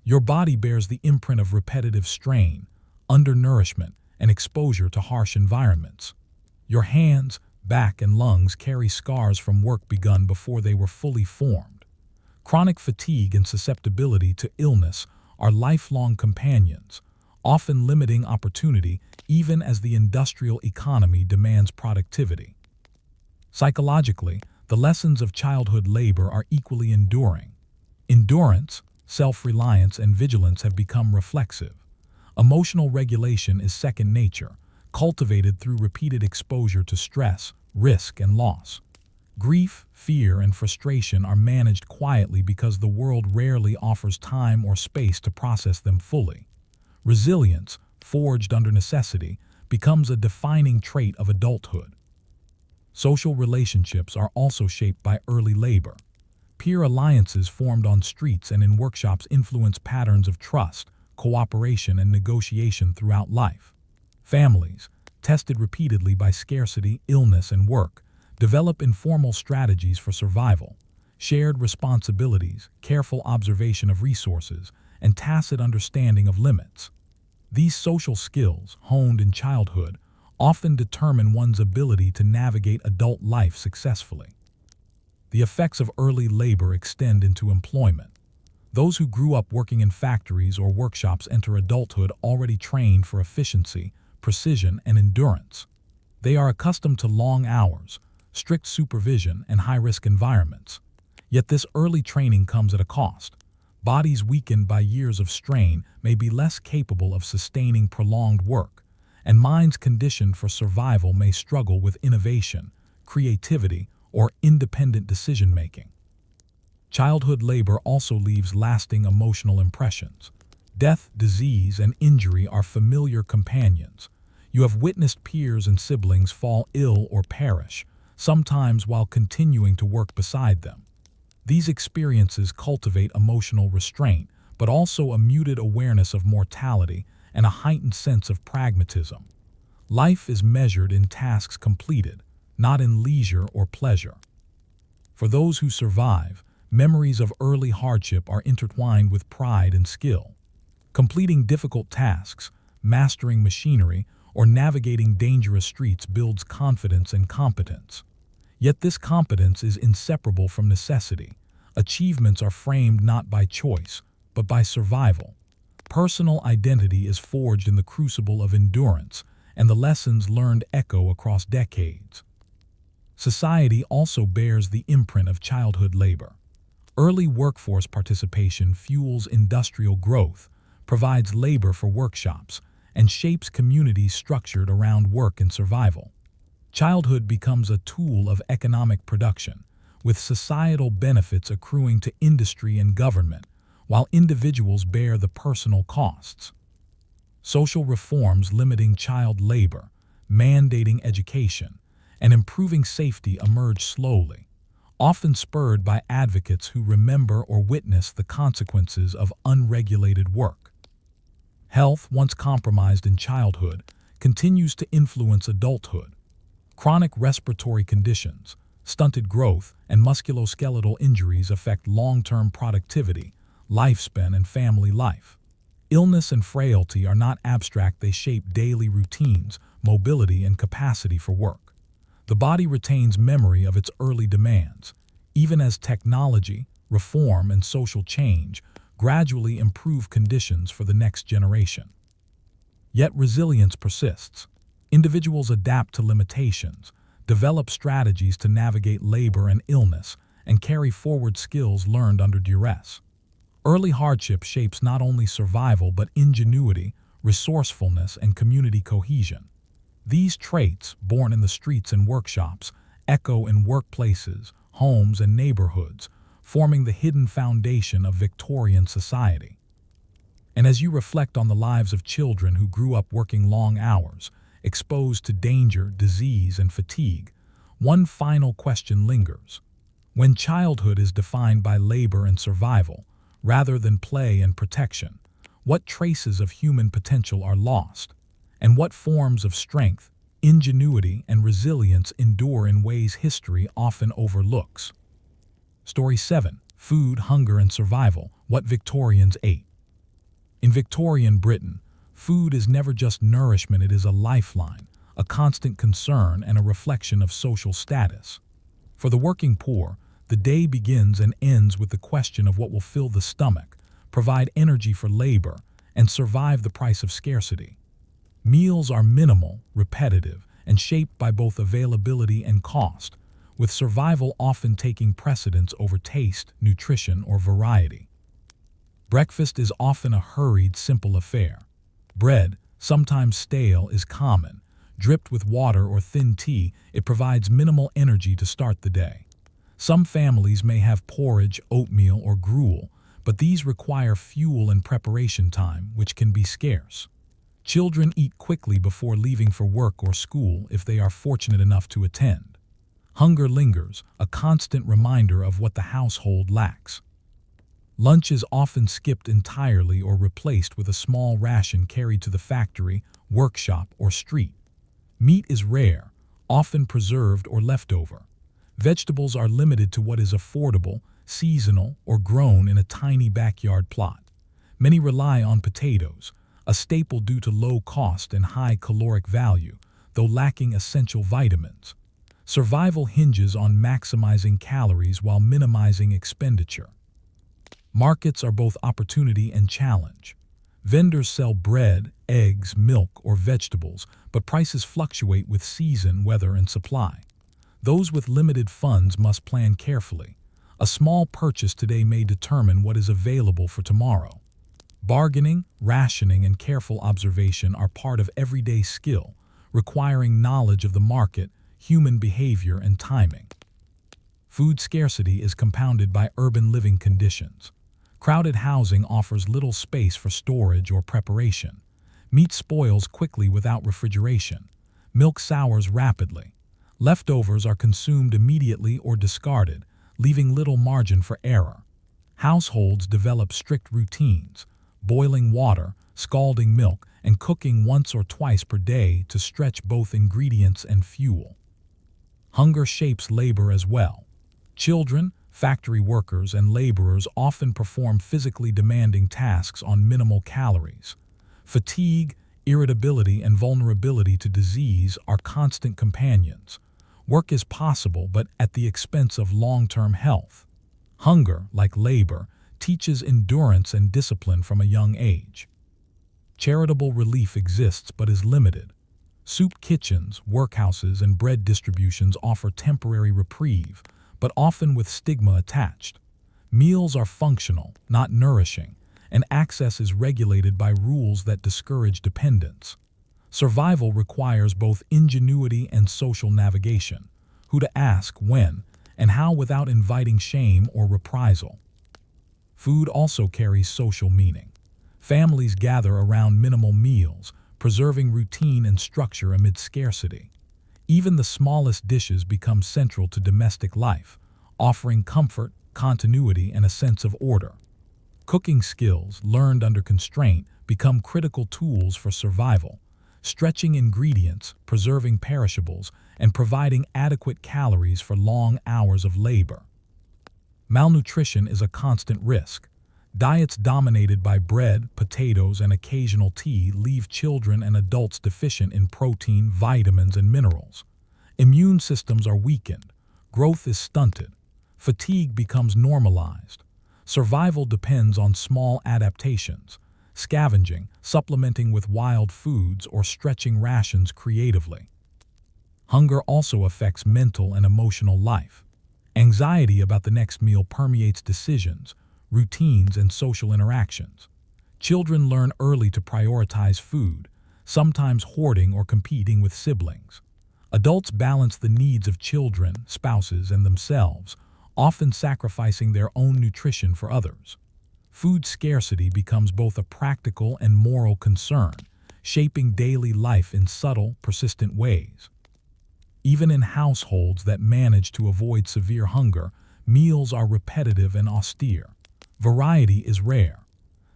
Your body bears the imprint of repetitive strain, undernourishment, and exposure to harsh environments. Your hands, back, and lungs carry scars from work begun before they were fully formed. Chronic fatigue and susceptibility to illness are lifelong companions, often limiting opportunity even as the industrial economy demands productivity. Psychologically, the lessons of childhood labor are equally enduring. Endurance, self-reliance, and vigilance have become reflexive. Emotional regulation is second nature, cultivated through repeated exposure to stress, risk, and loss. Grief, fear, and frustration are managed quietly because the world rarely offers time or space to process them fully. Resilience, forged under necessity, becomes a defining trait of adulthood. Social relationships are also shaped by early labor. Peer alliances formed on streets and in workshops influence patterns of trust, cooperation, and negotiation throughout life. Families, tested repeatedly by scarcity, illness, and work, develop informal strategies for survival. Shared responsibilities, careful observation of resources, and tacit understanding of limits. These social skills, honed in childhood, often determine one's ability to navigate adult life successfully. The effects of early labor extend into employment. Those who grew up working in factories or workshops enter adulthood already trained for efficiency, precision, and endurance. They are accustomed to long hours, strict supervision, and high-risk environments. Yet this early training comes at a cost. Bodies weakened by years of strain may be less capable of sustaining prolonged work, and minds conditioned for survival may struggle with innovation, creativity, or independent decision-making. Childhood labor also leaves lasting emotional impressions. Death, disease, and injury are familiar companions. You have witnessed peers and siblings fall ill or perish, sometimes while continuing to work beside them. These experiences cultivate emotional restraint, but also a muted awareness of mortality and a heightened sense of pragmatism. Life is measured in tasks completed, not in leisure or pleasure. For those who survive, memories of early hardship are intertwined with pride and skill. Completing difficult tasks, mastering machinery, or navigating dangerous streets builds confidence and competence. Yet this competence is inseparable from necessity. Achievements are framed not by choice, but by survival. Personal identity is forged in the crucible of endurance, and the lessons learned echo across decades. Society also bears the imprint of childhood labor. Early workforce participation fuels industrial growth, provides labor for workshops, and shapes communities structured around work and survival. Childhood becomes a tool of economic production, with societal benefits accruing to industry and government, while individuals bear the personal costs. Social reforms limiting child labor, mandating education, and improving safety emerge slowly, often spurred by advocates who remember or witness the consequences of unregulated work. Health, once compromised in childhood, continues to influence adulthood. Chronic respiratory conditions, stunted growth, and musculoskeletal injuries affect long-term productivity, lifespan, and family life. Illness and frailty are not abstract, they shape daily routines, mobility, and capacity for work. The body retains memory of its early demands, even as technology, reform, and social change gradually improve conditions for the next generation. Yet resilience persists. Individuals adapt to limitations, develop strategies to navigate labor and illness, and carry forward skills learned under duress. Early hardship shapes not only survival but ingenuity, resourcefulness, and community cohesion. These traits, born in the streets and workshops, echo in workplaces, homes, and neighborhoods, forming the hidden foundation of Victorian society. And as you reflect on the lives of children who grew up working long hours, exposed to danger, disease, and fatigue, one final question lingers. When childhood is defined by labor and survival, rather than play and protection, what traces of human potential are lost? And what forms of strength, ingenuity, and resilience endure in ways history often overlooks? Story 7. Food, Hunger, and Survival: What Victorians Ate. In Victorian Britain, food is never just nourishment, it is a lifeline, a constant concern, and a reflection of social status. For the working poor, the day begins and ends with the question of what will fill the stomach, provide energy for labor, and survive the price of scarcity. Meals are minimal, repetitive, and shaped by both availability and cost, with survival often taking precedence over taste, nutrition, or variety. Breakfast is often a hurried, simple affair. Bread, sometimes stale, is common. Dripped with water or thin tea, it provides minimal energy to start the day. Some families may have porridge, oatmeal, or gruel, but these require fuel and preparation time, which can be scarce. Children eat quickly before leaving for work or school if they are fortunate enough to attend. Hunger lingers, a constant reminder of what the household lacks. Lunch is often skipped entirely or replaced with a small ration carried to the factory, workshop, or street. Meat is rare, often preserved or leftover. Vegetables are limited to what is affordable, seasonal, or grown in a tiny backyard plot. Many rely on potatoes, a staple due to low cost and high caloric value, though lacking essential vitamins. Survival hinges on maximizing calories while minimizing expenditure. Markets are both opportunity and challenge. Vendors sell bread, eggs, milk, or vegetables, but prices fluctuate with season, weather, and supply. Those with limited funds must plan carefully. A small purchase today may determine what is available for tomorrow. Bargaining, rationing, and careful observation are part of everyday skill, requiring knowledge of the market, human behavior, and timing. Food scarcity is compounded by urban living conditions. Crowded housing offers little space for storage or preparation. Meat spoils quickly without refrigeration. Milk sours rapidly. Leftovers are consumed immediately or discarded, leaving little margin for error. Households develop strict routines, boiling water, scalding milk, and cooking once or twice per day to stretch both ingredients and fuel. Hunger shapes labor as well. Children, factory workers, and laborers often perform physically demanding tasks on minimal calories. Fatigue, irritability, and vulnerability to disease are constant companions. Work is possible, but at the expense of long-term health. Hunger, like labor, teaches endurance and discipline from a young age. Charitable relief exists but is limited. Soup kitchens, workhouses, and bread distributions offer temporary reprieve, but often with stigma attached. Meals are functional, not nourishing, and access is regulated by rules that discourage dependence. Survival requires both ingenuity and social navigation, who to ask, when, and how without inviting shame or reprisal. Food also carries social meaning. Families gather around minimal meals, preserving routine and structure amid scarcity. Even the smallest dishes become central to domestic life, offering comfort, continuity, and a sense of order. Cooking skills, learned under constraint, become critical tools for survival, stretching ingredients, preserving perishables, and providing adequate calories for long hours of labor. Malnutrition is a constant risk. Diets dominated by bread, potatoes, and occasional tea leave children and adults deficient in protein, vitamins, and minerals. Immune systems are weakened. Growth is stunted. Fatigue becomes normalized. Survival depends on small adaptations, scavenging, supplementing with wild foods, or stretching rations creatively. Hunger also affects mental and emotional life. Anxiety about the next meal permeates decisions, routines, and social interactions. Children learn early to prioritize food, sometimes hoarding or competing with siblings. Adults balance the needs of children, spouses, and themselves, often sacrificing their own nutrition for others. Food scarcity becomes both a practical and moral concern, shaping daily life in subtle, persistent ways. Even in households that manage to avoid severe hunger, meals are repetitive and austere. Variety is rare.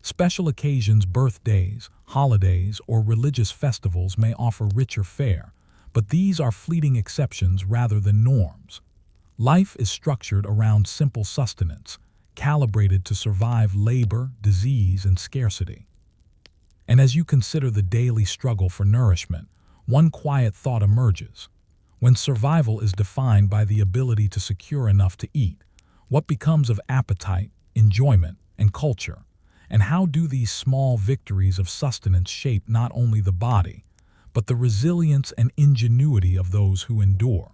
Special occasions, birthdays, holidays, or religious festivals may offer richer fare, but these are fleeting exceptions rather than norms. Life is structured around simple sustenance, calibrated to survive labor, disease, and scarcity. And as you consider the daily struggle for nourishment, one quiet thought emerges. When survival is defined by the ability to secure enough to eat, what becomes of appetite, enjoyment, and culture? And how do these small victories of sustenance shape not only the body, but the resilience and ingenuity of those who endure?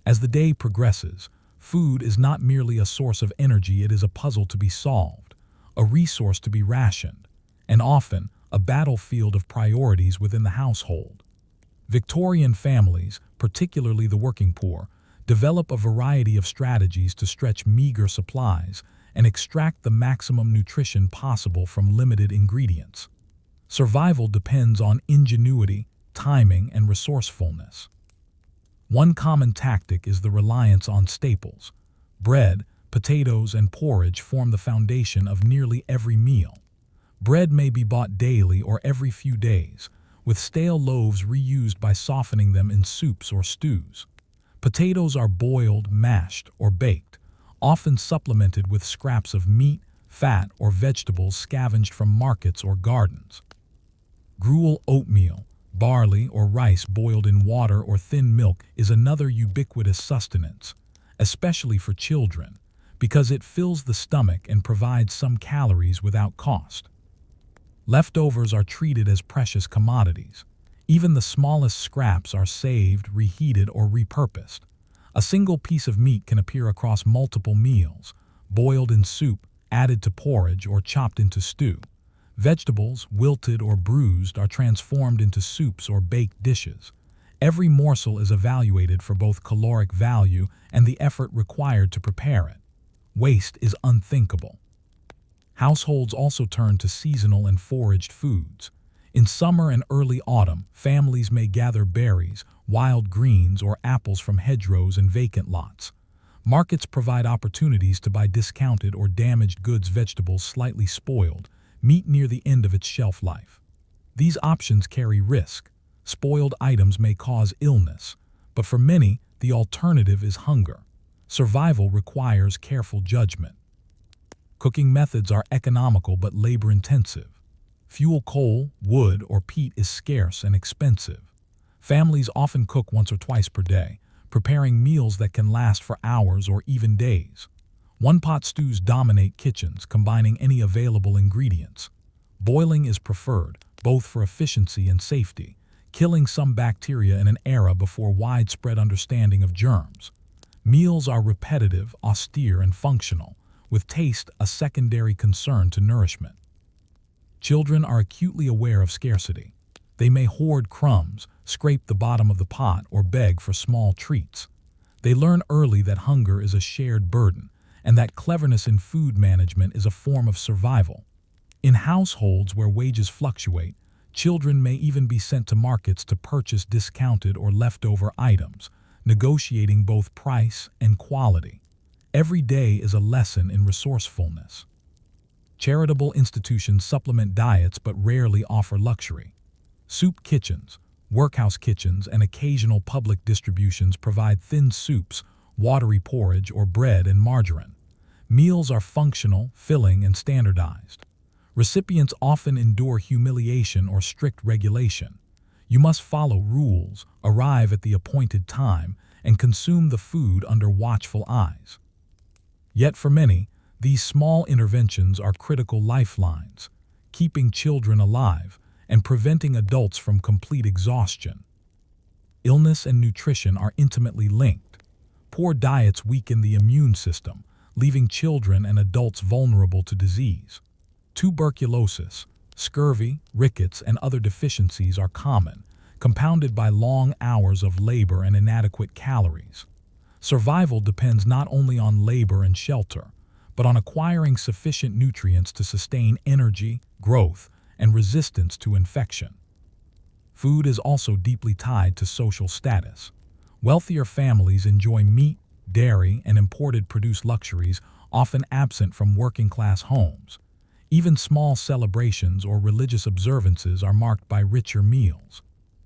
As the day progresses, food is not merely a source of energy, it is a puzzle to be solved, a resource to be rationed, and often a battlefield of priorities within the household. Victorian families, particularly the working poor, develop a variety of strategies to stretch meager supplies and extract the maximum nutrition possible from limited ingredients. Survival depends on ingenuity, timing, and resourcefulness. One common tactic is the reliance on staples. Bread, potatoes, and porridge form the foundation of nearly every meal. Bread may be bought daily or every few days, with stale loaves reused by softening them in soups or stews. Potatoes are boiled, mashed, or baked, often supplemented with scraps of meat, fat, or vegetables scavenged from markets or gardens. Gruel, oatmeal, barley, or rice boiled in water or thin milk is another ubiquitous sustenance, especially for children, because it fills the stomach and provides some calories without cost. Leftovers are treated as precious commodities. Even the smallest scraps are saved, reheated, or repurposed. A single piece of meat can appear across multiple meals, boiled in soup, added to porridge, or chopped into stew. Vegetables, wilted or bruised, are transformed into soups or baked dishes. Every morsel is evaluated for both caloric value and the effort required to prepare it. Waste is unthinkable. Households also turn to seasonal and foraged foods. In summer and early autumn, families may gather berries, wild greens, or apples from hedgerows and vacant lots. Markets provide opportunities to buy discounted or damaged goods, vegetables slightly spoiled, meat near the end of its shelf life. These options carry risk. Spoiled items may cause illness, but for many, the alternative is hunger. Survival requires careful judgment. Cooking methods are economical but labor-intensive. Fuel, coal, wood, or peat is scarce and expensive. Families often cook once or twice per day, preparing meals that can last for hours or even days. One-pot stews dominate kitchens, combining any available ingredients. Boiling is preferred, both for efficiency and safety, killing some bacteria in an era before widespread understanding of germs. Meals are repetitive, austere, and functional, with taste a secondary concern to nourishment. Children are acutely aware of scarcity. They may hoard crumbs, scrape the bottom of the pot, or beg for small treats. They learn early that hunger is a shared burden, and that cleverness in food management is a form of survival. In households where wages fluctuate, children may even be sent to markets to purchase discounted or leftover items, negotiating both price and quality. Every day is a lesson in resourcefulness. Charitable institutions supplement diets but rarely offer luxury. Soup kitchens, workhouse kitchens, and occasional public distributions provide thin soups, watery porridge, or bread and margarine. Meals are functional, filling, and standardized. Recipients often endure humiliation or strict regulation. You must follow rules, arrive at the appointed time, and consume the food under watchful eyes. Yet for many, these small interventions are critical lifelines, keeping children alive and preventing adults from complete exhaustion. Illness and nutrition are intimately linked. Poor diets weaken the immune system, leaving children and adults vulnerable to disease. Tuberculosis, scurvy, rickets, and other deficiencies are common, compounded by long hours of labor and inadequate calories. Survival depends not only on labor and shelter, but on acquiring sufficient nutrients to sustain energy, growth, and resistance to infection. Food is also deeply tied to social status. Wealthier families enjoy meat, dairy, and imported produce luxuries often absent from working-class homes. Even small celebrations or religious observances are marked by richer meals.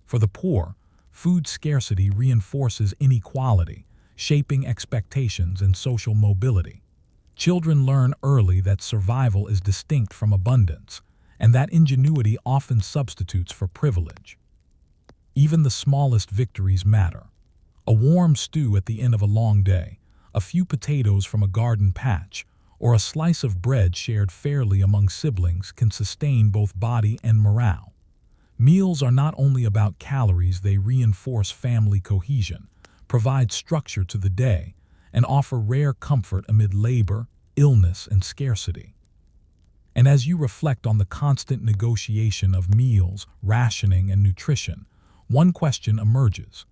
For the poor, food scarcity reinforces inequality, shaping expectations and social mobility. Children learn early that survival is distinct from abundance, and that ingenuity often substitutes for privilege. Even the smallest victories matter. A warm stew at the end of a long day, a few potatoes from a garden patch, or a slice of bread shared fairly among siblings can sustain both body and morale. Meals are not only about calories, they reinforce family cohesion, provide structure to the day, and offer rare comfort amid labor, illness, and scarcity. And as you reflect on the constant negotiation of meals, rationing, and nutrition, one question emerges.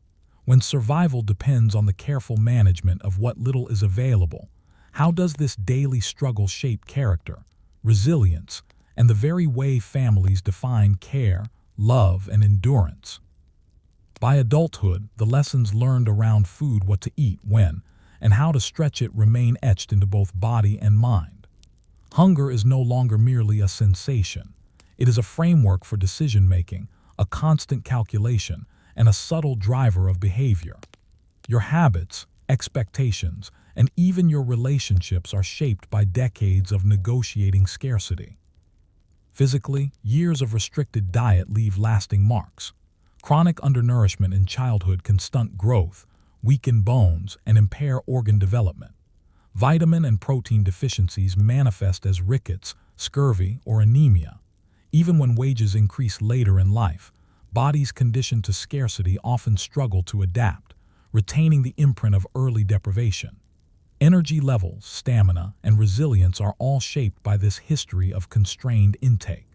When survival depends on the careful management of what little is available, how does this daily struggle shape character, resilience, and the very way families define care, love, and endurance? By adulthood, the lessons learned around food, what to eat, when, and how to stretch it remain etched into both body and mind. Hunger is no longer merely a sensation. It is a framework for decision-making, a constant calculation, and a subtle driver of behavior. Your habits, expectations, and even your relationships are shaped by decades of negotiating scarcity. Physically, years of restricted diet leave lasting marks. Chronic undernourishment in childhood can stunt growth, weaken bones, and impair organ development. Vitamin and protein deficiencies manifest as rickets, scurvy, or anemia. Even when wages increase later in life, bodies conditioned to scarcity often struggle to adapt, retaining the imprint of early deprivation. Energy levels, stamina, and resilience are all shaped by this history of constrained intake.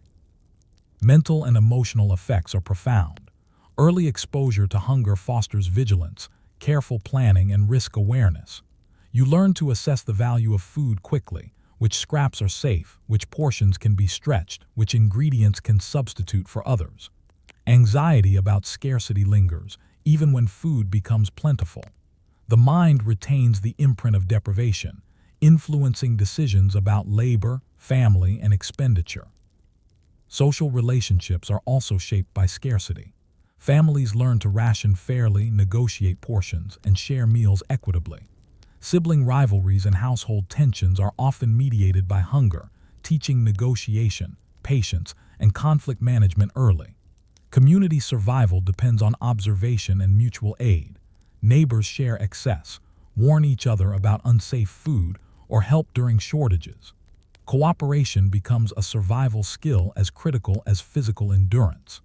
Mental and emotional effects are profound. Early exposure to hunger fosters vigilance, careful planning, and risk awareness. You learn to assess the value of food quickly, which scraps are safe, which portions can be stretched, which ingredients can substitute for others. Anxiety about scarcity lingers, even when food becomes plentiful. The mind retains the imprint of deprivation, influencing decisions about labor, family, and expenditure. Social relationships are also shaped by scarcity. Families learn to ration fairly, negotiate portions, and share meals equitably. Sibling rivalries and household tensions are often mediated by hunger, teaching negotiation, patience, and conflict management early. Community survival depends on observation and mutual aid. Neighbors share excess, warn each other about unsafe food, or help during shortages. Cooperation becomes a survival skill as critical as physical endurance.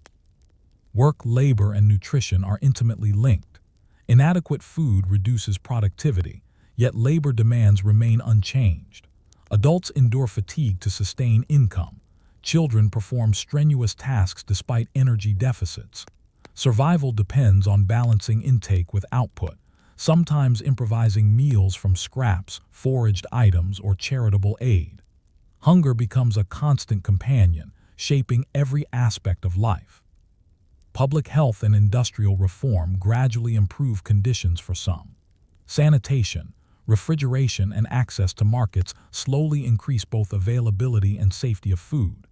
Work, labor, and nutrition are intimately linked. Inadequate food reduces productivity, yet labor demands remain unchanged. Adults endure fatigue to sustain income. Children perform strenuous tasks despite energy deficits. Survival depends on balancing intake with output, sometimes improvising meals from scraps, foraged items, or charitable aid. Hunger becomes a constant companion, shaping every aspect of life. Public health and industrial reform gradually improve conditions for some. Sanitation, refrigeration, and access to markets slowly increase both availability and safety of food.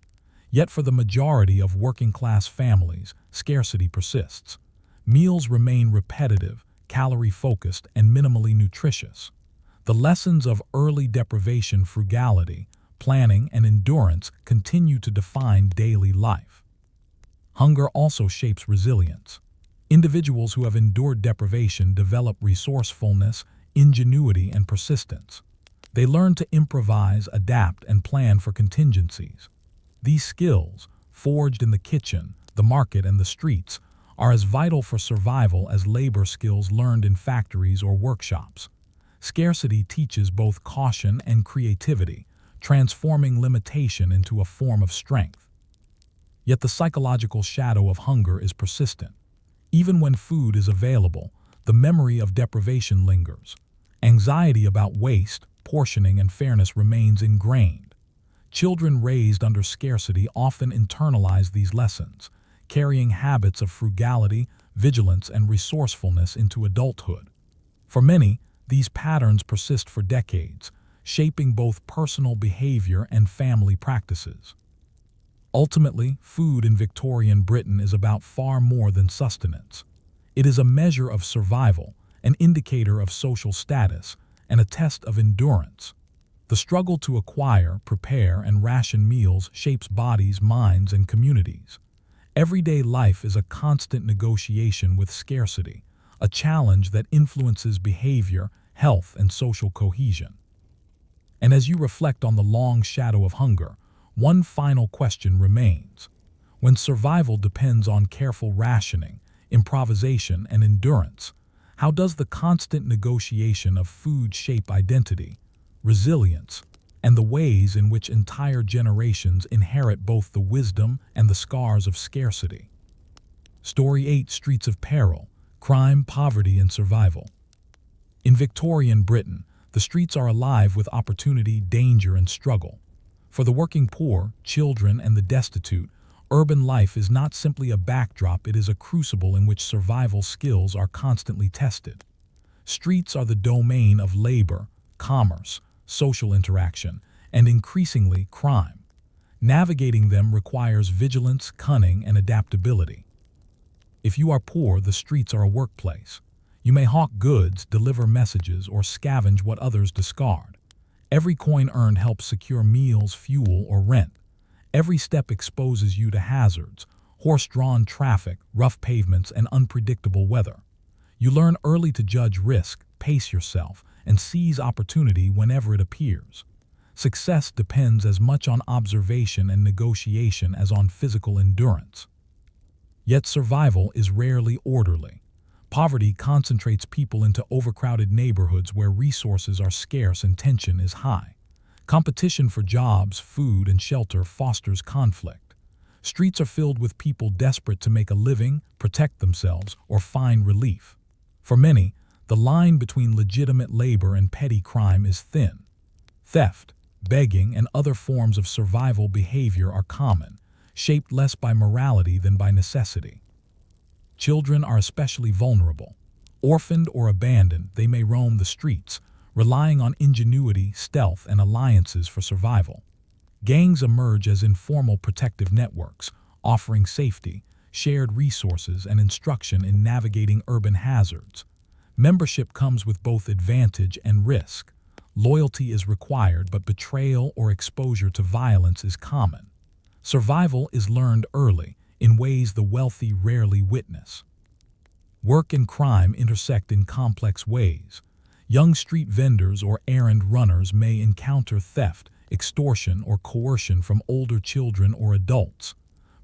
Yet for the majority of working-class families, scarcity persists. Meals remain repetitive, calorie-focused, and minimally nutritious. The lessons of early deprivation, frugality, planning, and endurance continue to define daily life. Hunger also shapes resilience. Individuals who have endured deprivation develop resourcefulness, ingenuity, and persistence. They learn to improvise, adapt, and plan for contingencies. These skills, forged in the kitchen, the market, and the streets, are as vital for survival as labor skills learned in factories or workshops. Scarcity teaches both caution and creativity, transforming limitation into a form of strength. Yet the psychological shadow of hunger is persistent. Even when food is available, the memory of deprivation lingers. Anxiety about waste, portioning, and fairness remains ingrained. Children raised under scarcity often internalize these lessons, carrying habits of frugality, vigilance, and resourcefulness into adulthood. For many, these patterns persist for decades, shaping both personal behavior and family practices. Ultimately, food in Victorian Britain is about far more than sustenance. It is a measure of survival, an indicator of social status, and a test of endurance. The struggle to acquire, prepare, and ration meals shapes bodies, minds, and communities. Everyday life is a constant negotiation with scarcity, a challenge that influences behavior, health, and social cohesion. And as you reflect on the long shadow of hunger, one final question remains. When survival depends on careful rationing, improvisation, and endurance, how does the constant negotiation of food shape identity, resilience, and the ways in which entire generations inherit both the wisdom and the scars of scarcity? Story 8: Streets of Peril, Crime, Poverty, and Survival. In Victorian Britain, the streets are alive with opportunity, danger, and struggle. For the working poor, children, and the destitute, urban life is not simply a backdrop, it is a crucible in which survival skills are constantly tested. Streets are the domain of labor, commerce, social interaction, and increasingly crime. Navigating them requires vigilance, cunning, and adaptability. If you are poor, the streets are a workplace. You may hawk goods, deliver messages, or scavenge what others discard. Every coin earned helps secure meals, fuel, or rent. Every step exposes you to hazards, horse-drawn traffic, rough pavements, and unpredictable weather. You learn early to judge risk, pace yourself, and seize opportunity whenever it appears. Success depends as much on observation and negotiation as on physical endurance. Yet survival is rarely orderly. Poverty concentrates people into overcrowded neighborhoods where resources are scarce and tension is high. Competition for jobs, food, and shelter fosters conflict. Streets are filled with people desperate to make a living, protect themselves, or find relief. For many, the line between legitimate labor and petty crime is thin. Theft, begging, and other forms of survival behavior are common, shaped less by morality than by necessity. Children are especially vulnerable. Orphaned or abandoned, they may roam the streets, relying on ingenuity, stealth, and alliances for survival. Gangs emerge as informal protective networks, offering safety, shared resources, and instruction in navigating urban hazards. Membership comes with both advantage and risk. Loyalty is required, but betrayal or exposure to violence is common. Survival is learned early, in ways the wealthy rarely witness. Work and crime intersect in complex ways. Young street vendors or errand runners may encounter theft, extortion, or coercion from older children or adults.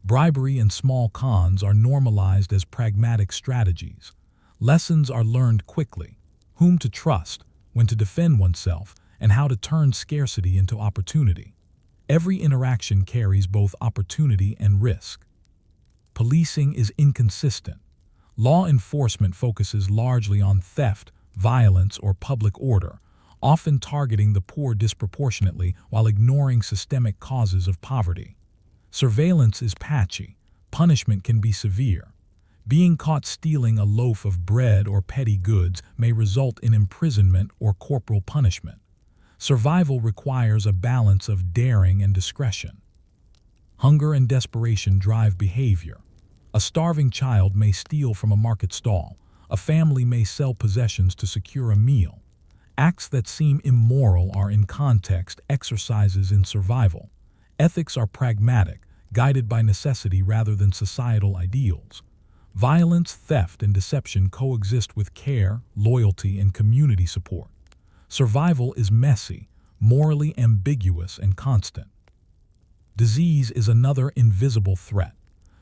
Bribery and small cons are normalized as pragmatic strategies. Lessons are learned quickly: whom to trust, when to defend oneself, and how to turn scarcity into opportunity. Every interaction carries both opportunity and risk. Policing is inconsistent. Law enforcement focuses largely on theft, violence, or public order, often targeting the poor disproportionately while ignoring systemic causes of poverty. Surveillance is patchy. Punishment can be severe. Being caught stealing a loaf of bread or petty goods may result in imprisonment or corporal punishment. Survival requires a balance of daring and discretion. Hunger and desperation drive behavior. A starving child may steal from a market stall. A family may sell possessions to secure a meal. Acts that seem immoral are, in context, exercises in survival. Ethics are pragmatic, guided by necessity rather than societal ideals. Violence, theft, and deception coexist with care, loyalty, and community support. Survival is messy, morally ambiguous, and constant. Disease is another invisible threat.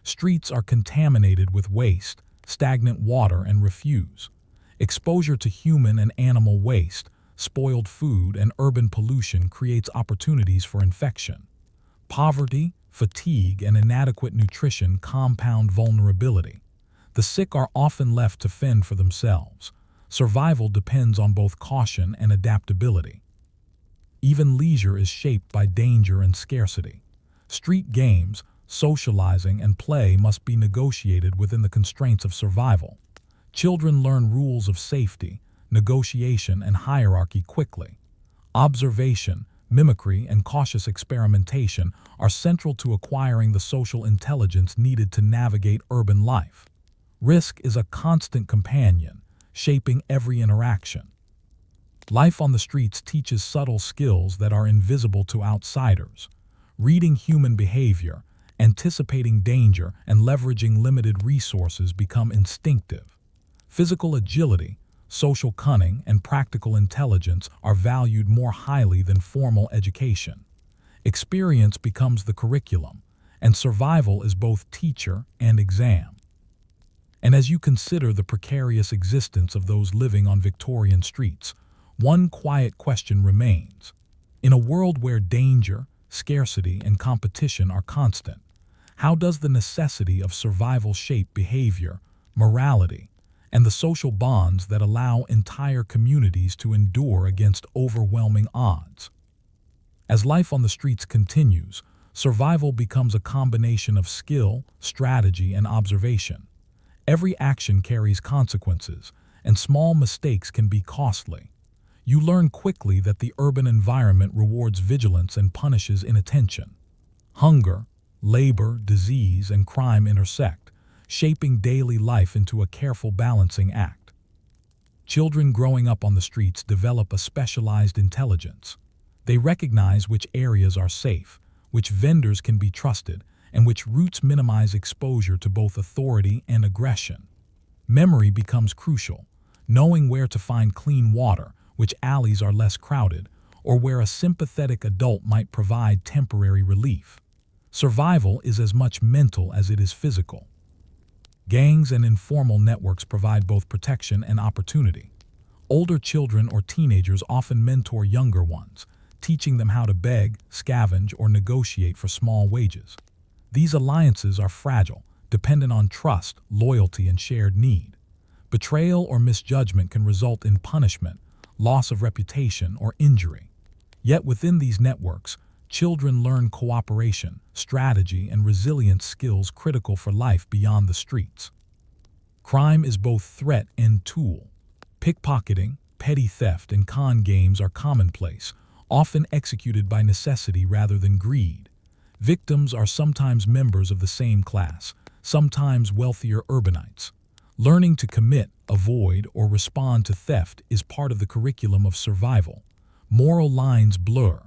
Streets are contaminated with waste, stagnant water, and refuse. Exposure to human and animal waste, spoiled food, and urban pollution creates opportunities for infection. Poverty, fatigue, and inadequate nutrition compound vulnerability. The sick are often left to fend for themselves. Survival depends on both caution and adaptability. Even leisure is shaped by danger and scarcity. Street games, socializing, and play must be negotiated within the constraints of survival. Children learn rules of safety, negotiation, and hierarchy quickly. Observation, mimicry, and cautious experimentation are central to acquiring the social intelligence needed to navigate urban life. Risk is a constant companion, shaping every interaction. Life on the streets teaches subtle skills that are invisible to outsiders. Reading human behavior, anticipating danger, and leveraging limited resources become instinctive. Physical agility, social cunning, and practical intelligence are valued more highly than formal education. Experience becomes the curriculum, and survival is both teacher and exam. And as you consider the precarious existence of those living on Victorian streets, one quiet question remains. In a world where danger, scarcity, and competition are constant, how does the necessity of survival shape behavior, morality, and the social bonds that allow entire communities to endure against overwhelming odds? As life on the streets continues, survival becomes a combination of skill, strategy, and observation. Every action carries consequences, and small mistakes can be costly. You learn quickly that the urban environment rewards vigilance and punishes inattention. Hunger, labor, disease, and crime intersect, shaping daily life into a careful balancing act. Children growing up on the streets develop a specialized intelligence. They recognize which areas are safe, which vendors can be trusted, and which routes minimize exposure to both authority and aggression. Memory becomes crucial, knowing where to find clean water, which alleys are less crowded, or where a sympathetic adult might provide temporary relief. Survival is as much mental as it is physical. Gangs and informal networks provide both protection and opportunity. Older children or teenagers often mentor younger ones, teaching them how to beg, scavenge, or negotiate for small wages. These alliances are fragile, dependent on trust, loyalty, and shared need. Betrayal or misjudgment can result in punishment, loss of reputation, or injury. Yet within these networks, children learn cooperation, strategy, and resilience skills critical for life beyond the streets. Crime is both threat and tool. Pickpocketing, petty theft, and con games are commonplace, often executed by necessity rather than greed. Victims are sometimes members of the same class, sometimes wealthier urbanites. Learning to commit, avoid, or respond to theft is part of the curriculum of survival. Moral lines blur.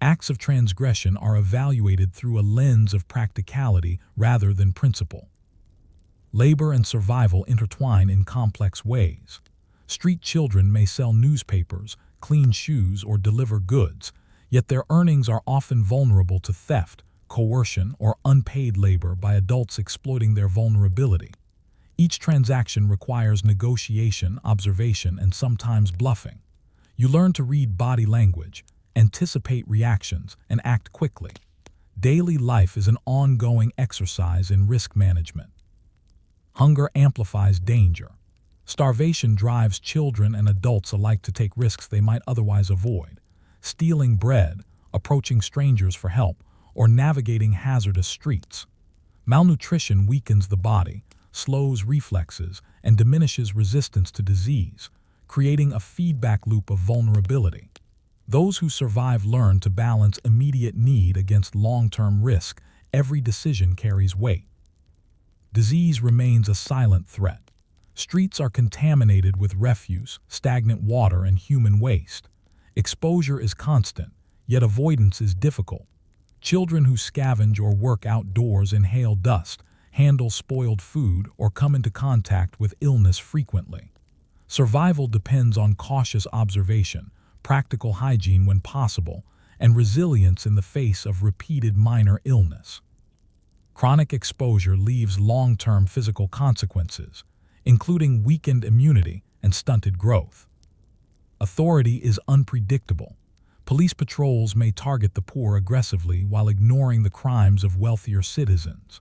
Acts of transgression are evaluated through a lens of practicality rather than principle. Labor and survival intertwine in complex ways. Street children may sell newspapers, clean shoes, or deliver goods, yet their earnings are often vulnerable to theft, coercion, or unpaid labor by adults exploiting their vulnerability. Each transaction requires negotiation, observation, and sometimes bluffing. You learn to read body language, anticipate reactions, and act quickly. Daily life is an ongoing exercise in risk management. Hunger amplifies danger. Starvation drives children and adults alike to take risks they might otherwise avoid. Stealing bread, approaching strangers for help, or navigating hazardous streets. Malnutrition weakens the body, slows reflexes, and diminishes resistance to disease, creating a feedback loop of vulnerability. Those who survive learn to balance immediate need against long-term risk. Every decision carries weight. Disease remains a silent threat. Streets are contaminated with refuse, stagnant water, and human waste. Exposure is constant, yet avoidance is difficult. Children who scavenge or work outdoors inhale dust, handle spoiled food, or come into contact with illness frequently. Survival depends on cautious observation, practical hygiene when possible, and resilience in the face of repeated minor illness. Chronic exposure leaves long-term physical consequences, including weakened immunity and stunted growth. Authority is unpredictable. Police patrols may target the poor aggressively while ignoring the crimes of wealthier citizens.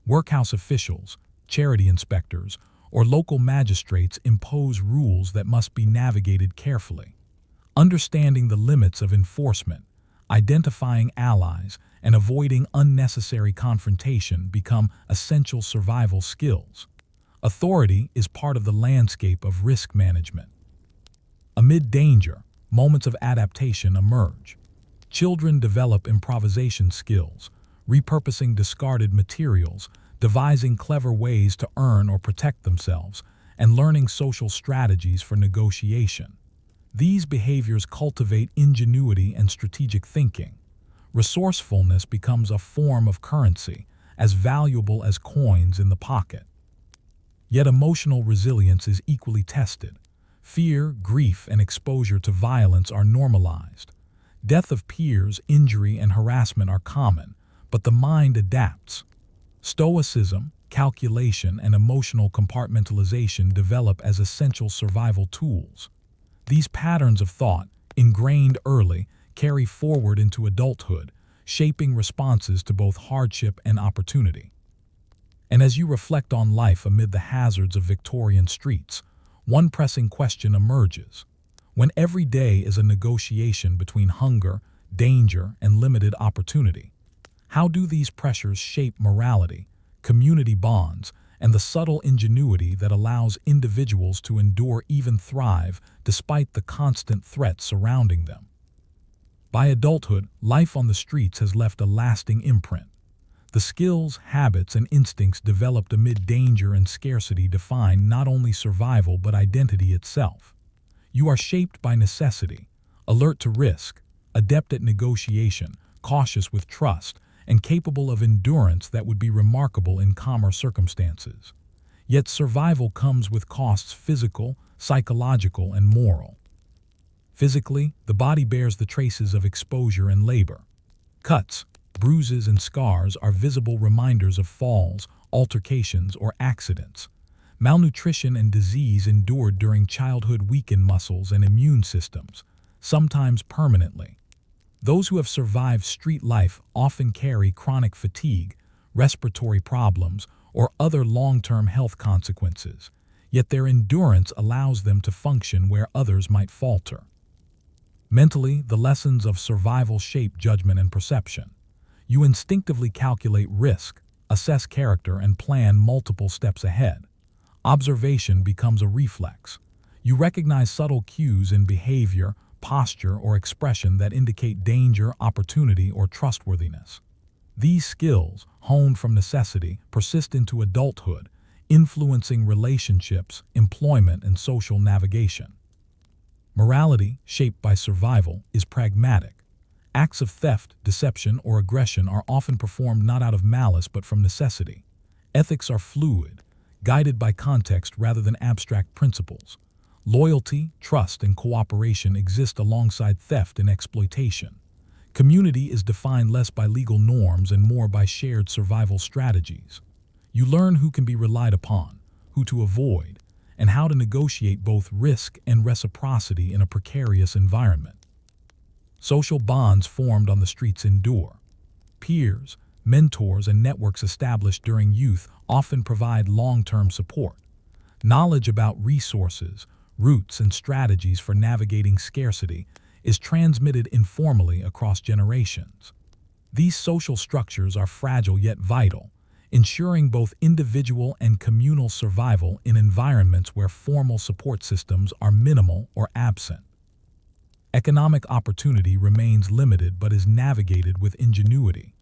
Workhouse officials, charity inspectors, or local magistrates impose rules that must be navigated carefully. Understanding the limits of enforcement, identifying allies, and avoiding unnecessary confrontation become essential survival skills. Authority is part of the landscape of risk management. Amid danger, moments of adaptation emerge. Children develop improvisation skills, repurposing discarded materials, devising clever ways to earn or protect themselves, and learning social strategies for negotiation. These behaviors cultivate ingenuity and strategic thinking. Resourcefulness becomes a form of currency, as valuable as coins in the pocket. Yet emotional resilience is equally tested. Fear, grief, and exposure to violence are normalized. Death of peers, injury, and harassment are common, but the mind adapts. Stoicism, calculation, and emotional compartmentalization develop as essential survival tools. These patterns of thought, ingrained early, carry forward into adulthood, shaping responses to both hardship and opportunity. And as you reflect on life amid the hazards of Victorian streets, one pressing question emerges. When every day is a negotiation between hunger, danger, and limited opportunity, how do these pressures shape morality, community bonds, and the subtle ingenuity that allows individuals to endure, even thrive, despite the constant threats surrounding them? By adulthood, life on the streets has left a lasting imprint. The skills, habits, and instincts developed amid danger and scarcity define not only survival but identity itself. You are shaped by necessity, alert to risk, adept at negotiation, cautious with trust, and capable of endurance that would be remarkable in calmer circumstances. Yet survival comes with costs: physical, psychological, and moral. Physically, the body bears the traces of exposure and labor. Cuts, bruises, and scars are visible reminders of falls, altercations, or accidents. Malnutrition and disease endured during childhood weaken muscles and immune systems, sometimes permanently. Those who have survived street life often carry chronic fatigue, respiratory problems, or other long-term health consequences, yet their endurance allows them to function where others might falter. Mentally, the lessons of survival shape judgment and perception. You instinctively calculate risk, assess character, and plan multiple steps ahead. Observation becomes a reflex. You recognize subtle cues in behavior, posture, or expression that indicate danger, opportunity, or trustworthiness. These skills, honed from necessity, persist into adulthood, influencing relationships, employment, and social navigation. Morality, shaped by survival, is pragmatic. Acts of theft, deception, or aggression are often performed not out of malice but from necessity. Ethics are fluid, guided by context rather than abstract principles. Loyalty, trust, and cooperation exist alongside theft and exploitation. Community is defined less by legal norms and more by shared survival strategies. You learn who can be relied upon, who to avoid, and how to negotiate both risk and reciprocity in a precarious environment. Social bonds formed on the streets endure. Peers, mentors, and networks established during youth often provide long-term support. Knowledge about resources, routes, and strategies for navigating scarcity is transmitted informally across generations. These social structures are fragile yet vital, ensuring both individual and communal survival in environments where formal support systems are minimal or absent. Economic opportunity remains limited but is navigated with ingenuity.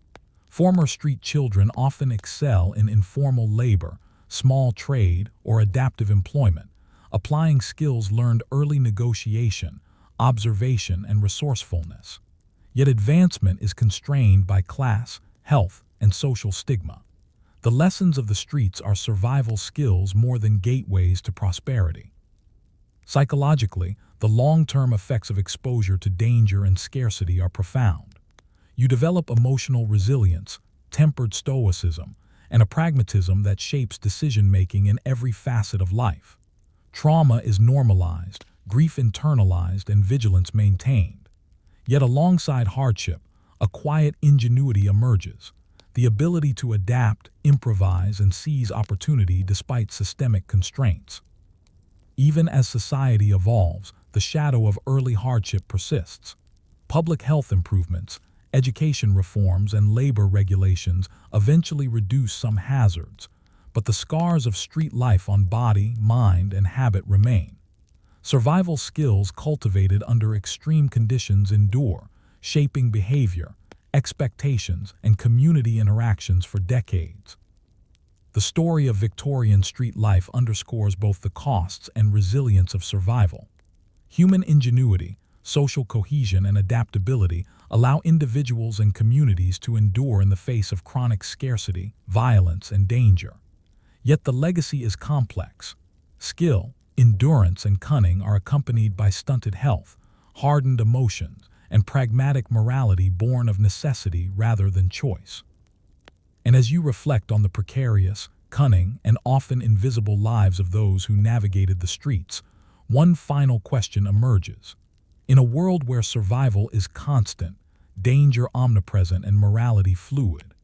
Former street children often excel in informal labor, small trade, or adaptive employment, applying skills learned early: negotiation, observation, and resourcefulness. Yet advancement is constrained by class, health, and social stigma. The lessons of the streets are survival skills more than gateways to prosperity. Psychologically, the long-term effects of exposure to danger and scarcity are profound. You develop emotional resilience, tempered stoicism, and a pragmatism that shapes decision-making in every facet of life. Trauma is normalized, grief internalized, and vigilance maintained. Yet alongside hardship, a quiet ingenuity emerges, the ability to adapt, improvise, and seize opportunity despite systemic constraints. Even as society evolves, the shadow of early hardship persists. Public health improvements, education reforms, and labor regulations eventually reduce some hazards, but the scars of street life on body, mind, and habit remain. Survival skills cultivated under extreme conditions endure, shaping behavior, expectations, and community interactions for decades. The story of Victorian street life underscores both the costs and resilience of survival. Human ingenuity, social cohesion, and adaptability allow individuals and communities to endure in the face of chronic scarcity, violence, and danger. Yet the legacy is complex. Skill, endurance, and cunning are accompanied by stunted health, hardened emotions, and pragmatic morality born of necessity rather than choice. And as you reflect on the precarious, cunning, and often invisible lives of those who navigated the streets, one final question emerges. In a world where survival is constant, danger omnipresent, and morality fluid,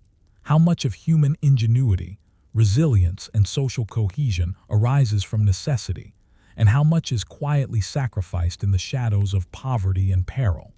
how much of human ingenuity, resilience, and social cohesion arises from necessity, and how much is quietly sacrificed in the shadows of poverty and peril?